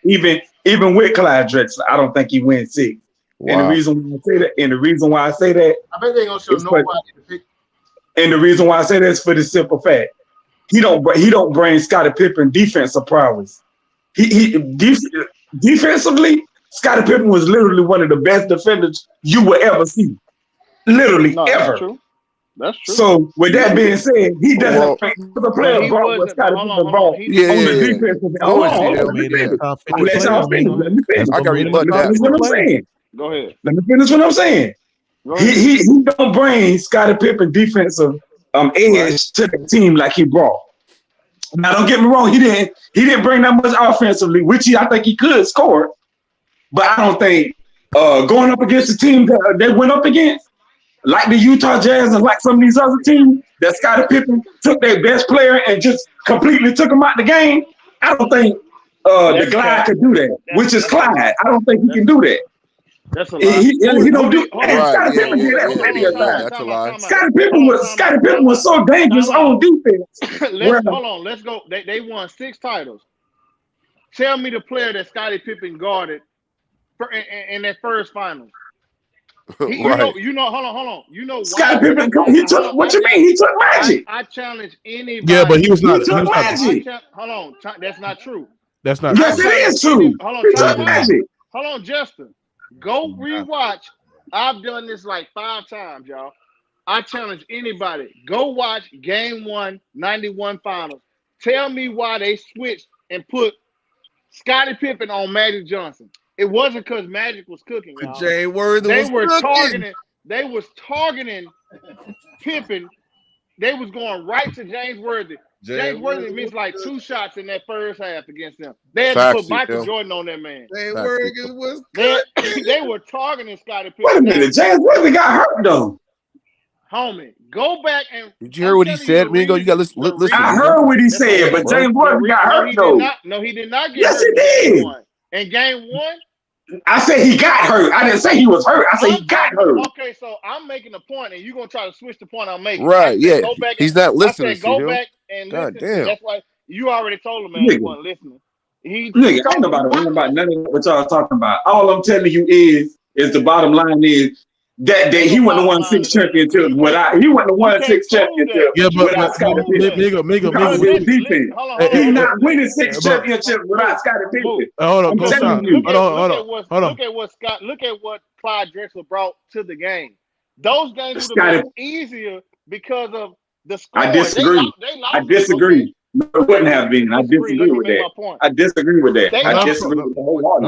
Even with Clyde Drexler, I don't think he wins 6. Wow. And the reason why I say that, I bet they gonna show nobody to pick. And the reason why I say that is for the simple fact he don't bring Scottie Pippen defensive prowess. Defensively, Scottie Pippen was literally one of the best defenders you will ever see. Literally ever. That's true. So with that being said, he doesn't the player brought what Scottie Pippen brought on the defensive. I got to rebut that. Go ahead. Let me finish what I'm saying. He don't bring Scottie Pippen defensive edge to the team like he brought. Now don't get me wrong, he didn't bring that much offensively, which I think he could score. But I don't think going up against the team that they went up against, like the Utah Jazz and like some of these other teams, that Scottie Pippen took their best player and just completely took him out the game. I don't think the Clyde could do that, which is Clyde. I don't think he can do that. That's a lie. He don't do. Scottie Pippen did that plenty of times. That's a lie. Scottie Pippen was so dangerous on defense. Hold on. Let's go. They won 6 titles. Tell me the player that Scottie Pippen guarded in that first final. Hold on. You know Scottie Pippen. He took. What you mean? He took Magic. I challenge anybody. Yeah, but he was not. He took Magic. Hold on. That's not true. That's not. Yes, it is true. Hold on. He took Magic. Hold on, Justin. Go rewatch. I've done this like 5 times, y'all. I challenge anybody. Go watch Game 1, 91 Finals. Tell me why they switched and put Scottie Pippen on Magic Johnson. It wasn't because Magic was cooking, y'all. They was targeting Pippen. They was going right to James Worthy. James Worthy missed like 2 shots in that first half against them. They had to put Michael Jordan on that man. They were targeting Scottie Pippen. Wait a minute, James Worthy got hurt though. Homie, go back and. Did you hear what he said? You got to listen. I heard what he said, but James Worthy got hurt though. No, he did not get hurt. Yes, he did. In Game 1. I said he got hurt. I didn't say he was hurt. I said he got hurt. Okay, so I'm making a point, and you're gonna try to switch the point I'm making. Right? Yeah. He's not listening. Go back and listen. Damn. That's why you already told him, man. He wasn't listening. Nigga, I ain't about none of what y'all talking about. All I'm telling you is the bottom line is that day he wouldn't have won 6 championships without. He wouldn't have won 6 championships. Yeah, but Scottie Pippen. Defense. He's not winning 6 championships without Scottie Pippen. Hold on, Look at what Clyde Drexler brought to the game. Those games would have been easier because of the score. I disagree. I disagree. No, it wouldn't have been. I disagree with that. I disagree with that. I disagree with the whole lot.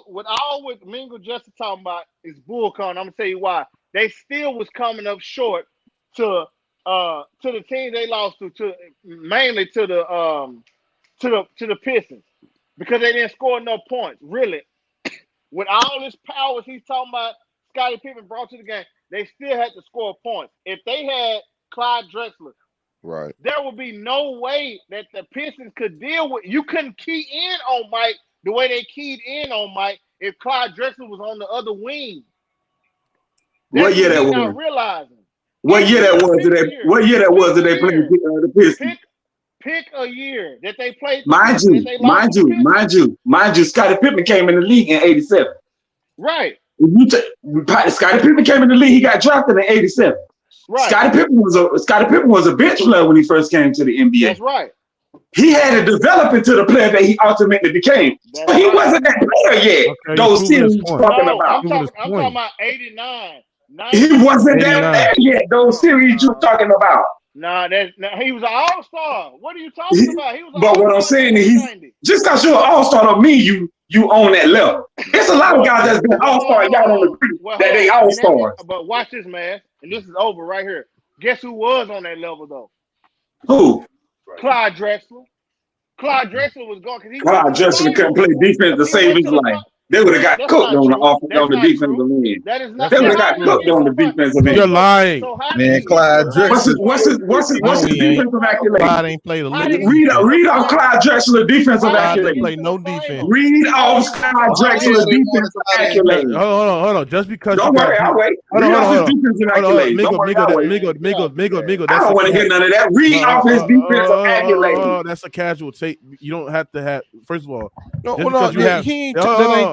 What Mingo just talking about is bullcon. I'm gonna tell you why. They still was coming up short to the team they lost to mainly to the Pistons because they didn't score no points. Really, with all this powers he's talking about, Scottie Pippen brought to the game, they still had to score points. If they had Clyde Drexler, right, there would be no way that the Pistons could deal with. You couldn't key in on Mike the way they keyed in on Mike if Clyde Drexler was on the other wing. What year that was? Realizing. What year that was that they played the Pistons? Pick a year that they played. Mind you, Scottie Pippen came in the league in '87. Right. Scottie Pippen came in the league. He got drafted in '87. Right. Scottie Pippen was a bench player when he first came to the NBA. That's right. He had to develop into the player that he ultimately became. But he wasn't that player yet. Okay, those series you're talking about. I'm talking about 89. He wasn't that player yet. Those series you're talking about. He was an all-star. What are you talking about? He was but what I'm saying is, just because you're an all-star don't mean you own that level. There's a lot of guys that's been all-star. Y'all don't agree that they all-stars. But watch this, man. And this is over right here. Guess who was on that level, though? Who? Clyde Drexler. Clyde Drexler was going because he. Clyde Drexler couldn't play defense to save his life. They would have got cooked on the defensive end. That is not. They would have got cooked on the defensive end. You're lying, man. Clyde Drexler. What's his defensive accolade? Clyde ain't played a lick. Read off Clyde Drexler defensive Clyde accolade. didn't play no defense. Read off Clyde Drexler defensive accolade. Hold on. Just because don't worry, I'll wait. Read off his defensive accolade. Migo. I don't want to hear none of that. Read off his defensive accolade. That's a casual take. You don't have to have. First of all, that's true.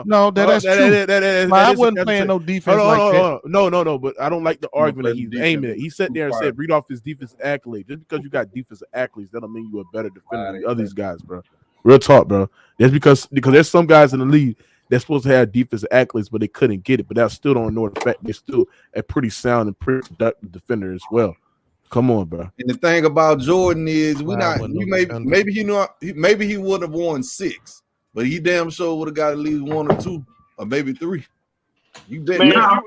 I wasn't playing no defense like that. No. But I don't like the argument that he's aiming at. He sat there and said, "Read off his defensive accolade." Just because you got defensive accolades, that don't mean you're a better defender than the other guys, bro. Real talk, bro. That's because there's some guys in the league that's supposed to have defensive accolades, but they couldn't get it. But that still don't ignore the fact they're still a pretty sound and pretty productive defender as well. Come on, bro. And the thing about Jordan is maybe he would have won 6, but he damn sure would have got at least 1 or 2 or maybe 3. You bet. Now,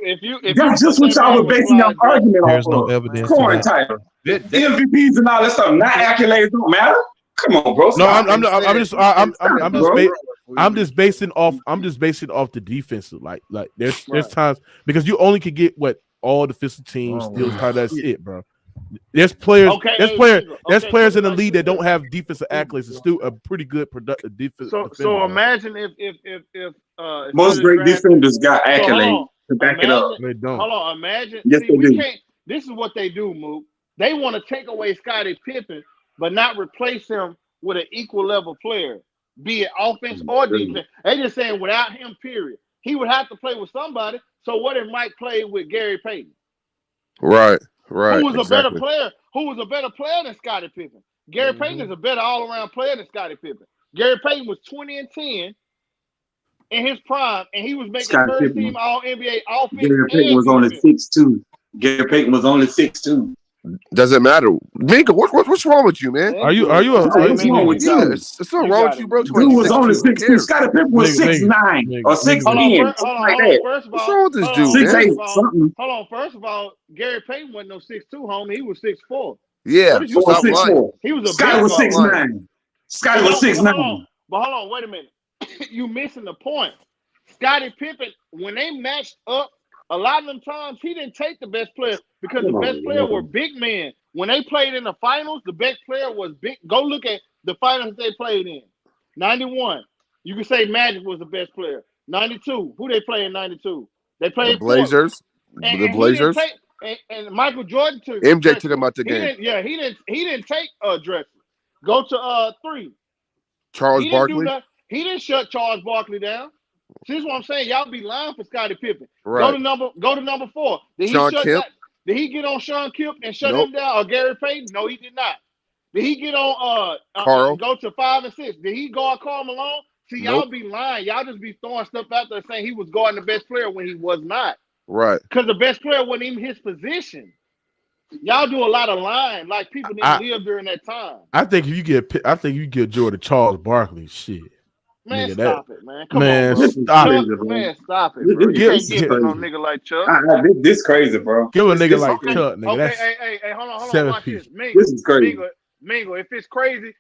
that's just what y'all were basing your argument on. There's no evidence. Scoring title, MVPs and all that stuff. Not accolades don't matter. Come on, bro. No, I'm just basing off the defensive. Like there's times because you only can get what all defensive teams steals. How that's it, bro. There's players. There's players in the league that don't have defensive accolades. It's still a pretty good productive defense. So imagine if most great defenders got accolades to back it up. They don't. Hold on, imagine. Yes, they do. This is what they do, Mook. They want to take away Scottie Pippen, but not replace him with an equal level player, be it offense or defense. They just saying without him, period. He would have to play with somebody. So what if Mike played with Gary Payton? Right. Who was a better player? Who was a better player than Scottie Pippen? Gary Payton is a better all-around player than Scottie Pippen. Gary Payton was 20-10 in his prime, and he was making first-team All-NBA offense. Gary Payton was only 6'2". Gary Payton was only 6'2". Doesn't matter. Minka, what's wrong with you, man? Are you what's wrong with you? It's still wrong with you, bro. Dude was only 6'2". Scottie Pippen was 6'9" or 6'10". What's wrong with this dude, man? Hold on. First of all, Gary Payton wasn't no 6'2", homie. He was 6'4". Yeah, stop lying. He was a Scottie was 6'9". Scottie was 6'9". But hold on, wait a minute. You missing the point. Scottie Pippen, when they matched up, a lot of them times he didn't take the best player because the best player were big men. When they played in the finals, the best player was big. Go look at the finals they played in. 91. You can say Magic was the best player. 92. Who they play in 92? They played the Blazers. The Blazers. And Michael Jordan took MJ took him out the game. He didn't take Drexler. Go to 3. Charles Barkley. He didn't shut Charles Barkley down. See, this is what I'm saying. Y'all be lying for Scottie Pippen. Right. Go to number 4. Did he get on Sean Kemp and shut him down or Gary Payton? No, he did not. Did he get on Carl? Go to 5 and 6. Did he guard Karl Malone? See, y'all be lying. Y'all just be throwing stuff out there saying he was guarding the best player when he was not. Right. Because the best player wasn't even his position. Y'all do a lot of lying like people didn't live during that time. I think if you get Jordan Charles Barkley, shit. Man, stop it, man. Come on, bro. Stop it, bro. Man, stop it, bro. You can't give no nigga like Chuck. This crazy, bro. Give a nigga like Chuck, nigga. Okay, hey, hold on. Watch this. This is crazy. Mingo, if it's crazy,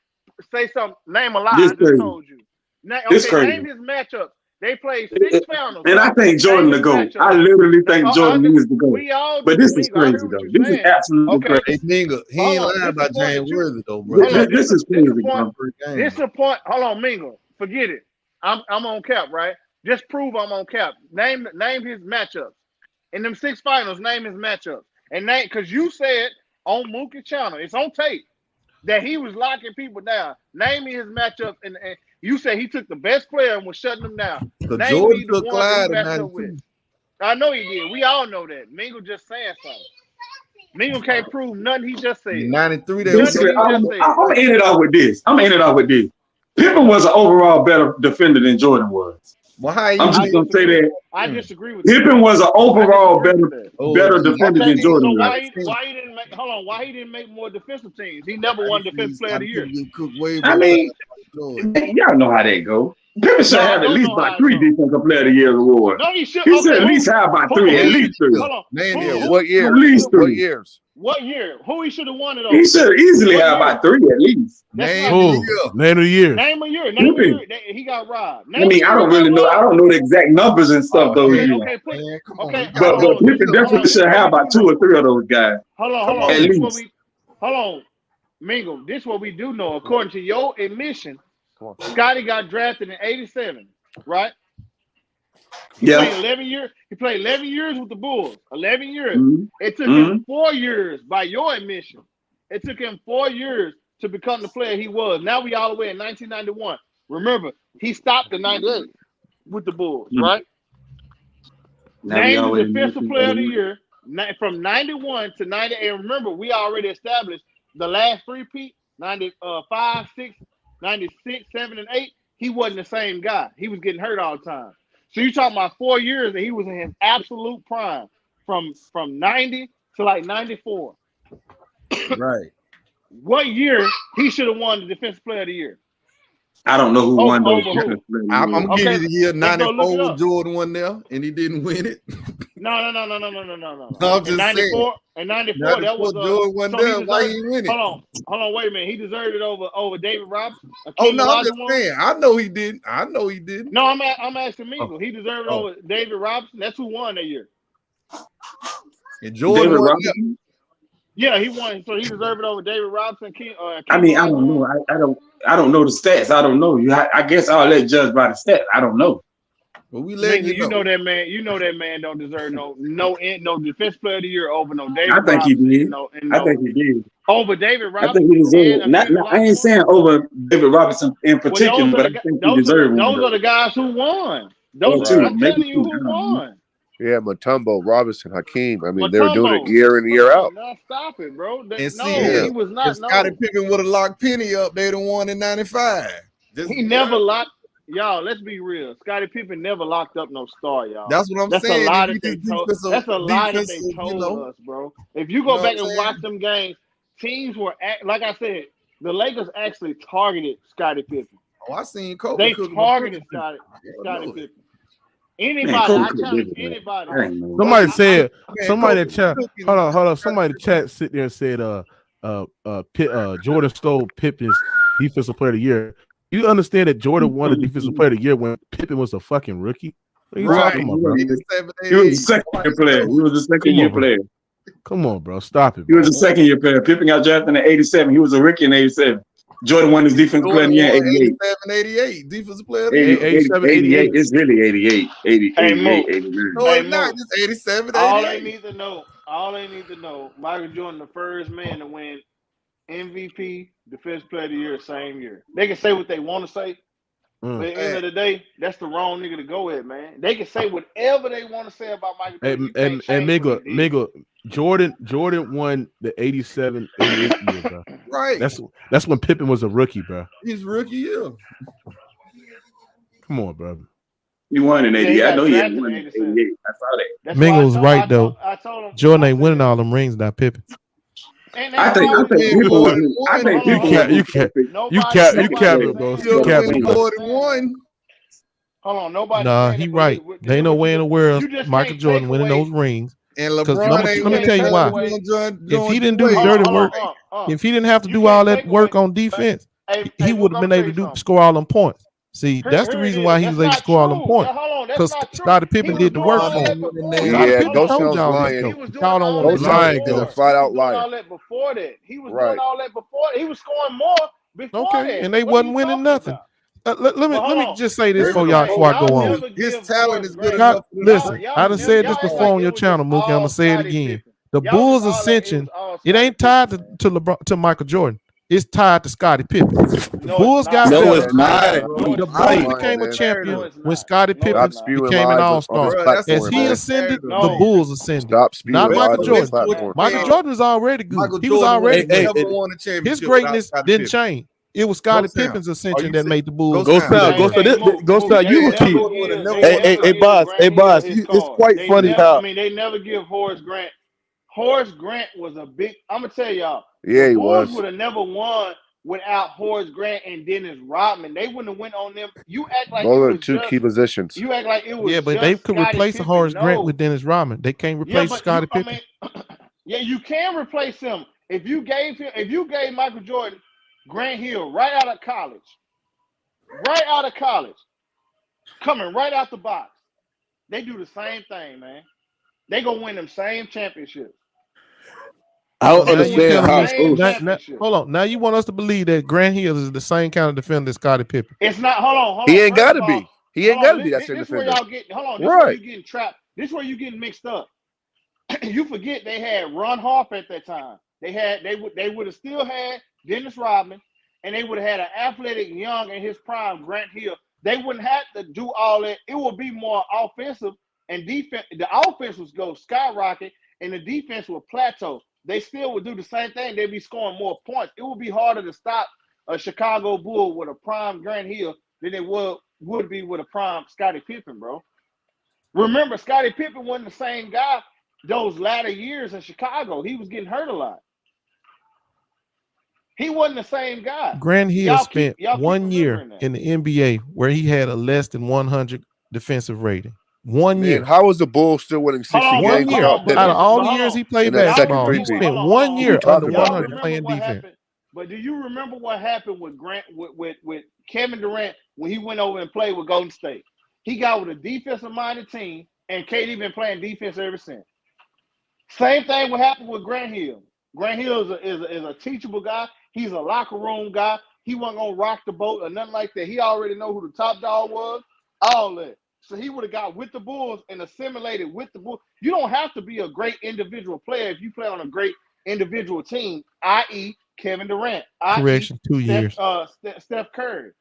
say something. Name a lie. I just told you. Name his matchups. They played 6 finals. And I think Jordan the GOAT. I literally think Jordan is the GOAT. But this is crazy, though. This is absolutely crazy. Nigga, he ain't lying about James Worthy, though, bro. This is crazy, bro. This is a point. Hold on, Mingo. Forget it. I'm on cap, right? Just prove I'm on cap. Name his matchups. In them 6 finals, name his matchups. And name, because you said on Mookie's channel, it's on tape, that he was locking people down. Name me his matchups, and you say he took the best player and was shutting them down. Because Jordan took Clyde in 92. I know he did. We all know that. Mingo just saying something. Mingo can't prove nothing he just said. 93. I'm gonna end it off with this. Pippen was an overall better defender than Jordan was. Well, I'm just gonna say that. I disagree with you. Pippen was an overall better defender than Jordan was. Why he didn't make more defensive teams? He never won defensive player of the year. I mean, y'all know how that go. Pippen should have at least about 3 Defensive Player of the Year awards. No, he should. He should at least have about 3. At least 3. Hold on. What year? At least 3. What years? What year? Who he should have won it over? He should easily have about 3 at least. Name of the year. Name a year. Name a year. He got robbed. I mean, I don't really know. I don't know the exact numbers and stuff those years. But Pippen definitely should have about 2 or 3 of those guys. Hold on. At least. Hold on, Mingle. This is what we do know. According to your admission, Scotty got drafted in '87, right? He played 11 years. He played 11 years with the Bulls. 11 years. It took him 4 years, by your admission. It took him 4 years to become the player he was. Now we all the way in 1991. Remember, he stopped in '98 with the Bulls, right? Named the defensive player of the year from 91 to 98. And remember, we already established the last three-peat, 95, 6, 96, 7, and 8. He wasn't the same guy. He was getting hurt all the time. So you're talking about 4 years and he was in his absolute prime from 90 to like 94. Right. What year he should have won the defensive player of the year? I don't know who won those. I'm gonna give you the year 94 with Jordan won there, and he didn't win it. No. I'm just 94, saying. And 94, that was Jordan won there. Why he win it? Hold on, wait a minute. He deserved it over David Robinson. Oh no, I'm just saying. I know he didn't. No, I'm asking Mingle. He deserved it over David Robinson. That's who won that year. And Jordan won there. Yeah, he won. So he deserved it over David Robinson. I mean, I don't know. I don't know the stats. I don't know. I guess I'll let judge by the stats. I don't know. But we let you know that man. You know that man don't deserve no defense player of the year over no David. I think Robinson, he did. I think he did. Over David Robinson. I think he deserved it. I ain't saying over David Robinson in particular, but I think he deserved it. Those are the guys who won. Those are I'm telling you who won. Yeah, Mutombo, Robinson, Hakeem. I mean, they were doing it year in and year out. No, stop it, bro. He was not. If Scottie Pippen would have locked Penny up, they'd have won in '95. He never locked. Y'all, let's be real. Scottie Pippen never locked up no star, y'all. That's what I'm saying. That's a lie that they told us, bro. If you go back and watch them games, teams were like I said, the Lakers actually targeted Scottie Pippen. Oh, I seen Kobe. They targeted Scottie Pippen. Anybody, I challenge anybody. Somebody said, somebody in chat. Hold on. Somebody in chat sit there and said, Jordan stole Pippen's defensive player of the year. You understand that Jordan won the defensive player of the year when Pippen was a fucking rookie? What are you talking about, bro? He was a second-year player. He was a second-year player. Come on, bro. Stop it. He was a second-year player. Pippen got drafted in '87. He was a rookie in '87. Jordan won his defensive player in the year 88. 88. Defensive player. 88. It's really 88. 88. No, it's not. It's 87. All they need to know, Michael Jordan, the first man to win MVP, Defensive Player of the Year, same year. They can say what they want to say. But at the end of the day, that's the wrong nigga to go at, man. They can say whatever they want to say about Michael Jordan. And Miggle, Jordan won the 87, 88 year, bro. Right. That's when Pippen was a rookie, bro. He's rookie year. Come on, bro. He won in 88. I know he had won in 88. I saw that. Mingle's right though. Jordan ain't winning all them rings, not Pippen. I think people. You cap it, bro. You cap it. Hold on, nobody. Nah, he right. There ain't no way in the world Michael Jordan winning those rings. And LeBron, let me tell you why. If he didn't do the dirty work, if he didn't have to do all that work on defense, he would have been able to score all them points. See, that's the reason why he was able to score all them points. Because Scottie Pippen did the work for him. Yeah, Ghost lying. Y'all don't want to lie. Is a flat out liar. All that before that, he was doing all that before. He was scoring more before that. And they wasn't winning nothing. Let me just say this for y'all before I go on. His talent is good enough. Listen, I done said this before on your channel, Mookie. I'm gonna say it again. The Bulls' ascension, it ain't tied to Michael Jordan. It's tied to Scottie Pippen. The Bulls got better. It's not. The Bulls became a champion when Scottie Pippen became an all-star. As he ascended, the Bulls ascended. Not Michael Jordan. Michael Jordan was already good. He was already good. His greatness didn't change. It was Scottie Pippen's ascension that made the Bulls. Go style. You keep. Hey, boss. It's quite funny how. I mean, they never give Horace Grant. Horace Grant was a big. I'm gonna tell y'all. Yeah, he Bulls was. would have never won without Horace Grant and Dennis Rodman. They wouldn't have went on them. You act like Those it are was two just. key positions. You act like it was. Yeah, but just they could Scottie replace Pippen. Horace Grant No. with Dennis Rodman. They can't replace Scottie Pippen. Yeah, you can replace him if you gave Michael Jordan Grant Hill right out of college, coming right out the box. They do the same thing, man. They gonna win them same championships. I don't understand how. Hold on. Now you want us to believe that Grant Hill is the same kind of defender as Scottie Pippen? It's not. Hold on. He ain't got to be. He ain't got to be that same defender. This where y'all get. Hold on. This where you getting trapped. This where you getting mixed up. You forget they had Ron Harper at that time. They would have still had Dennis Rodman, and they would have had an athletic young in his prime Grant Hill. They wouldn't have to do all that. It would be more offensive and defense. The offense would go skyrocket, and the defense would plateau. They still would do the same thing. They'd be scoring more points. It would be harder to stop a Chicago Bull with a prime Grant Hill than it would be with a prime Scottie Pippen, bro. Remember, Scottie Pippen wasn't the same guy those latter years in Chicago. He was getting hurt a lot. He wasn't the same guy. Grant Hill spent 1 year in the NBA where he had a less than 100 defensive rating. 1 year. How was the Bulls still winning 60 games? 1 year. Out of all the years he played basketball, he spent 1 year under 100 playing defense. But do you remember what happened with Grant with Kevin Durant when he went over and played with Golden State? He got with a defensive-minded team, and KD been playing defense ever since. Same thing would happen with Grant Hill. Grant Hill is a teachable guy. He's a locker room guy. He wasn't gonna rock the boat or nothing like that. He already know who the top dog was. All that. So he would have got with the Bulls and assimilated with the Bulls. You don't have to be a great individual player if you play on a great individual team, i.e. Kevin Durant. Correction, 2 years. Steph Curry.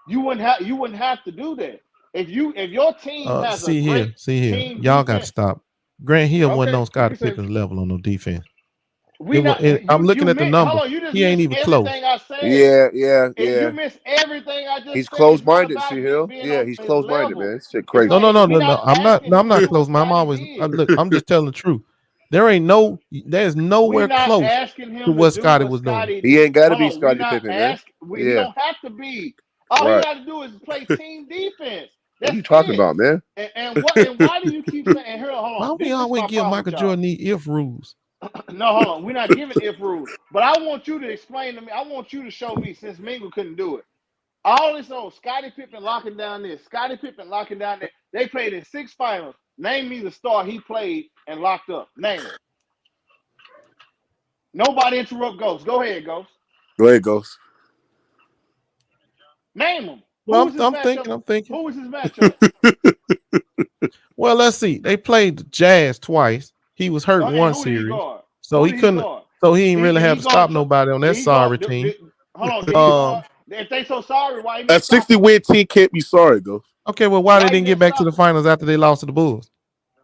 You wouldn't have to do that. If your team has see here. Y'all got to stop. Grant Hill wasn't on Scottie Pippen's level on no defense. I'm looking at the number. He ain't even close. Yeah. You missed everything I just He's close-minded, Hill. Yeah, he's close-minded, man. It's shit crazy. No. I'm not close-minded. I'm just telling the truth. There's nowhere close to what Scottie was doing. He ain't got to be Scottie Pippen, man. You don't have to be. All you got to do is play team defense. What are you talking about, man? And why do you keep saying, hold on. Why we always give Michael Jordan these if rules? No, hold on. We're not giving if rules. But I want you to explain to me. I want you to show me, since Mingle couldn't do it. All this old Scottie Pippen locking down this, Scottie Pippen locking down that. They played in 6 finals. Name me the star he played and locked up. Name it. Nobody interrupt Ghost. Go ahead, Ghost. Go ahead, Ghost. Name him. Well, I'm thinking. Who was his matchup? Well, let's see. They played the Jazz twice. He was hurt one series, so he couldn't. So he didn't really have to stop nobody on that sorry team. Hold on. If they so sorry, why? A 60-win team can't be sorry, though. Okay, well, why they didn't get back to the finals after they lost to the Bulls?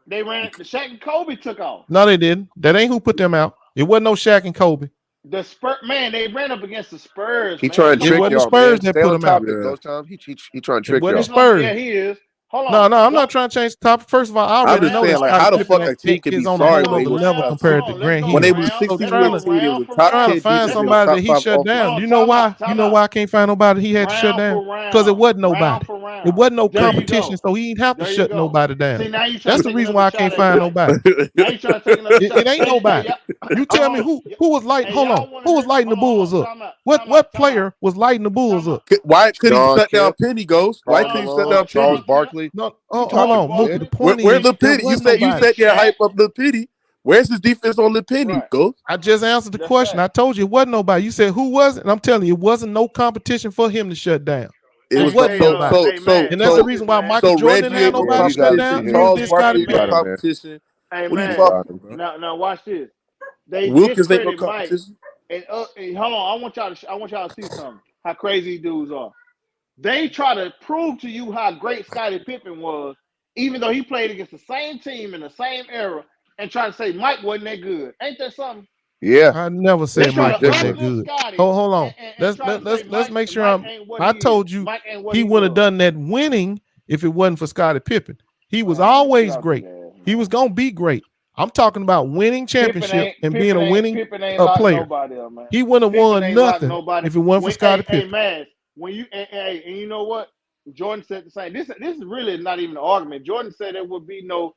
They ran. Shaq and Kobe took off. No, they didn't. That ain't who put them out. It wasn't no Shaq and Kobe. The Spurs, man, they ran up against the Spurs. He trying to trick y'all. It wasn't the Spurs that put them out. Those times he trying to trick y'all. y'all. Spurs. Yeah, he is. Hold on. No, I'm not trying to change the topic. First of all, I already know like, how the fuck a team can be sorry when level compared to Grant Hill. When they was 60-win team, it was top 10. Trying to find somebody that he shut down. You know why? You know why I can't find nobody he had to shut down? Because it wasn't nobody. It wasn't no competition, so he didn't have to shut nobody down. That's the reason why I can't find nobody. It ain't nobody. You tell me who was lighting? Hold on, who was lighting the Bulls up? What player was lighting the Bulls up? Why couldn't he shut down Penny, Ghost? Why couldn't he shut down Charles Barkley? No, hold on. Mookie, the point Where's is, Penny? You said there hype up Lil Penny. Where's his defense on Lil Penny? Ghost. I just answered the question. I told you it wasn't nobody. You said who was it? And I'm telling you, it wasn't no competition for him to shut down. It wasn't nobody. And that's the reason why Michael Jordan didn't have nobody shut down. Charles Barkley competition. Hey, what man, are you talking about? Now watch this. They Wilkins ain't no Mike. competition. And hold on, I want y'all to see something. How crazy these dudes are. They try to prove to you how great Scottie Pippen was, even though he played against the same team in the same era, and try to say Mike wasn't that good. Ain't that something? Yeah, I never said Mike wasn't that good. Hold on. Let's make sure I told you he wouldn't have done that winning if it wasn't for Scottie Pippen. He was always great. He was gonna be great. I'm talking about winning championship and being a winning player. Nobody up, man. He wouldn't have won nothing if it wasn't for Scottie Pippen. Hey, man, when you and you know what? Jordan said the same. This is really not even an argument. Jordan said there would be no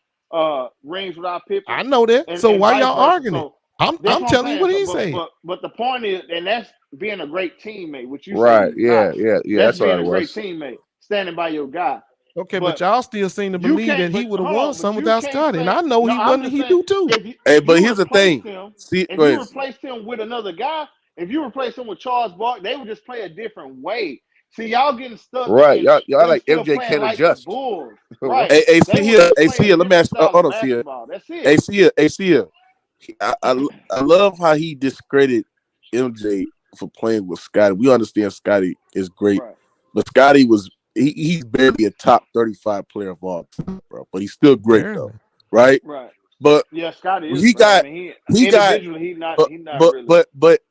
rings without Pippen. I know that. So why y'all arguing it? I'm telling you what he said. But the point is, and that's being a great teammate, which you right? Said yeah. That's being a great teammate, standing by your guy. Okay, but y'all still seem to believe that he would have won some without Scottie, and I know he wasn't. He do too. But here's the thing: if you replaced him with another guy, if you replace him with Charles Barkley, they would just play a different way. See, y'all getting stuck. Right, y'all like MJ can't adjust. Right. Hey, see here. Let me ask. Hold on, see here. That's it. Hey, see here. I love how he discredited MJ for playing with Scottie. We understand Scottie is great, but Scottie was he's barely a top 35 player of all time, bro. But he's still great though, right? Right. But yeah, Scottie is. He got really.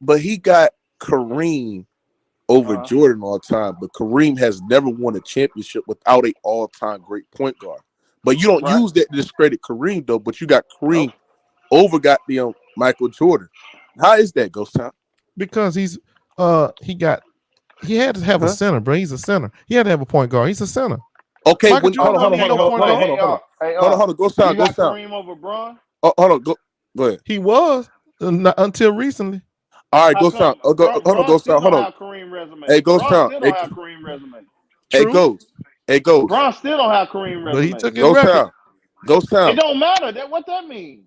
But he got Kareem over Jordan all time. But Kareem has never won a championship without an all-time great point guard. But you don't use that to discredit Kareem though. But you got Kareem over goddamn Michael Jordan. How is that, Ghost Town? Because he had to have a center, bro. He's a center. He had to have a point guard. He's a center. Okay, hold on. Ghost Town. Kareem over Bron? Hold on, go ahead. He was until recently. All right, Ghost Town. Hold on. Hey, Ghost Town. Hey, Ghost. Bron still don't have Kareem resume. But he took his record. Ghost Town. It don't matter. What that means?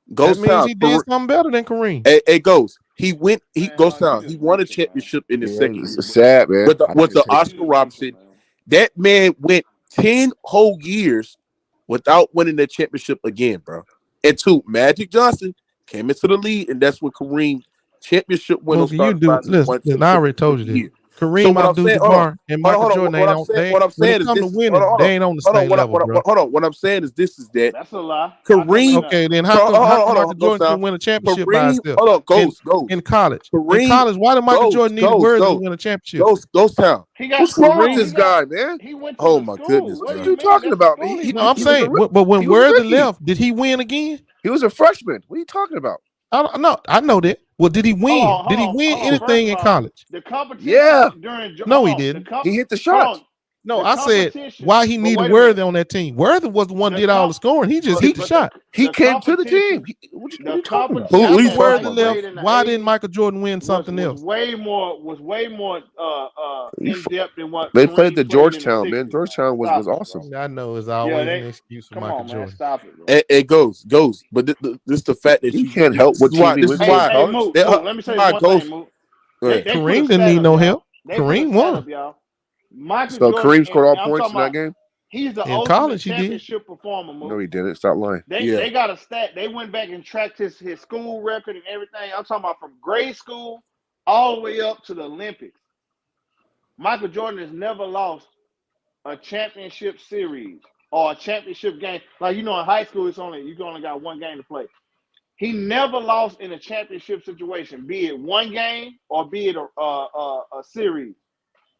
That means he did something better than Kareem. Hey, Ghost. He won a championship in the second year. It's sad, man. With the Oscar Robertson. That man went 10 whole years without winning the championship again, bro. And two, Magic Johnson came into the league, and that's when Kareem championship winners started. Listen, I already told you this. Kareem Abdul-Jabbar and Michael Jordan, they on the same level, bro. Hold on. What I'm saying is this is that. That's a lie. Kareem. Okay, then how Michael Jordan can win a championship by himself? Hold on, Ghost. In college. In college, why did Michael Jordan need words to win a championship? Ghost Town. What's wrong with this guy, man? Oh my goodness. What are you talking about? I'm saying, but when Worthy left, did he win again? He was a freshman. What are you talking about? I know that. Well, did he win? Did he win anything in college? The competition during no, he didn't. He hit the shots. No, I said why he needed Worthy on that team. Worthy was the one that did all the scoring. He just hit the shot. He came to the team. What are you talking about? After Worthy left, why didn't Michael Jordan win something else? Was way more in depth than what they played the Georgetown, man. Georgetown was awesome. I know it's always an excuse for Michael Jordan. Stop it. It goes. But this the fact that you can't help what team. This is why. Let me say one thing. Kareem didn't need no help. Kareem won. So Kareem scored all points in that game? He's the in college, championship performer. No, he didn't. Stop lying. They got a stat. They went back and tracked his school record and everything. I'm talking about from grade school all the way up to the Olympics. Michael Jordan has never lost a championship series or a championship game. Like, in high school, you only got one game to play. He never lost in a championship situation, be it one game or be it a series.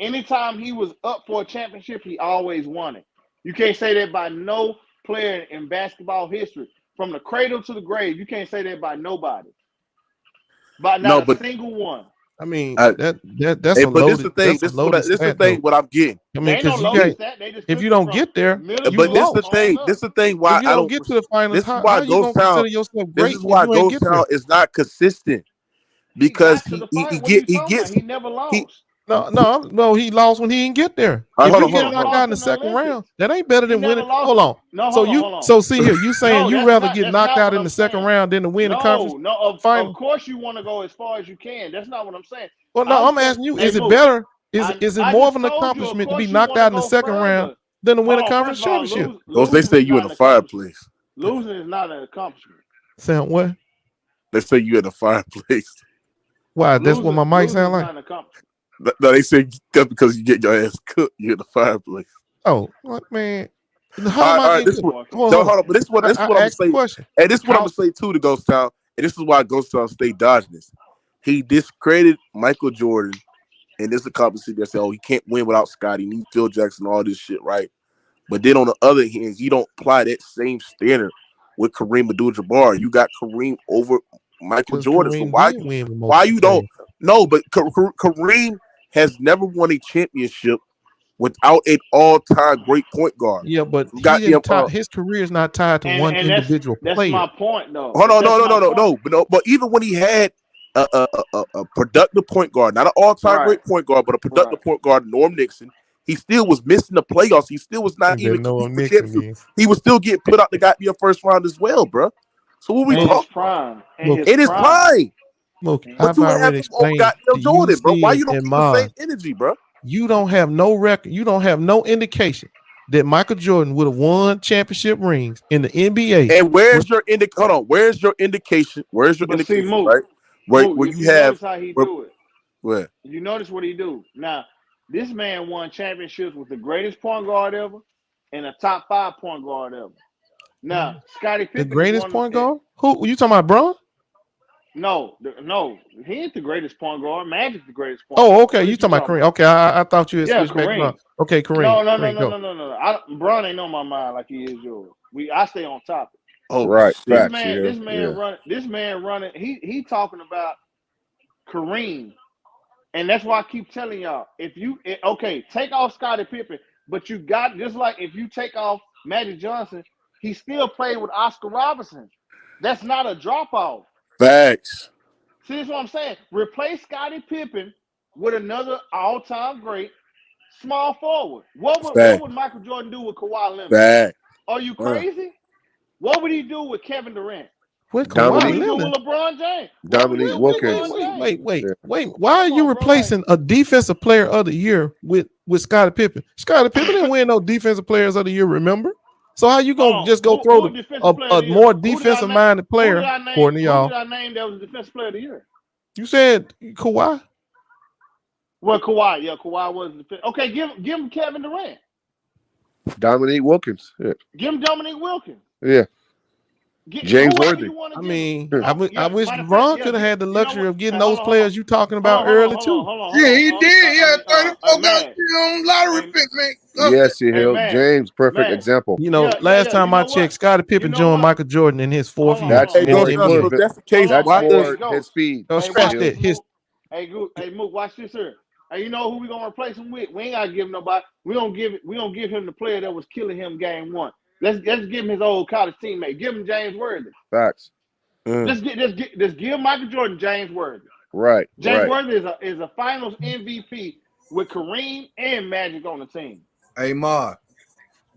Anytime he was up for a championship, he always won it. You can't say that by no player in basketball history. From the cradle to the grave, you can't say that by nobody. By not a single one. I mean, that's a loaded. But this is the thing. What I'm getting. I mean, because if you don't get there, but this is the thing. Why I don't get to the finals? This is why Ghost Town. This is why Ghost Town is not consistent because he never lost. No, he lost when he didn't get there. If you get knocked out in the second round, that ain't better than winning. Hold on. So see here, you saying you rather get knocked out in the second round than to win the conference? Of course you want to go as far as you can. That's not what I'm saying. Well, no, I'm asking you, is it better? Is it more of an accomplishment to be knocked out in the second round than to win a conference championship? They say you in the fireplace. Losing is not an accomplishment. Sound what? They say you in the fireplace. Why? That's what my mic sound like. No, they say just because you get your ass cooked, you're in the fireplace. Oh, what, man? Hold on. But this is what I'm gonna say. And this is what I'm gonna say too to Ghost Town. And this is why Ghost Town stay dodging this. He discredited Michael Jordan, and this accomplishment that said, "Oh, he can't win without Scottie. He needs Phil Jackson, all this shit, right?" But then on the other hand, he don't apply that same standard with Kareem Abdul-Jabbar. You got Kareem over Michael Jordan. So why you don't? No, but Kareem has never won a championship without an all-time great point guard. Yeah, but his career is not tied to one individual player. That's my point, though. Hold on, no. But even when he had a productive point guard, not an all-time great point guard, but a productive point guard, Norm Nixon, he still was missing the playoffs. He still was not even competing for championships. He was still getting put out the goddamn first round as well, bro. So what we talking? In his prime. Look, but you have goddamn Jordan, bro. Why you don't keep the same energy, bro? You don't have no record. You don't have no indication that Michael Jordan would have won championship rings in the NBA. And where's your indication? Hold on. Where's your indication? Where's your indication? Right? Where you have how he do it. Where? You notice what he do. Now, this man won championships with the greatest point guard ever and a top 5 point guard ever. Now, Scottie Pippen, the greatest point guard? Who you talking about, Bron? No, he ain't the greatest point guard. Magic's the greatest point guard. Oh, okay, you talking about Kareem? Okay, I thought you had switched back. Kareem. Okay, Kareem. No. Bron ain't on my mind like he is yours. I stay on topic. Oh, right. This man running. He talking about Kareem, and that's why I keep telling y'all. Take off Scottie Pippen, but you got just like if you take off Magic Johnson, he still played with Oscar Robertson. That's not a drop off. Facts. See, that's what I'm saying. Replace Scottie Pippen with another all-time great small forward. What would Michael Jordan do with Kawhi Leonard? Facts. Are you crazy? What would he do with Kevin Durant? With Kawhi Leonard? With LeBron James? Dominique Wilkins. Wait. Why are you replacing a defensive player of the year with Scottie Pippen? Scottie Pippen didn't win no defensive players of the year, remember? So how you gonna just go throw a more defensive minded player? According to y'all, who did I name that was the defensive player of the year? You said Kawhi. Well, Kawhi, Kawhi was the okay. Give him Kevin Durant. Dominique Wilkins. Yeah. Give him Dominique Wilkins. Yeah. James Worthy. I mean, I wish Bron could have had the luxury of getting those players you talking about early too. Yeah, he did. Yeah, 34 goddamn lottery pick, man. Yes, he held James. Perfect example. You know, last time I checked, Scottie Pippen joined Michael Jordan in his 4th year. That's the case. That's his speed. Don't scratch that. Hey, Mook, watch this here. Hey, you know who we gonna replace him with? We ain't gotta give him nobody. We don't give him the player that was killing him game 1. Let's give him his old college teammate. Give him James Worthy. Facts. Let's give Michael Jordan James Worthy. Right. James Worthy is a Finals MVP with Kareem and Magic on the team. Hey, Ma,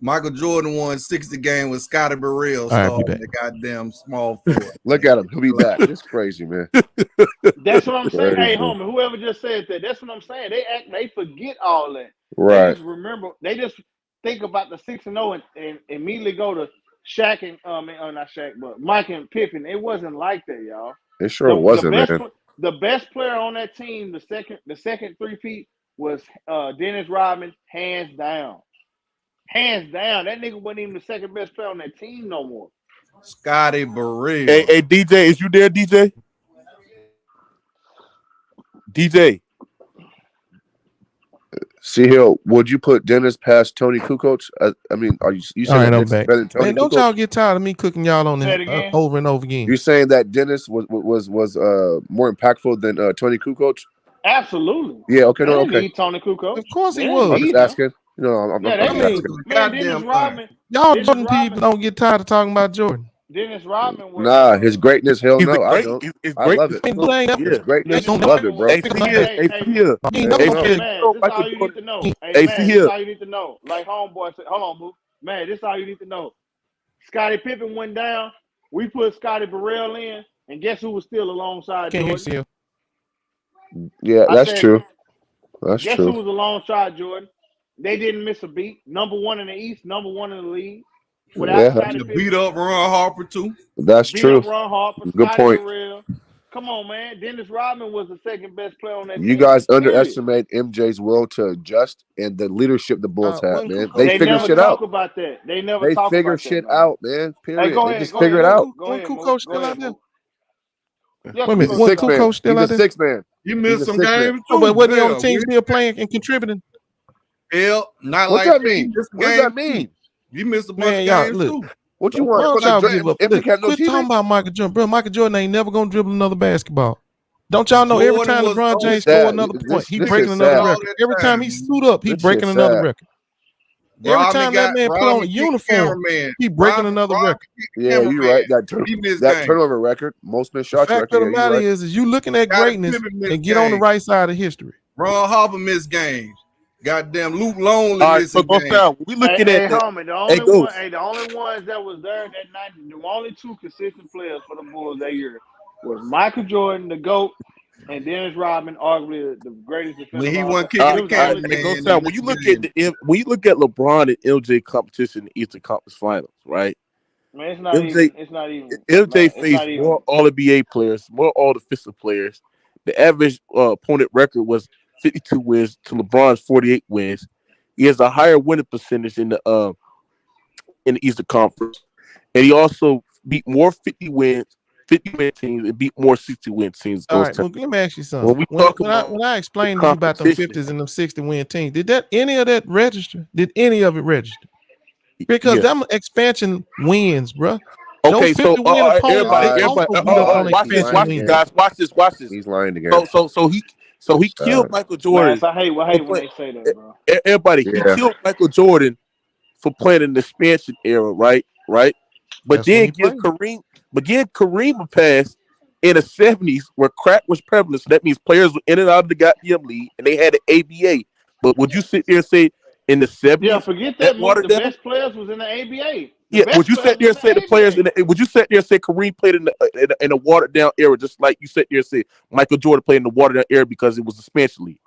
Michael Jordan won 60 games with Scotty Burrell starting the goddamn small forward. Look at him. He'll be back. It's crazy, man. That's what I'm saying. Hey, homie, whoever just said that, that's what I'm saying. They forget all that. Right. They just think about the 6-0 and immediately go to Shaq and not Shaq, but Mike and Pippen. It wasn't like that, y'all. It sure wasn't, man. The best player on that team, the second three-peat was Dennis Rodman, hands down. Hands down. That nigga wasn't even the second best player on that team no more. Scotty Burrell. Hey, DJ, is you there, DJ? DJ. See, Hill, would you put Dennis past Tony Kukoc? I mean, are you saying Dennis better than Tony? Man, don't y'all get tired of me cooking y'all on this over and over again? You're saying that Dennis was more impactful than Tony Kukoc? Absolutely. Yeah. Okay. No. Okay. Need Tony Kukoc. Of course he was. I'm just asking. You know, I'm asking. Dennis Rodman. Y'all Jordan people don't get tired of talking about Jordan. Dennis Rodman was his greatness. Hell no, I don't. I love it. His greatness. Love it, bro. Hey, this is all you need to know. This is all you need to know. Like homeboy said, hold on, Mook. Man, this is all you need to know. Scottie Pippen went down. We put Scotty Burrell in, and guess who was still alongside Jordan? Yeah, that's true. That's true. Guess who was alongside Jordan? They didn't miss a beat. Number 1 in the East, number 1 in the league. Beat up Ron Harper too. That's true. Ron Harper, good point. Burrell. Come on, man. Dennis Rodman was the second best player on that team. You guys underestimate MJ's will to adjust and the leadership the Bulls have, man. They figure shit out. About that. They figure shit out, man. Period. They just figure it out. Kukoc still out there? Wait a minute. Kukoc still out there? He's a 6-man. You missed some games too. But wasn't he on the team still playing and contributing? Hell, not What's like that mean? What does that mean? You missed a bunch of games too. What you want? Y'all give up. Quit talking about Michael Jordan, bro. Michael Jordan ain't never gonna dribble another basketball. Don't y'all know every time LeBron James score another point, he breaking another record. Every time he suit up, he breaking another record. Every time that man put on a uniform, he breaking another record. Yeah, you're right. That turnover record, most missed shots record. The fact of the matter is you looking at greatness and get on the right side of history. Ron Harper missed games. Goddamn Luke Longley missing games. We looking at homie, the only ones that was there that night, the only two consistent players for the Bulls that year was Michael Jordan, the GOAT, and Dennis Rodman, arguably the greatest defender. When he wasn't kicking the can, when you look at LeBron and MJ competition in the Eastern Conference Finals, right? Man, it's not even. MJ faced more All-NBA players, more All-Defensive players. The average opponent record was 52 wins to LeBron's 48 wins. He has a higher winning percentage in the Eastern Conference, and he also beat more 50-win teams and beat more 60-win teams. All right, well, let me ask you something. When I explained to you about them 50s and them 60-win teams, did any of that register? Did any of it register? Because them expansion wins, bro. Okay, so everybody, watch this, guys. Watch this. He's lying again. So he killed Michael Jordan. I hate when they say that, bro. Everybody, he killed Michael Jordan for playing in the expansion era, right? But then give Kareem a pass in the 70s where crack was prevalent. So that means players were in and out of the goddamn league, and they had an ABA. But would you sit there and say in the 70s? Yeah, forget that. The best players was in the ABA. Would you sit there and say the players would you sit there and say Kareem played in a watered down era, just like you sit there and say Michael Jordan played in the watered down era because it was expansion league?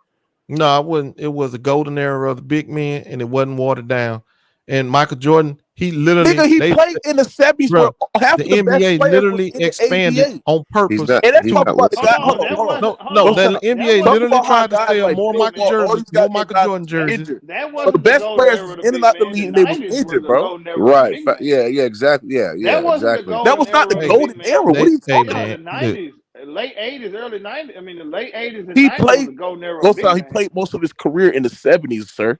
No, I wouldn't. It was a golden era of the big men, and it wasn't watered down. And Michael Jordan, he literally played in the 70s. Bro, half the NBA literally expanded on purpose. The NBA literally tried to sell more Michael Jordan jerseys. So the best players was in and out the league, and they was injured, bro. Right? Yeah, exactly. Yeah, exactly. That was not the golden era. What are you talking about? Late 80s, early 90s. I mean, the late 80s and 90s was the golden era. He played most of his career in the 70s, sir.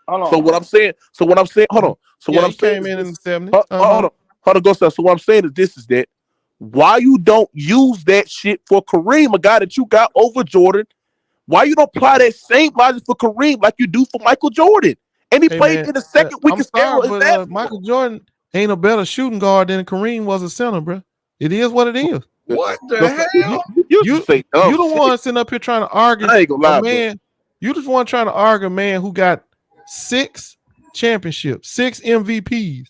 Hold on. So what I'm saying, hold on. So what I'm saying in the 70s. Hold on, go. So what I'm saying is that why you don't use that shit for Kareem, a guy that you got over Jordan? Why you don't apply that same logic for Kareem like you do for Michael Jordan? And he played in the second weakest era. Michael Jordan ain't a better shooting guard than Kareem was a center, bro. It is what it is. What the hell? You the one sitting up here trying to argue. I ain't gonna lie, man. You just one trying to argue a man who got 6 championships, 6 MVPs,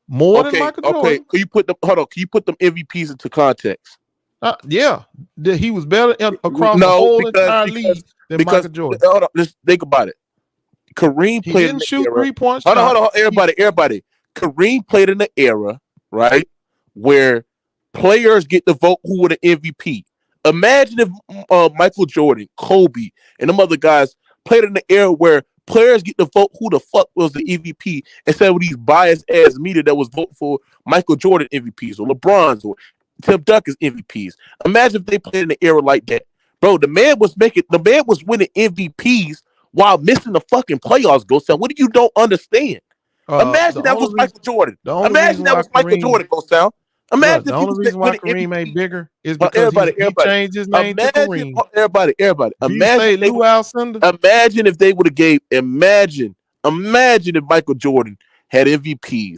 more than Michael Jordan. Okay, can you put them MVPs into context? Yeah, he was better across the whole entire league than Michael Jordan. Hold on, let's think about it. Kareem played didn't shoot 3-point shots. Hold on, everybody. Kareem played in the era, right, where players get to vote who were the MVP. Imagine if Michael Jordan, Kobe, and them other guys played in the era where players get to vote who the fuck was the MVP instead of these biased ass media that was voting for Michael Jordan MVPs or LeBron's or Tim Duncan's MVPs. Imagine if they played in an era like that. Bro, the man was winning MVPs while missing the fucking playoffs, Ghost. What do you don't understand? Imagine that was Michael Jordan. Imagine that was Michael Jordan, Ghost. Imagine the only reason why Kareem ain't bigger is because he changed his name to Kareem. Everybody. Imagine if they would have gave. Imagine if Michael Jordan had MVPs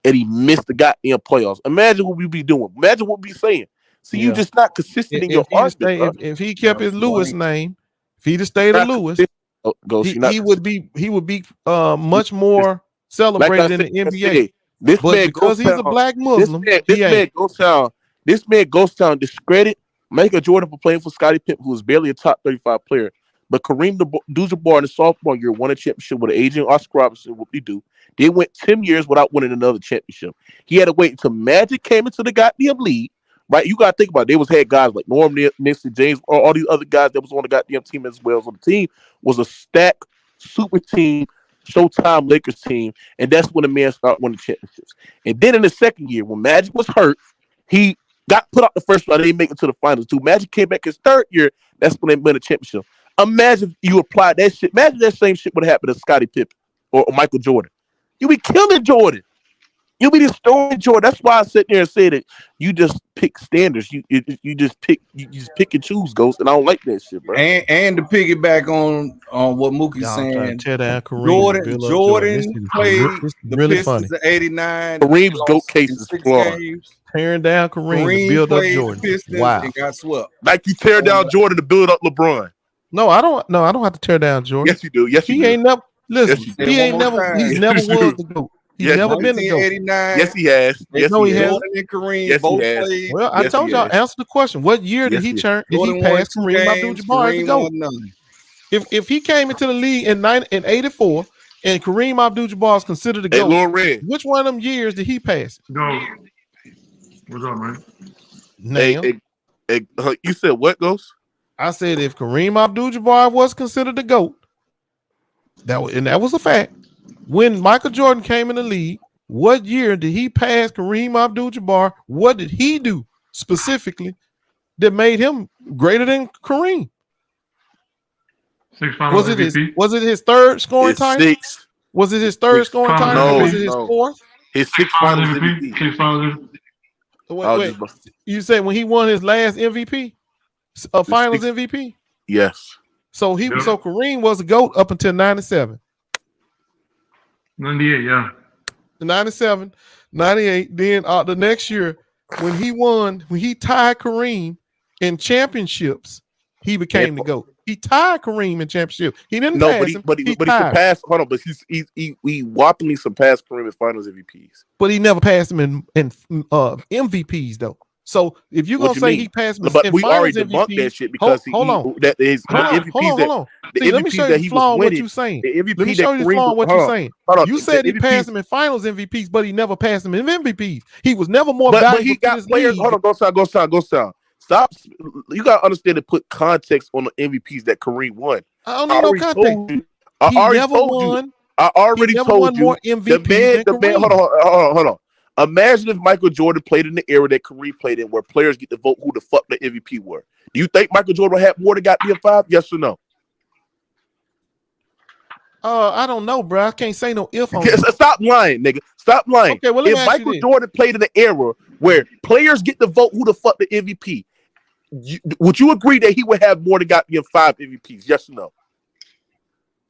and he missed the goddamn playoffs. Imagine what we'd be doing. Imagine what we'd be saying. See, you just not consistent in your argument. If he kept his Lewis name, if he'd have stayed a Lewis, he would be much more celebrated in the NBA. Because he's a black Muslim, this man goes down discredit Michael Jordan for playing for Scottie Pippen, who was barely a top 35 player. But Kareem Abdul-Jabbar in the sophomore year won a championship with an agent Oscar Robertson. What we do? They went 10 years without winning another championship. He had to wait until Magic came into the goddamn league. Right? You gotta think about it. They had guys like Norm Nixon, James, or all these other guys that was on the goddamn team as well. So the team was a stacked super team. Showtime Lakers team, and that's when the man started winning championships. And then in the second year, when Magic was hurt, he got put out the first round. They didn't make it to the finals too. Magic came back his third year. That's when they won a championship. Imagine if you applied that shit. Imagine that same shit would happen to Scottie Pippen or Michael Jordan. You be killing Jordan. You be destroying Jordan. That's why I sit there and say that you just pick standards. You just pick and choose, Ghost, and I don't like that shit, bro. And to piggyback on what Mookie's saying, tear down Kareem, Jordan played the really Pistons at 89. Kareem's GOAT case is flawed. Tearing down Kareem to build up Jordan. Pistons and got swept. Like you tear down Jordan to build up LeBron. No, I don't. No, I don't have to tear down Jordan. Yes, you do. Yes, he ain't never. Listen, yes, he ain't never. He's never was the GOAT. He's never been the GOAT. Yes, he has. Yes, no, he has. Jordan and Kareem yes, both he has. played. Well, I told y'all, answer the question. What year did he turn? Did he pass Kareem Abdul-Jabbar as the GOAT? If he came into the league in 84 and Kareem Abdul-Jabbar is considered the GOAT, which one of them years did he pass? Go. What's up, man? Now, you said what, Ghost? I said if Kareem Abdul-Jabbar was considered the GOAT, that was a fact. When Michael Jordan came in the league, what year did he pass Kareem Abdul-Jabbar? What did he do specifically that made him greater than Kareem? Was it his third scoring title? Six. Was it his third scoring title? No, was it his fourth? His sixth finals MVP. Wait. You said when he won his last MVP, finals MVP? Yes. So so Kareem was the GOAT up until 97. 98, yeah. 97, 98. Then the next year, when he tied Kareem in championships, he became the GOAT. He tied Kareem in championship. He didn't pass him. But he surpassed. Hold on, but he whoppingly surpassed Kareem in finals MVPs. But he never passed him in MVPs though. So if you're gonna say he passed him, but we already debunked that shit because hold on. Let me show you the flaw in what you're saying. Let me show you the flaw in what you're saying. You said he passed him in finals MVPs, but he never passed him in MVPs. He was never more valuable. But he got players. Hold on, go sound. Stop. You gotta understand and put context on the MVPs that Kareem won. I don't need no context. I already told you. More MVPs the man. Hold on. Imagine if Michael Jordan played in the era that Kareem played in, where players get to vote who the fuck the MVP were. Do you think Michael Jordan would have more than got the 5? Yes or no? I don't know, bro. I can't say no if on that. Stop lying, nigga. Stop lying. Okay, well, if Michael Jordan played in the era where players get to vote who the fuck the MVP, would you agree that he would have more than got the 5 MVPs? Yes or no?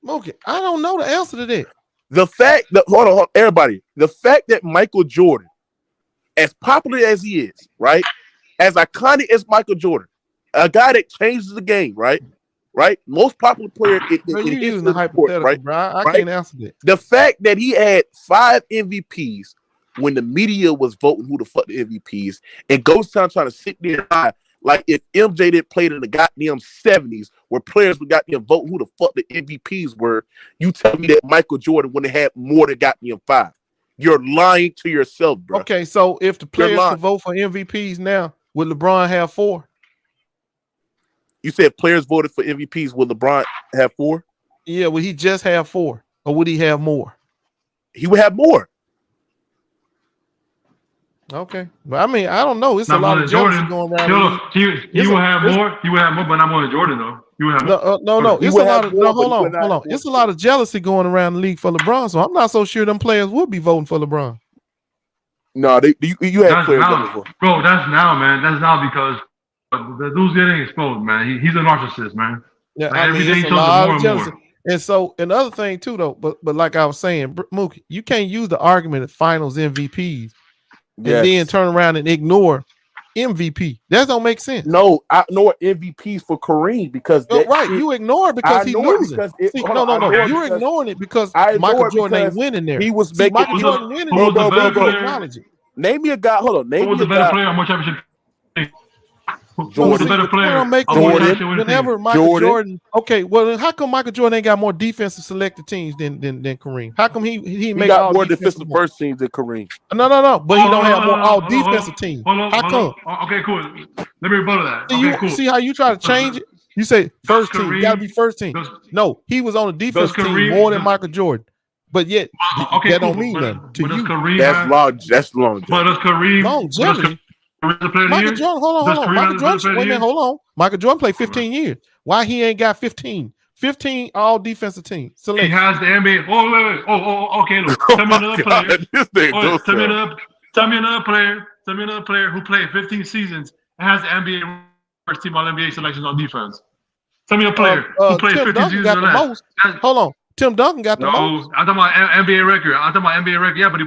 Okay, I don't know the answer to that. The fact that hold on, everybody. The fact that Michael Jordan, as popular as he is, right, as iconic as Michael Jordan, a guy that changes the game, right, most popular player in using the hypothetical, right, bro. I can't answer that. The fact that he had 5 MVPs when the media was voting who the fuck the MVPs, and Ghost Town trying to sit there and lie, like if MJ didn't play in the goddamn 70s where players would goddamn vote who the fuck the MVPs were, you tell me that Michael Jordan wouldn't have had more than goddamn 5. You're lying to yourself, bro. Okay, so if the players could vote for MVPs now, would LeBron have 4? You said players voted for MVPs. Will LeBron have 4? Yeah, would he just have 4? Or would he have more? He would have more. Okay, but I mean, I don't know. It's a lot of jealousy going around. He will have more. He will have more, but not more than Jordan though. You will have no. It's a lot of hold on. It's a lot of jealousy going around the league for LeBron. So I'm not so sure them players would be voting for LeBron. No, you had players now, bro. That's now, man. That's now because the dude's getting exposed, man. He's a narcissist, man. Yeah, I mean, it's a lot of jealousy. And so another thing too, though. But like I was saying, Mookie, you can't use the argument of finals MVPs. And then turn around and ignore MVP. That don't make sense. No, I ignore MVPs for Kareem because you ignore it because he's losing. You're ignoring it because Michael Jordan ain't winning there. He was making Michael Jordan winning. Bro. Name me a guy. Hold on. Who was the better player on more championship? Who was the better player? Whenever Michael Jordan. Okay, well, how come Michael Jordan ain't got more defensive selected teams than Kareem? How come he make got more defensive first teams than Kareem? No, but he don't have more all defensive teams. How come? Okay, cool. Let me rebuttal that. Okay, cool. See how you try to change it? You say first team. You got to be first team. No, he was on the defense team more than Michael Jordan. But yet, that don't mean nothing to you. That's long. But does Kareem longevity? Michael Jordan, hold on. Michael Jordan, wait a minute, hold on. Michael Jordan played 15 years. Why he ain't got 15 15 all defensive team. He has the NBA. Oh, wait. Oh, okay. Look. Tell me another player. Tell me another player who played 15 seasons and has the NBA first team all NBA selections on defense. Tell me a player who played 15 seasons or less. Hold on. Tim Duncan got the most. No, I'm talking about NBA record. Yeah, but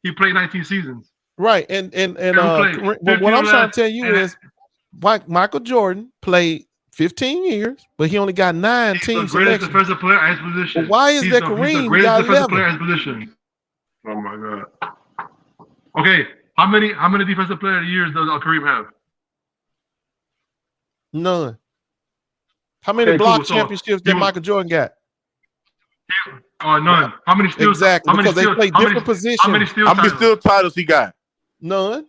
he played 19 seasons. Right. And what I'm trying to tell you is Michael Jordan played 15 years, but he only got 9 team selections. The greatest defensive player at his position. Well, why is that Kareem? He's the greatest defensive player at his position. Oh my God. Okay, how many defensive player of the years does Kareem have? None. How many block championships did Michael Jordan got? None. How many steals? Exactly. Because they play different positions. How many steal titles he got? None.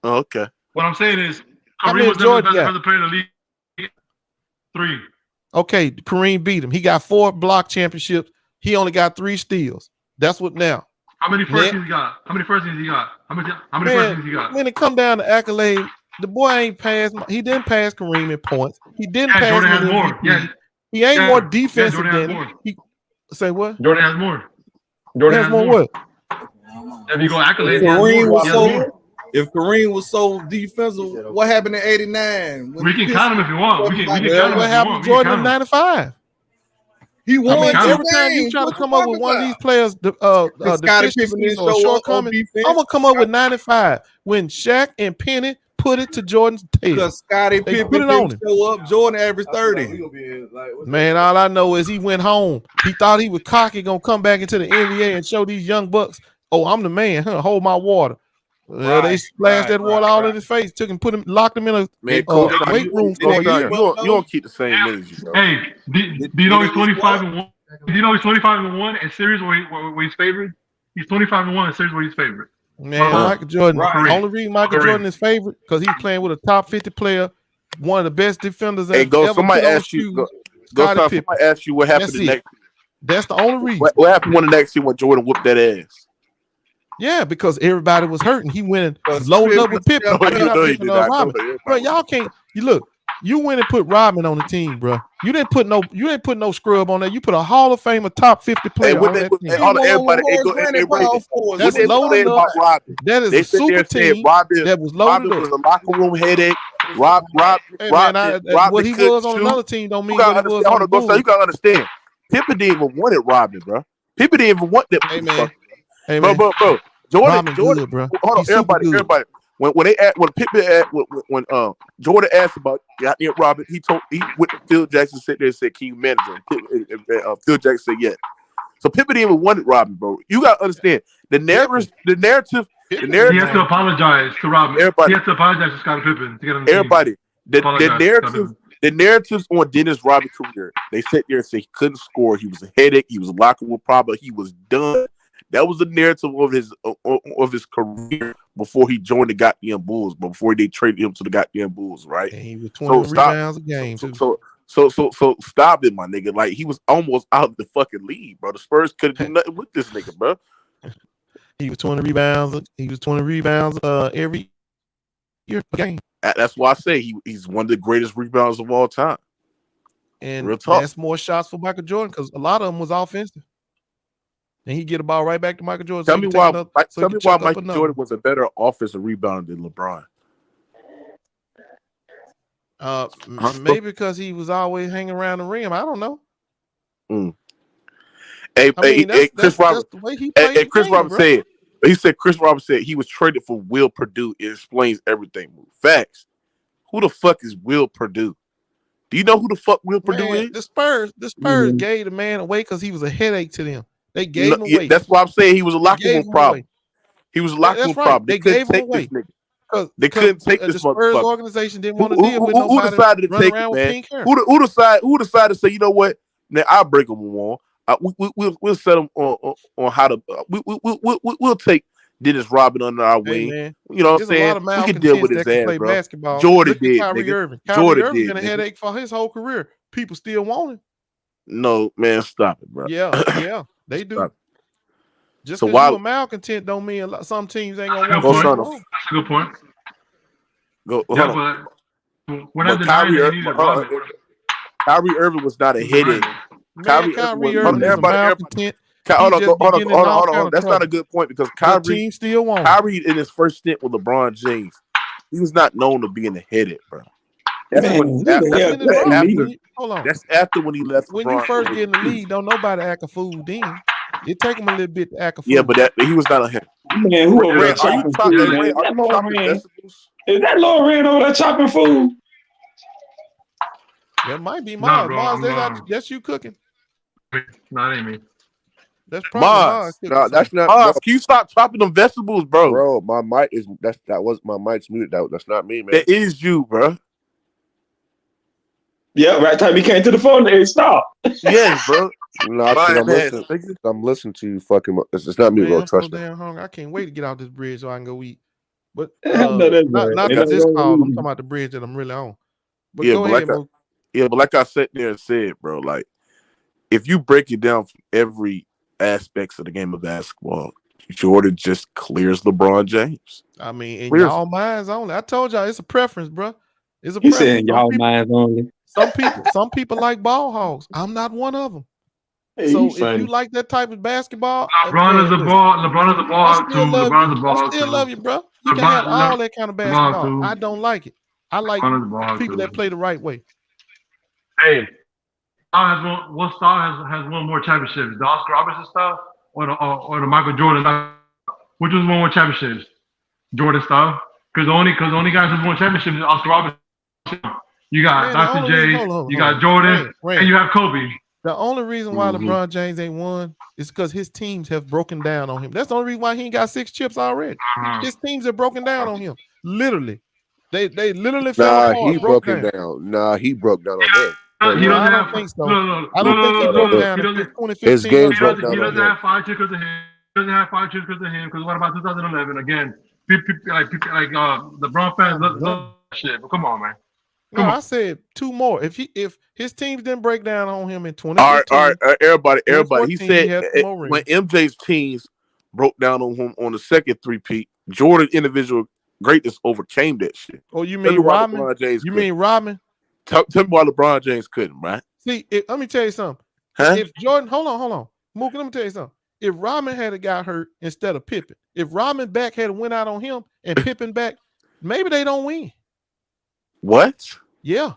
Oh, okay. What I'm saying is, Kareem was never the best defensive player in the league. 3. Okay, Kareem beat him. He got 4 block championships. He only got 3 steals. That's what now. How many first teams he got? How many first teams he got? How many first teams he got? When it come down to accolade, the boy ain't passed. He didn't pass Kareem in points. He didn't pass. Jordan has more. Yeah. He ain't more defensive than him. Say what? Jordan has more. Jordan has more what? If you go accolade, if Kareem was so defensive, what happened in '89? We can count him if you want. We can count him. What happened to Jordan in '95? He won. Every time you try to come up with one of these players, deficiencies or shortcomings, I'm gonna come up with 95 when Shaq and Penny put it to Jordan's tail. Because Scottie Pippen didn't show up, Jordan averaged 30. Man, all I know is he went home. He thought he was cocky, gonna come back into the NBA and show these young bucks, oh, I'm the man, hold my water. They splashed that water all in his face, locked him in a weight room. You don't keep the same energy, bro. Hey, do you know he's 25-1? Do you know he's 25-1 in series where he's favored? He's 25-1 in series where he's favored. Man, Michael Jordan. The only reason Michael Jordan is favorite because he's playing with a top 50 player, one of the best defenders. Hey, somebody asked you what happened the next. That's the only reason. What happened when the next year when Jordan whooped that ass? Yeah, because everybody was hurting. He went and loaded up with Pippen. Bro, y'all can't. You went and put Rodman on the team, bro. You didn't put no scrub on there. You put a Hall of Famer top 50 player on that team. That's loaded up. That is a super team that was loaded up. Was a locker room headache. What he was on another team don't mean what he was on the Bulls. You gotta understand. Pippen didn't even want it, Rodman, bro. Pippen didn't even want that. Hey, man. Bro. Jordan, bro. Hold on, everybody. When Jordan asked about Robin, he went to Phil Jackson, sit there and said, "Can you manage him?" Phil Jackson said, "Yes." So Pippen didn't even want Robin, bro. You gotta understand the narrative. He has to apologize to Robin. Everybody. He has to apologize to Scottie Pippen to get him. Everybody. The narratives on Dennis Rodman's career, they sat there and said he couldn't score. He was a headache. He was a locker room problem. He was done. That was the narrative of his career before he joined the goddamn Bulls, but before they traded him to the goddamn Bulls, right? And he was 20 rebounds a game. So stop it, my nigga. Like he was almost out of the fucking league, bro. The Spurs couldn't do nothing with this nigga, bro. He was 20 rebounds. He was 20 rebounds every year per game. That's why I say he's one of the greatest rebounders of all time. And that's more shots for Michael Jordan because a lot of them was offensive. And he get the ball right back to Michael Jordan. Tell me why Michael Jordan was a better offensive rebounder than LeBron. Maybe because he was always hanging around the rim. I don't know. Chris Robin said he was traded for Will Perdue. It explains everything. Facts. Who the fuck is Will Perdue? Do you know who the fuck Will Perdue is? The Spurs gave the man away because he was a headache to them. They gave him away. That's why I'm saying he was a locker room problem. He was a locker room problem. They couldn't take this nigga. They couldn't take this motherfucker. The Spurs organization didn't want to deal with nobody. Who decided to take it, man? Who decided to say, you know what? Now I'll break them on. We'll set them on how to. We'll take Dennis Rodman under our wing. Man, you know what I'm saying? We can deal with his ass, bro. Basketball. Jordan did. Kyrie Irving been a headache for his whole career. People still want him. No, man, stop it, bro. Yeah, they do. Just because you're a malcontent don't mean some teams ain't gonna want you. That's a good point. Go. Yeah, but we're not denying that he needed Rodman. Kyrie Irving was not a headache. Kyrie Irving is a malcontent. Hold on. That's not a good point because Kyrie still won. Kyrie in his first stint with LeBron James, he was not known to being a headache, bro. That's after when he left. When you first get in the league, don't nobody act a fool then. It take him a little bit to act a fool. Yeah, but he was not a headache. Man, who over there chopping food? Is that Lil Red over there chopping food? That might be Mars. That's you cooking. Not me. That's probably Mars. No, that's not. Mars, can you stop chopping them vegetables, bro? Bro, my mic is that was my mic's muted. That's not me, man. That is you, bro. Yeah, right time he came to the phone, they stop. Yes, bro. No, I'm listening to you. Fucking, it's not me, bro. Trust me. Damn hungry. I can't wait to get out this bridge so I can go eat. But not this call. I'm talking about the bridge that I'm really on. But go ahead, bro. But like I sat there and said, bro, like if you break it down from every aspects of the game of basketball, Jordan just clears LeBron James. I mean, in y'all minds only. I told y'all it's a preference, bro. It's a preference. Saying y'all minds only. Some people like ball hogs. I'm not one of them. Hey, so if you like that type of basketball, LeBron is a ball. LeBron is a ball too. LeBron is a ball I still love you, bro. You can have all that kind of basketball. I don't like it. I like people that play the right way. Hey, what star has won more championships? The Oscar Robertson style or the Michael Jordan style? Which one's won more championships? Jordan style? Because the only guys who won championships is Oscar Robertson. You got Dr. J, you got Jordan, and you have Kobe. The only reason why LeBron James ain't won is because his teams have broken down on him. That's the only reason why he ain't got 6 chips already. His teams have broken down on him. Literally. They literally fell apart. He broke down. He broke down on them. I don't think so. I don't think he broke down in 2015. His game broke down. He doesn't have 5 chips because of him. He doesn't have 5 chips because of him. Because what about 2011? Again, LeBron fans love shit. But come on, man. I said 2 more. If his teams didn't break down on him in 2015, all right, everybody. He said when MJ's teams broke down on him on the second three-peat, Jordan individual greatness overcame that shit. Oh, you mean Rodman? You mean Rodman? Tell me why LeBron James couldn't, right? See, let me tell you something. Huh? If Jordan, hold on, Mookie, let me tell you something. If Rodman had got hurt instead of Pippen, if Rodman back had went out on him and Pippen back, maybe they don't win. What? Yeah.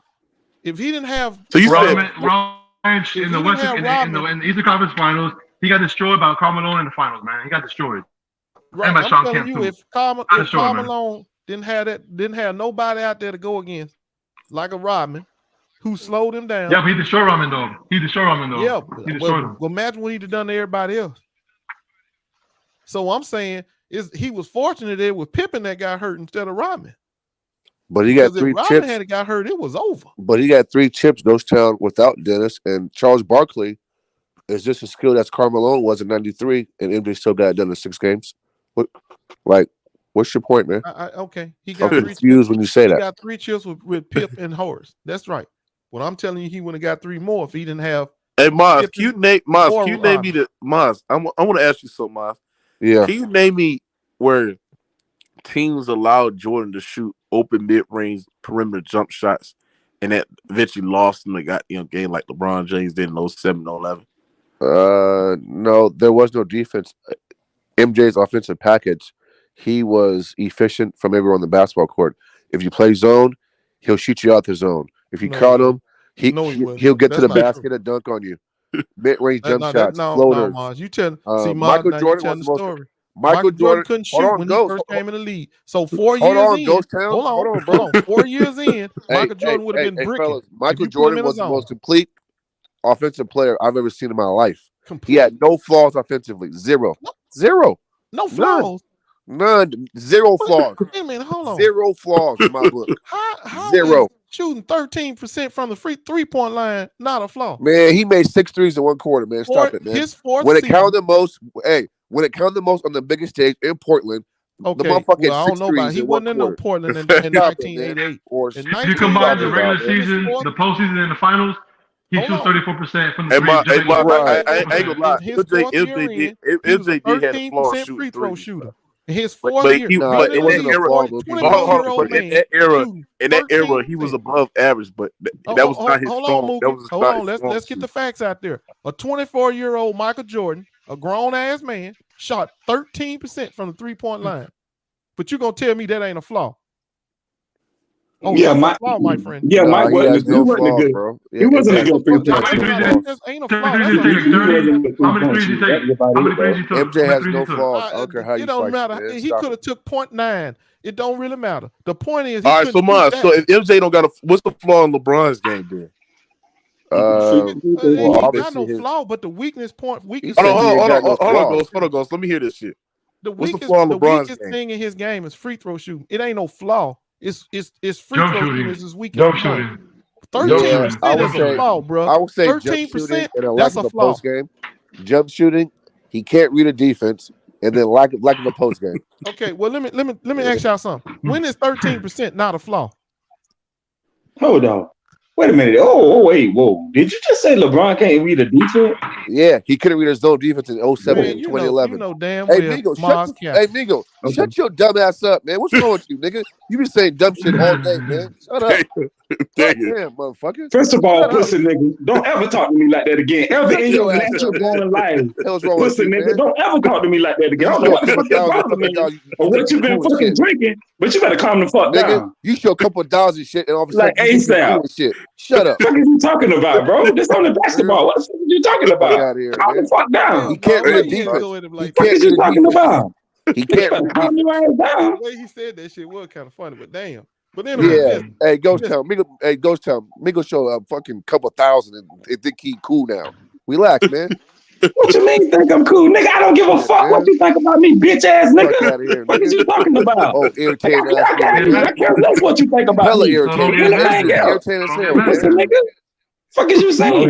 If he didn't have Rodman in the Eastern Conference Finals, he got destroyed by Karl Malone in the finals, man. He got destroyed. Right. I'm telling you, if Karl Malone didn't have nobody out there to go against, like a Rodman, who slowed him down. Yeah, but he destroyed Rodman though. Yeah, he destroyed him. Well, imagine what he'd have done to everybody else. So I'm saying he was fortunate that it was Pippen that got hurt instead of Rodman. But he got 3 chips. Rodman had got hurt, it was over. But he got 3 chips, Georgetown, without Dennis. And Charles Barkley is just as skilled as Karl Malone was in '93, and MJ still got it done in 6 games. What's your point, man? Okay. He got I'm confused when you say that. He got 3 chips with Pip and Horace. That's right. Well, I'm telling you, he would have got 3 more if he didn't have. Hey, Maz, can you name me the Maz? I want to ask you something, Maz. Yeah. Can you name me where teams allowed Jordan to shoot open mid-range perimeter jump shots, and that eventually lost in the game like LeBron James did in 07, 11? No, there was no defense. MJ's offensive package, he was efficient from everywhere on the basketball court. If you play zone, he'll shoot you out the zone. If you caught him, he'll get to the basket and dunk on you. Mid-range jump shots, floaters. No, you tell Michael Jordan was the story. Michael Jordan couldn't shoot when he first came in the league. So 4 years in, hold on, 4 years in, Michael Jordan would have been bricking. Fellas, Michael Jordan was the most complete offensive player I've ever seen in my life. He had no flaws offensively. Zero. No flaws. None. 0 flaws. Wait a minute, hold on. 0 flaws in my book. How 0. Shooting 13% from the 3-point line, not a flaw. Man, he made 6 threes in 1 quarter, man. Stop it, man. His fourth when it counted the most, when it counted the most on the biggest stage in Portland, the motherfucking I don't know about he wasn't in no Portland in 1988. If you combine the regular season, the postseason, and the finals, he shoots 34% from the three. I ain't gonna lie. MJ did have a flaw shooter. His 4 year, it wasn't a flaw. 24-year-old man. In that era, he was above average, but that was not his strong. That was hold on. Let's get the facts out there. A 24-year-old Michael Jordan, a grown ass man, shot 13% from the 3-point line. But you're gonna tell me that ain't a flaw? Oh, yeah, that's a flaw, my friend. Yeah, Mike wasn't a good, bro. He wasn't a good three-point. Ain't a flaw. MJ has no flaws. I don't care how you. It don't matter. He could have took 0.9. It don't really matter. The point is, all right. So, so if MJ don't got what's the flaw in LeBron's game then? Not no flaw, but the weakness point. Hold on, Ghost. Let me hear this shit. The weakest thing in his game is free throw shooting. It ain't no flaw. It's free throw shooting is his weakest. Jump shooting. 13% is a flaw, bro. I would say 13%. That's a flaw. Game. Jump shooting, he can't read a defense, and then lack of a post game. Okay, well let me ask y'all something. When is 13% not a flaw? Hold on. Wait a minute. Oh, wait, whoa. Did you just say LeBron can't read a defense? Yeah, he couldn't read his zone defense in 07 and 2011. You know damn well. Migo, shut your dumb ass up, man. What's wrong with you, nigga? You been saying dumb shit all day, man. Shut up. Damn, motherfucker. First of all, pussy nigga, don't ever talk to me like that again. Ever in your natural born life. Pussy nigga, don't ever talk to me like that again. I don't know what the fuck your problem is or what you been fucking drinking, but you better calm the fuck down. You show a couple $1,000 shit and all of a sudden like ASAP. Shit. Shut up. What are you talking about, bro? This on the basketball. What the fuck are you talking about? Calm the fuck down. He can't read defense. What are you talking about? He can't calm your ass down. The way he said that shit was kind of funny, but damn. But anyway, yeah. Hey, Ghost Town. Migo show a fucking couple $1,000 and think he cool now. Relax, man. What you mean think I'm cool? Nigga, I don't give a fuck what you think about me, bitch ass nigga. What is you talking about? Oh, irritating ass nigga. I care less what you think about hella me. Irritating as hell. Nigga. Fuck is you saying?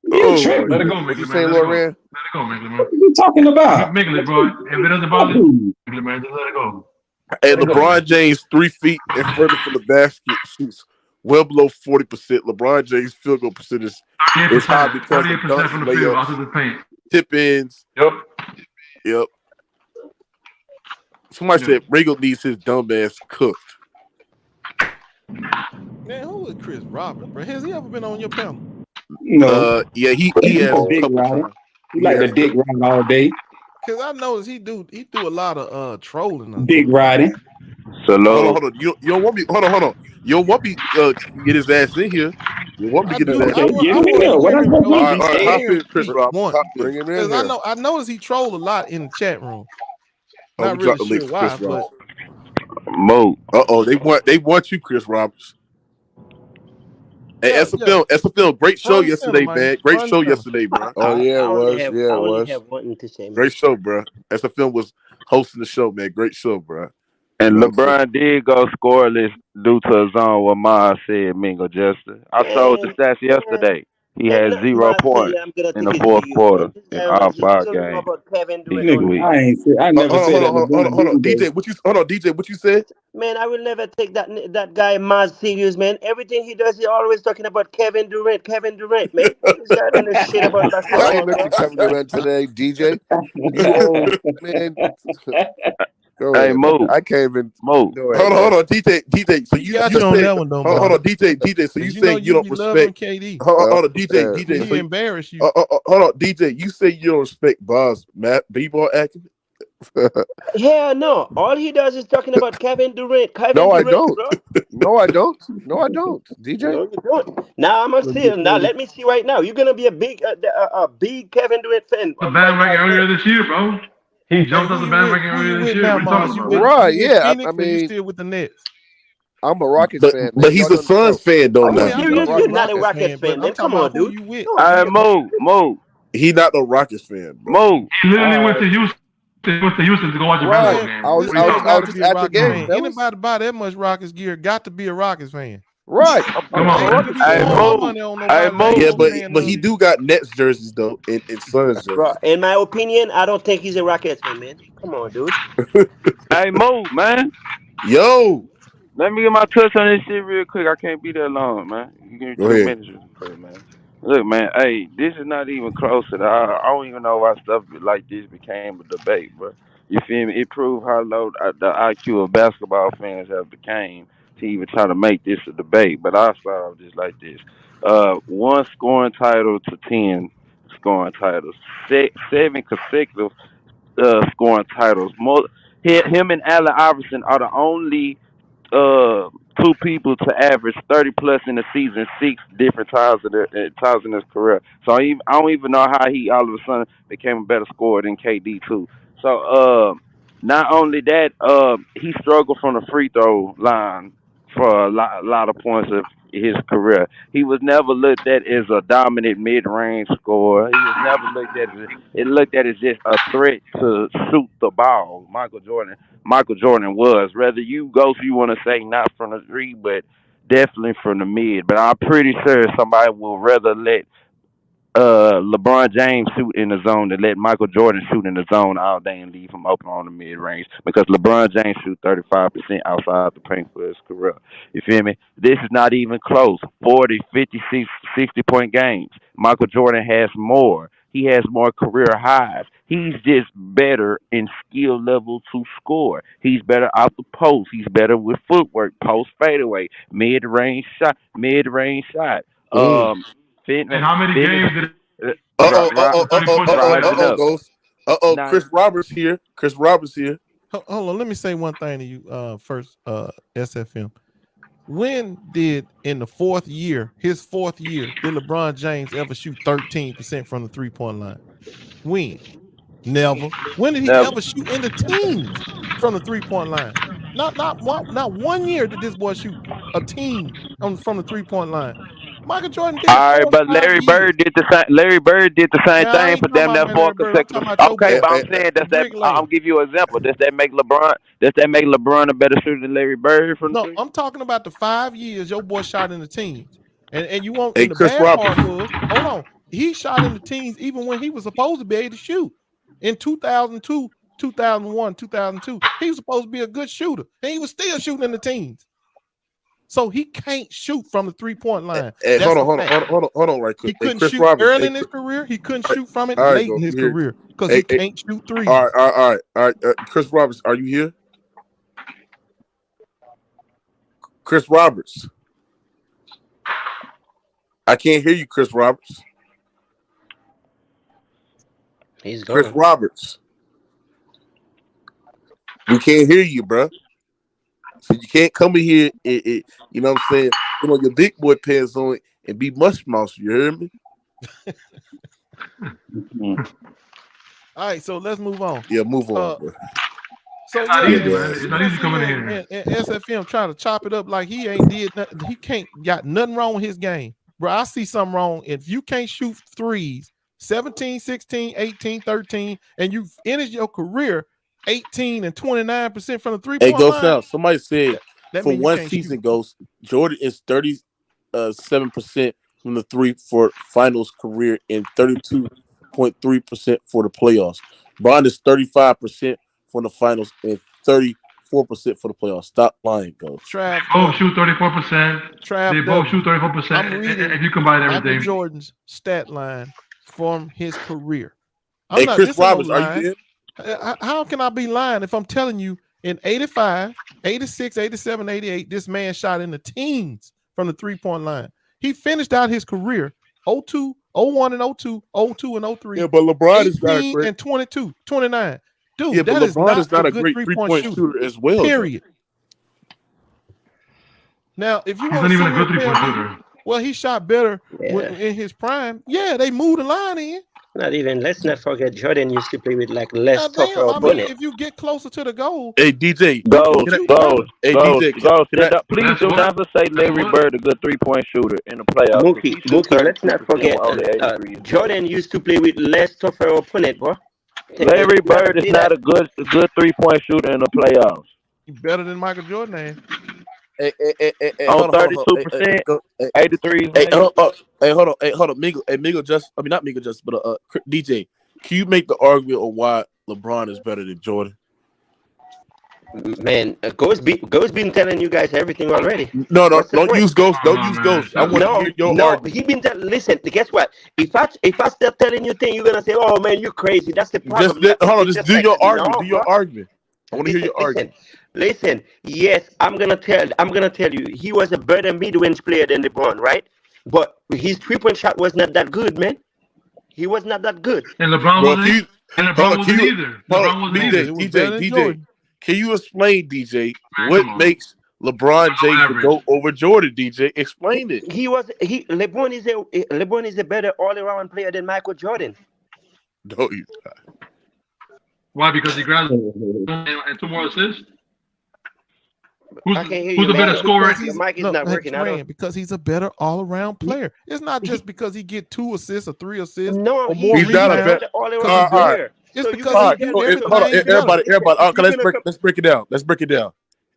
You tripping. Let it go, Mickey. You saying, Loran? Let it go, Mickey, man. What are you talking about? Mickey, bro. If it doesn't bother you, man, just let it go. Hey, LeBron James 3 feet and further from the basket shoots well below 40%. LeBron James field goal percentage is high because of dunks, from the field after the paint. Tip-ins. Yep. Somebody said Ringo needs his dumb ass cooked. Man, who is Chris Roberts, bro? Has he ever been on your panel? No. Yeah, he has a couple times. He like the dick ride all day. Cause I noticed he do a lot of trolling. Dick riding. So hold on. You don't want me. Hold on. You don't want me get his ass in here. You want me to get his ass in here. All right, Chris Roberts. Bring him in here. I noticed he trolled a lot in the chat room. Not really sure why, but Mo. They want you, Chris Roberts. Hey, SFL, great show yesterday, man. Great show yesterday, bro. Oh yeah, it was. Great show, bro. SFL was hosting the show, man. Great show, bro. And LeBron did go scoreless due to a zone what Ma said, Mingo Justice. I showed the stats yesterday. He had 0 points in the fourth quarter in all 5 games. I never said that. Hold on, DJ, what you said? Man, I will never take that guy Maz serious, man. Everything he does, he always talking about Kevin Durant, man. This guy don't know shit about basketball. I ain't mentioned Kevin Durant today, DJ. Man. Hey, Mo. I can't even. Mo. Hold on, DJ. So you got you on that one, though. Hold on, DJ. So you saying you don't respect KD? Hold on, DJ. He embarrassed you. Hold on, DJ. You say you don't respect Bob's B-ball acting? Yeah, no. All he does is talking about Kevin Durant. No, I don't. No, I don't. DJ. No, you don't. Now I'm gonna see. Now let me see right now. You're gonna be a big Kevin Durant fan. The bandwagon earlier this year, bro. He jumped on the bandwagon earlier this year. Right? Yeah. I mean, still with the Nets. I'm a Rockets fan, but he's a Suns fan, though. You're not a Rockets fan. Then come on, dude. Mo. He not a Rockets fan, bro. Mo. He literally went to Houston. He went to Houston to go watch a basketball game. I was just at the game. Anybody buy that much Rockets gear got to be a Rockets fan. Right. Come on. Yeah, but he do got Nets jerseys though, and Suns jerseys. In my opinion, I don't think he's a Rockets fan, man. Come on, dude. Hey, Mo, man. Yo. Let me get my touch on this shit real quick. I can't be that long, man. You give me 2 minutes real quick, man. Look, man, hey, this is not even close to that. I don't even know why stuff like this became a debate, bro. You feel me? It proved how low the IQ of basketball fans have became to even try to make this a debate. But I'll start off just like this. One scoring title to 10 scoring titles. Seven consecutive scoring titles. Him and Allen Iverson are the only two people to average 30 plus in the season 6 different times in his career. So I don't even know how he all of a sudden became a better scorer than KD too. So not only that, he struggled from the free throw line for a lot of points of his career. He was never looked at as a dominant mid-range scorer. He was never looked at as just a threat to shoot the ball. Michael Jordan was. Whether you want to say not from the three, but definitely from the mid. But I'm pretty sure somebody will rather let LeBron James shoot in the zone than let Michael Jordan shoot in the zone all day and leave him open on the mid range, because LeBron James shoot 35% outside the paint for his career. You feel me? This is not even close. 40, 50, 60-point games. Michael Jordan has more. He has more career highs. He's just better in skill level to score. He's better out the post. He's better with footwork, post fadeaway, mid range shot. And how many games did Ghost. Chris Roberts here. Hold on, let me say one thing to you first, SFM. When did, in the his fourth year, did LeBron James ever shoot 13% from the 3-point line? When? Never. When did he ever shoot in the teens from the 3-point line? Not 1 year did this boy shoot a teen from the 3-point line. Michael Jordan did. All right, but Larry Bird did the same. Larry Bird did the same thing for them. That's 4 consecutive. Okay, but I'm saying I'll give you an example. Does that make LeBron a better shooter than Larry Bird? No, I'm talking about the 5 years your boy shot in the teens, and you won't. The bad part was, hold on, he shot in the teens even when he was supposed to be able to shoot. In 2002, 2001, 2002, he was supposed to be a good shooter, and he was still shooting in the teens. So he can't shoot from the 3-point line. Hold on, right quick. He couldn't shoot early in his career. He couldn't shoot from it late in his career because he can't shoot threes. All right. Chris Roberts, are you here? Chris Roberts. I can't hear you, Chris Roberts. He's gone. Chris Roberts. We can't hear you, bro. So you can't come in here and you know what I'm saying, put on your big boy pants on and be mush mouse. You hear me? All right, so let's move on. Yeah, move on, bro. So it's not easy coming in here. And SFM trying to chop it up like he ain't did nothing. He can't got nothing wrong with his game. Bro, I see something wrong. If you can't shoot threes 17, 16, 18, 13, and you finished your career 18 and 29% from the 3-point line. Hey, Ghost now. Somebody said for one season, Ghost, Jordan is 37% from the 3 for finals career and 32.3% for the playoffs. Bron is 35% from the finals and 34% for the playoffs. Stop lying, Ghost. Both shoot 34%. They both shoot 34%. I'm reading if you combine everything. Michael Jordan's stat line from his career. Hey, Chris Roberts, are you there? How can I be lying if I'm telling you in 85, 86, 87, 88, this man shot in the teens from the 3-point line. He finished out his career 02, 01 and 02, 02 and 03. Yeah, but LeBron is not great. And 22, 29. Dude, yeah, but that LeBron is not a good great 3-point shooter as well. Period. Now, if you he's not even a good 3-point shooter. Well, he shot better in his prime. Yeah, they moved the line in. Let's not forget, Jordan used to play with like less tougher opponent. If you get closer to the goal. Hey, DJ. Go. Please don't ever say Larry Bird a good 3-point shooter in the playoffs. Mookie, let's not forget, Jordan used to play with less tougher opponent, bro. Larry Bird is not a good 3-point shooter in the playoffs. He's better than Michael Jordan, man. On 32%, 83. Hold on. Not Mingo Justice, but DJ. Can you make the argument of why LeBron is better than Jordan? Man, Ghost been telling you guys everything already. No, don't use Ghost. Don't use Ghost. I want to hear your argument. He been listen. Guess what? If I start telling you things, you're gonna say, "Oh man, you're crazy." That's the problem. Just do your argument. Do your argument. I want to hear your argument. Listen. Yes, I'm gonna tell you, he was a better mid-range player than LeBron, right? But his 3-point shot was not that good, man. He was not that good. And LeBron wasn't either. LeBron wasn't either. DJ, can you explain, DJ, what makes LeBron James to go over Jordan? DJ, explain it. LeBron is a better all-around player than Michael Jordan. No, he's not. Why? Because he grabbed and 2 more assists. Who's the better scorer? Your mic is not working out. Because he's a better all-around player. It's not just because he get 2 assists or 3 assists. No, or more. He's not a better all-around player. It's because everybody. Okay, let's break it down.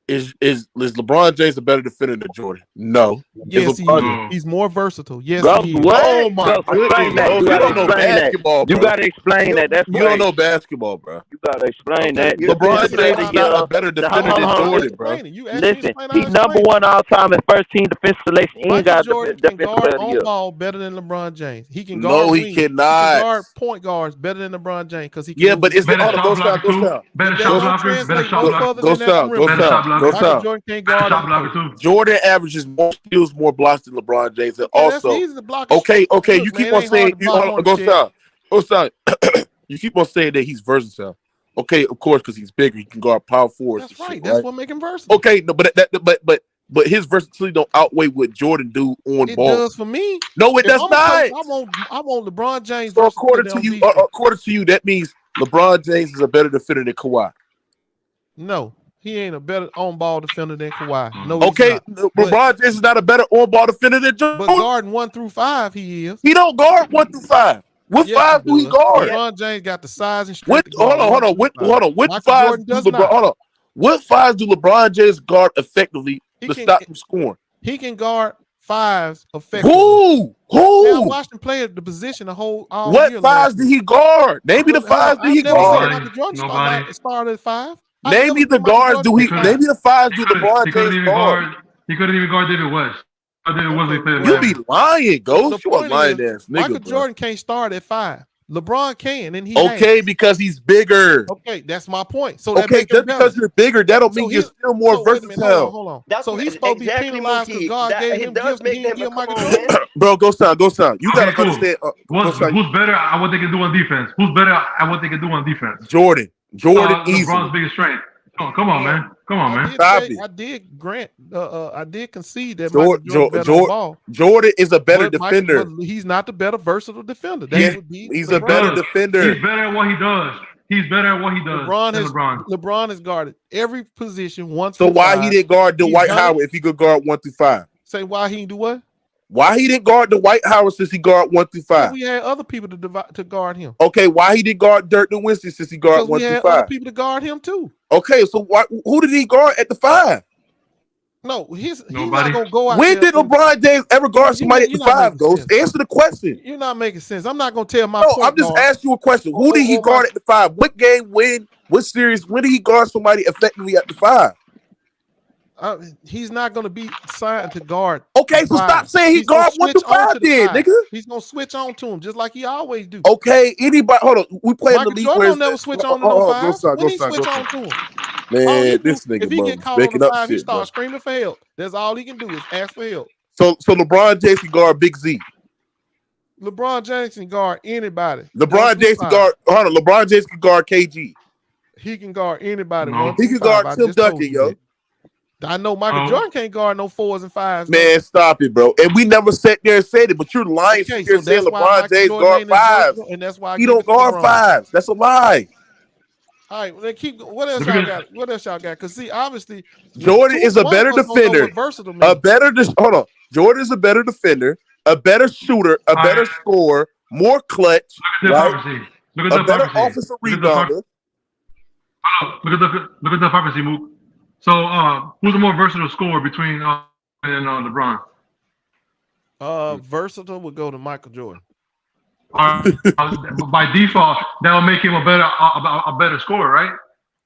Is LeBron James a better defender than Jordan? No. Yes, he's more versatile. Yes, he is. What? Oh my goodness! You don't know basketball, bro. You gotta explain that. That's you don't know basketball, bro. You gotta explain that. LeBron James is not a better defender than Jordan, bro. Listen, he's number 1 all time in first team defensive selection. He ain't got Jordan can guard on ball better than LeBron James. He can guard. No, he cannot. He can guard point guards better than LeBron James because he can. Yeah, but it's better shot blocker. Better shot blocker. Go south. Jordan can't guard. Jordan averages more steals, more blocks than LeBron James, and also okay. You keep on saying go south. You keep on saying that he's versatile. Okay, of course, because he's bigger, he can guard power forwards. That's right. That's what makes him versatile. Okay, no, but his versatility don't outweigh what Jordan do on ball. It does for me. No, it does not. I want LeBron James. So according to you, that means LeBron James is a better defender than Kawhi. No. He ain't a better on-ball defender than Kawhi. No, okay, LeBron James is not a better on-ball defender than Jordan. But guarding 1 through 5, he is. He don't guard 1 through 5. What 5 do he guard? LeBron James got the size and strength. Hold on. What 5 do LeBron James guard effectively to stop him scoring? He can guard 5s effectively. Who? I watched him play at the position all what year. What 5s did he guard? Maybe the 5s did he guard. Nobody started at 5. Maybe the guards do he? Maybe the 5s do LeBron James guard. He couldn't even guard David West. You be lying, Ghost. You a lying ass nigga. Michael Jordan can't start at 5. LeBron can, and he because he's bigger. Okay, that's my point. So just because you're bigger, that don't mean you're still more versatile. Hold on. So he's supposed to be penalized because God gave him gifts. He didn't give Michael Jordan. Bro, go sound. You gotta understand. Who's better at what they can do on defense? Who's better at what they can do on defense? Jordan, easy. LeBron's biggest strength. Oh, come on, man. I did concede that Jordan is a better defender. He's not the better versatile defender. He's a better defender. He's better at what he does. LeBron has guarded every position once. So why he didn't guard Dwight Howard if he could guard 1 through 5? Say why he didn't do what? Why he didn't guard Dwight Howard since he guard 1 through 5? We had other people to guard him. Okay, why he didn't guard Dirk Nowitzki since he guard 1 through 5? We had other people to guard him too. Okay, so who did he guard at the 5? No, he's not gonna go out. When did LeBron James ever guard somebody at the 5? Ghost, answer the question. You're not making sense. I'm not gonna tell my. No, I'm just asking you a question. Who did he guard at the 5? What game? When? What series? When did he guard somebody effectively at the 5? He's not going to be signed to guard. Okay, so stop saying he guard 1 to 5 then, nigga. He's going to switch on to him just like he always do. Okay, anybody, hold on. We play in the league where never switch on to no 5. When he switch on to him? Man, this nigga, if he get called on the 5, he starts screaming for help. That's all he can do is ask for help. So LeBron James can guard Big Z. LeBron James can guard anybody. LeBron James can guard KG. He can guard anybody. He can guard Tim Duncan, yo. I know Michael Jordan can't guard no 4s and 5s. Man, stop it, bro. And we never sat there and said it, but you're lying. Okay, you're saying LeBron James guard 5s. And that's why he don't guard 5s. That's a lie. All right, well, keep. What else y'all got? Because see, obviously, Jordan is a better defender. Jordan is a better defender, a better shooter, a better scorer, more clutch, right? A better offensive rebounder. Look at the hypocrisy, Mook. So, who's the more versatile scorer between and LeBron? Versatile would go to Michael Jordan. By default, that will make him a better scorer, right?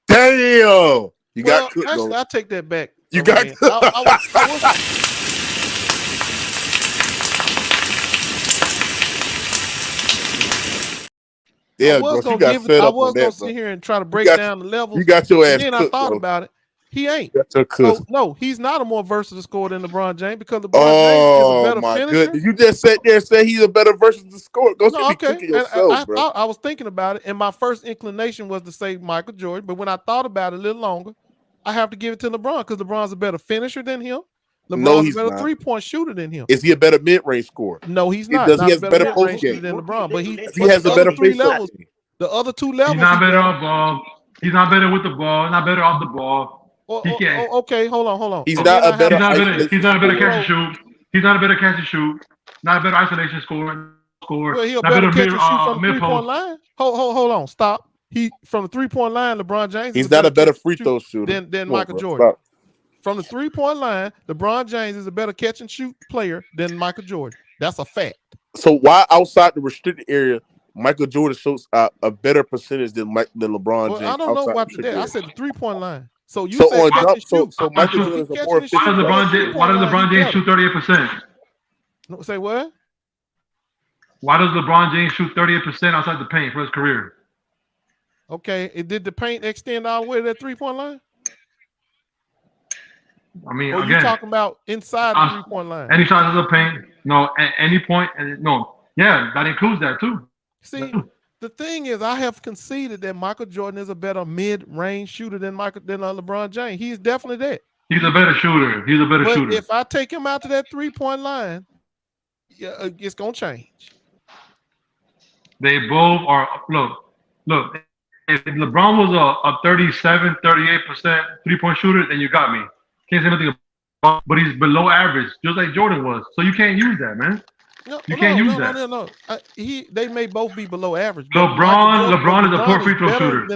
Damn. You got cooked. Actually, I take that back. You got. I was gonna sit here and try to break down the levels. You got your ass. Then I thought about it. He ain't. So, no, he's not a more versatile scorer than LeBron James because LeBron James is a better finisher. Goodness. You just sat there and said he's a better versatile scorer. Go be cooking yourself, bro. I was thinking about it, and my first inclination was to say Michael Jordan. But when I thought about it a little longer, I have to give it to LeBron because LeBron's a better finisher than him. LeBron's a better three-point shooter than him. Is he a better mid-range scorer? No, he's not. He has better post game than LeBron, but he has a better three levels. The other two levels. He's not better off ball. He's not better with the ball. Not better off the ball. Okay, hold on. He's not a better catch and shoot. He's not a better catch and shoot. Not a better isolation scorer. Well, he'll better catch and shoot from the 3-point line. Hold on, stop. He from the 3-point line, LeBron James. He's not a better free throw shooter than Michael Jordan. From the 3-point line, LeBron James is a better catch and shoot player than Michael Jordan. That's a fact. So why outside the restricted area, Michael Jordan shows a better percentage than LeBron James? I don't know about that. I said the 3-point line. So you said so Michael Jordan is a more efficient. Why does LeBron James shoot 38%? Say what? Why does LeBron James shoot 38% outside the paint for his career? Okay, did the paint extend all the way to that 3-point line? I mean, or again, you talking about inside the 3-point line? Any side of the paint? No, at any point? No. Yeah, that includes that too. See, the thing is, I have conceded that Michael Jordan is a better mid-range shooter than LeBron James. He's definitely that. He's a better shooter. But if I take him out to that 3-point line, it's gonna change. They both are. Look. If LeBron was a 37, 38% 3-point shooter, then you got me. Can't say nothing about, but he's below average, just like Jordan was. So you can't use that, man. You can't use that. No. They may both be below average. LeBron is a poor free throw shooter.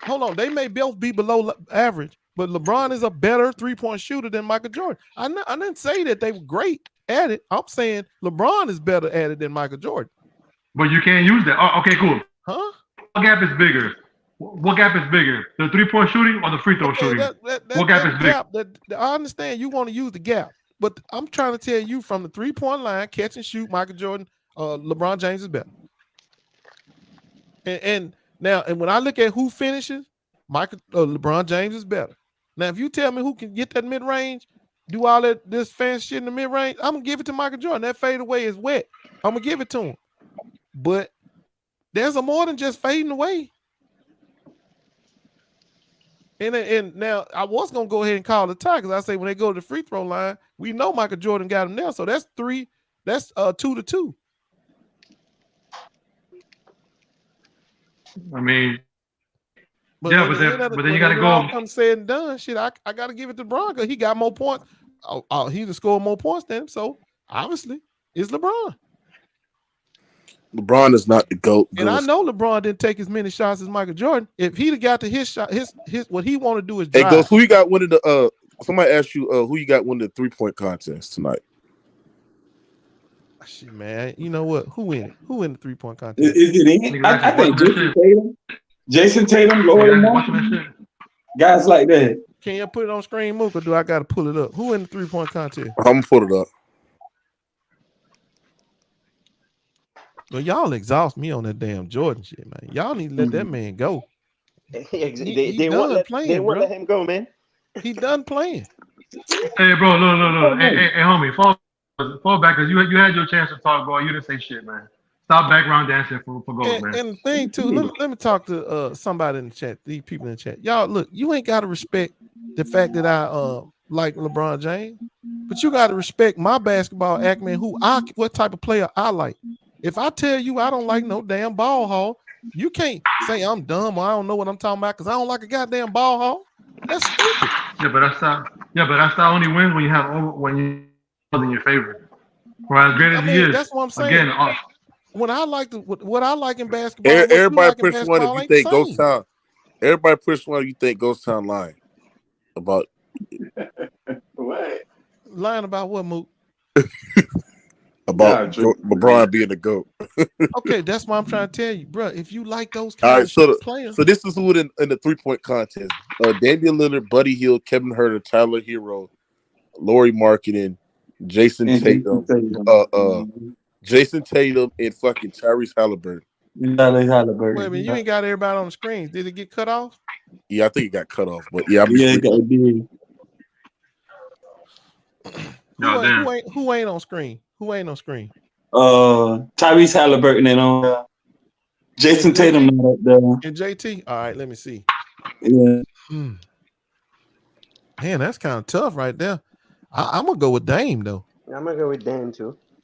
Hold on, they may both be below average, but LeBron is a better 3-point shooter than Michael Jordan. I didn't say that they were great at it. I'm saying LeBron is better at it than Michael Jordan. But you can't use that. Oh, okay, cool. Huh? What gap is bigger? What gap is bigger? The 3-point shooting or the free throw shooting? What gap is bigger? I understand you want to use the gap, but I'm trying to tell you from the 3-point line, catch and shoot, Michael Jordan, LeBron James is better. And when I look at who finishes, LeBron James is better. Now, if you tell me who can get that mid range, do all this fancy shit in the mid range, I'm gonna give it to Michael Jordan. That fadeaway is wet. I'm gonna give it to him. But there's a more than just fading away. And now I was gonna go ahead and call the tie because I say when they go to the free throw line, we know Michael Jordan got him there. So that's 3. That's 2-2. I mean, but then you got to go. All come said and done, shit. I got to give it to LeBron because he got more points. He just scored more points than him. So obviously, it's LeBron. LeBron is not the GOAT. And I know LeBron didn't take as many shots as Michael Jordan. If he'd have got to his shot, his what he want to do is drive. Hey, Ghost, who you got winning the? Somebody asked you who you got winning the 3-point contest tonight. Shit, man. You know what? Who win it? Who win the 3-point contest? Is it in? I think Jason Tatum, Lord, guys like that. Can you put it on screen, Mook, or do I got to pull it up? Who in the 3-point contest? I'm gonna put it up. Well, y'all exhaust me on that damn Jordan shit, man. Y'all need to let that man go. They won't let him go, man. He done playing. Hey, bro, look. Hey, homie, fall back because you had your chance to talk, bro. You didn't say shit, man. Stop background dancing for gold, man. And the thing too, let me talk to somebody in the chat. These people in the chat, y'all. Look, you ain't got to respect the fact that I like LeBron James, but you got to respect my basketball acumen. What type of player I like. If I tell you I don't like no damn ball hall, you can't say I'm dumb or I don't know what I'm talking about because I don't like a goddamn ball hall. That's stupid. Yeah, but that's not only wins when you have in your favor. Well, as great as he is, that's what I'm saying. Again, when I like what I like in basketball, everybody push one if you think Ghost Town. Everybody push one if you think Ghost Town lying about what? Lying about what, Mook? About LeBron being the GOAT. Okay, that's what I'm trying to tell you, bro. If you like those kind of players. So this is who in the 3-point contest. Damian Lillard, Buddy Hield, Kevin Huerter, Tyler Hero, Laurie Marketing, Jason Tatum, Jason Tatum, and fucking Tyrese Halliburton. Wait a minute, you ain't got everybody on the screen. Did it get cut off? Yeah, I think it got cut off, but yeah, I'm just reading. Who ain't on screen? Who ain't on screen? Tyrese Halliburton and on Jason Tatum not up there. And JT. All right, let me see. Yeah. Man, that's kind of tough right there. I'm gonna go with Dame though. I'm gonna go with Dame too.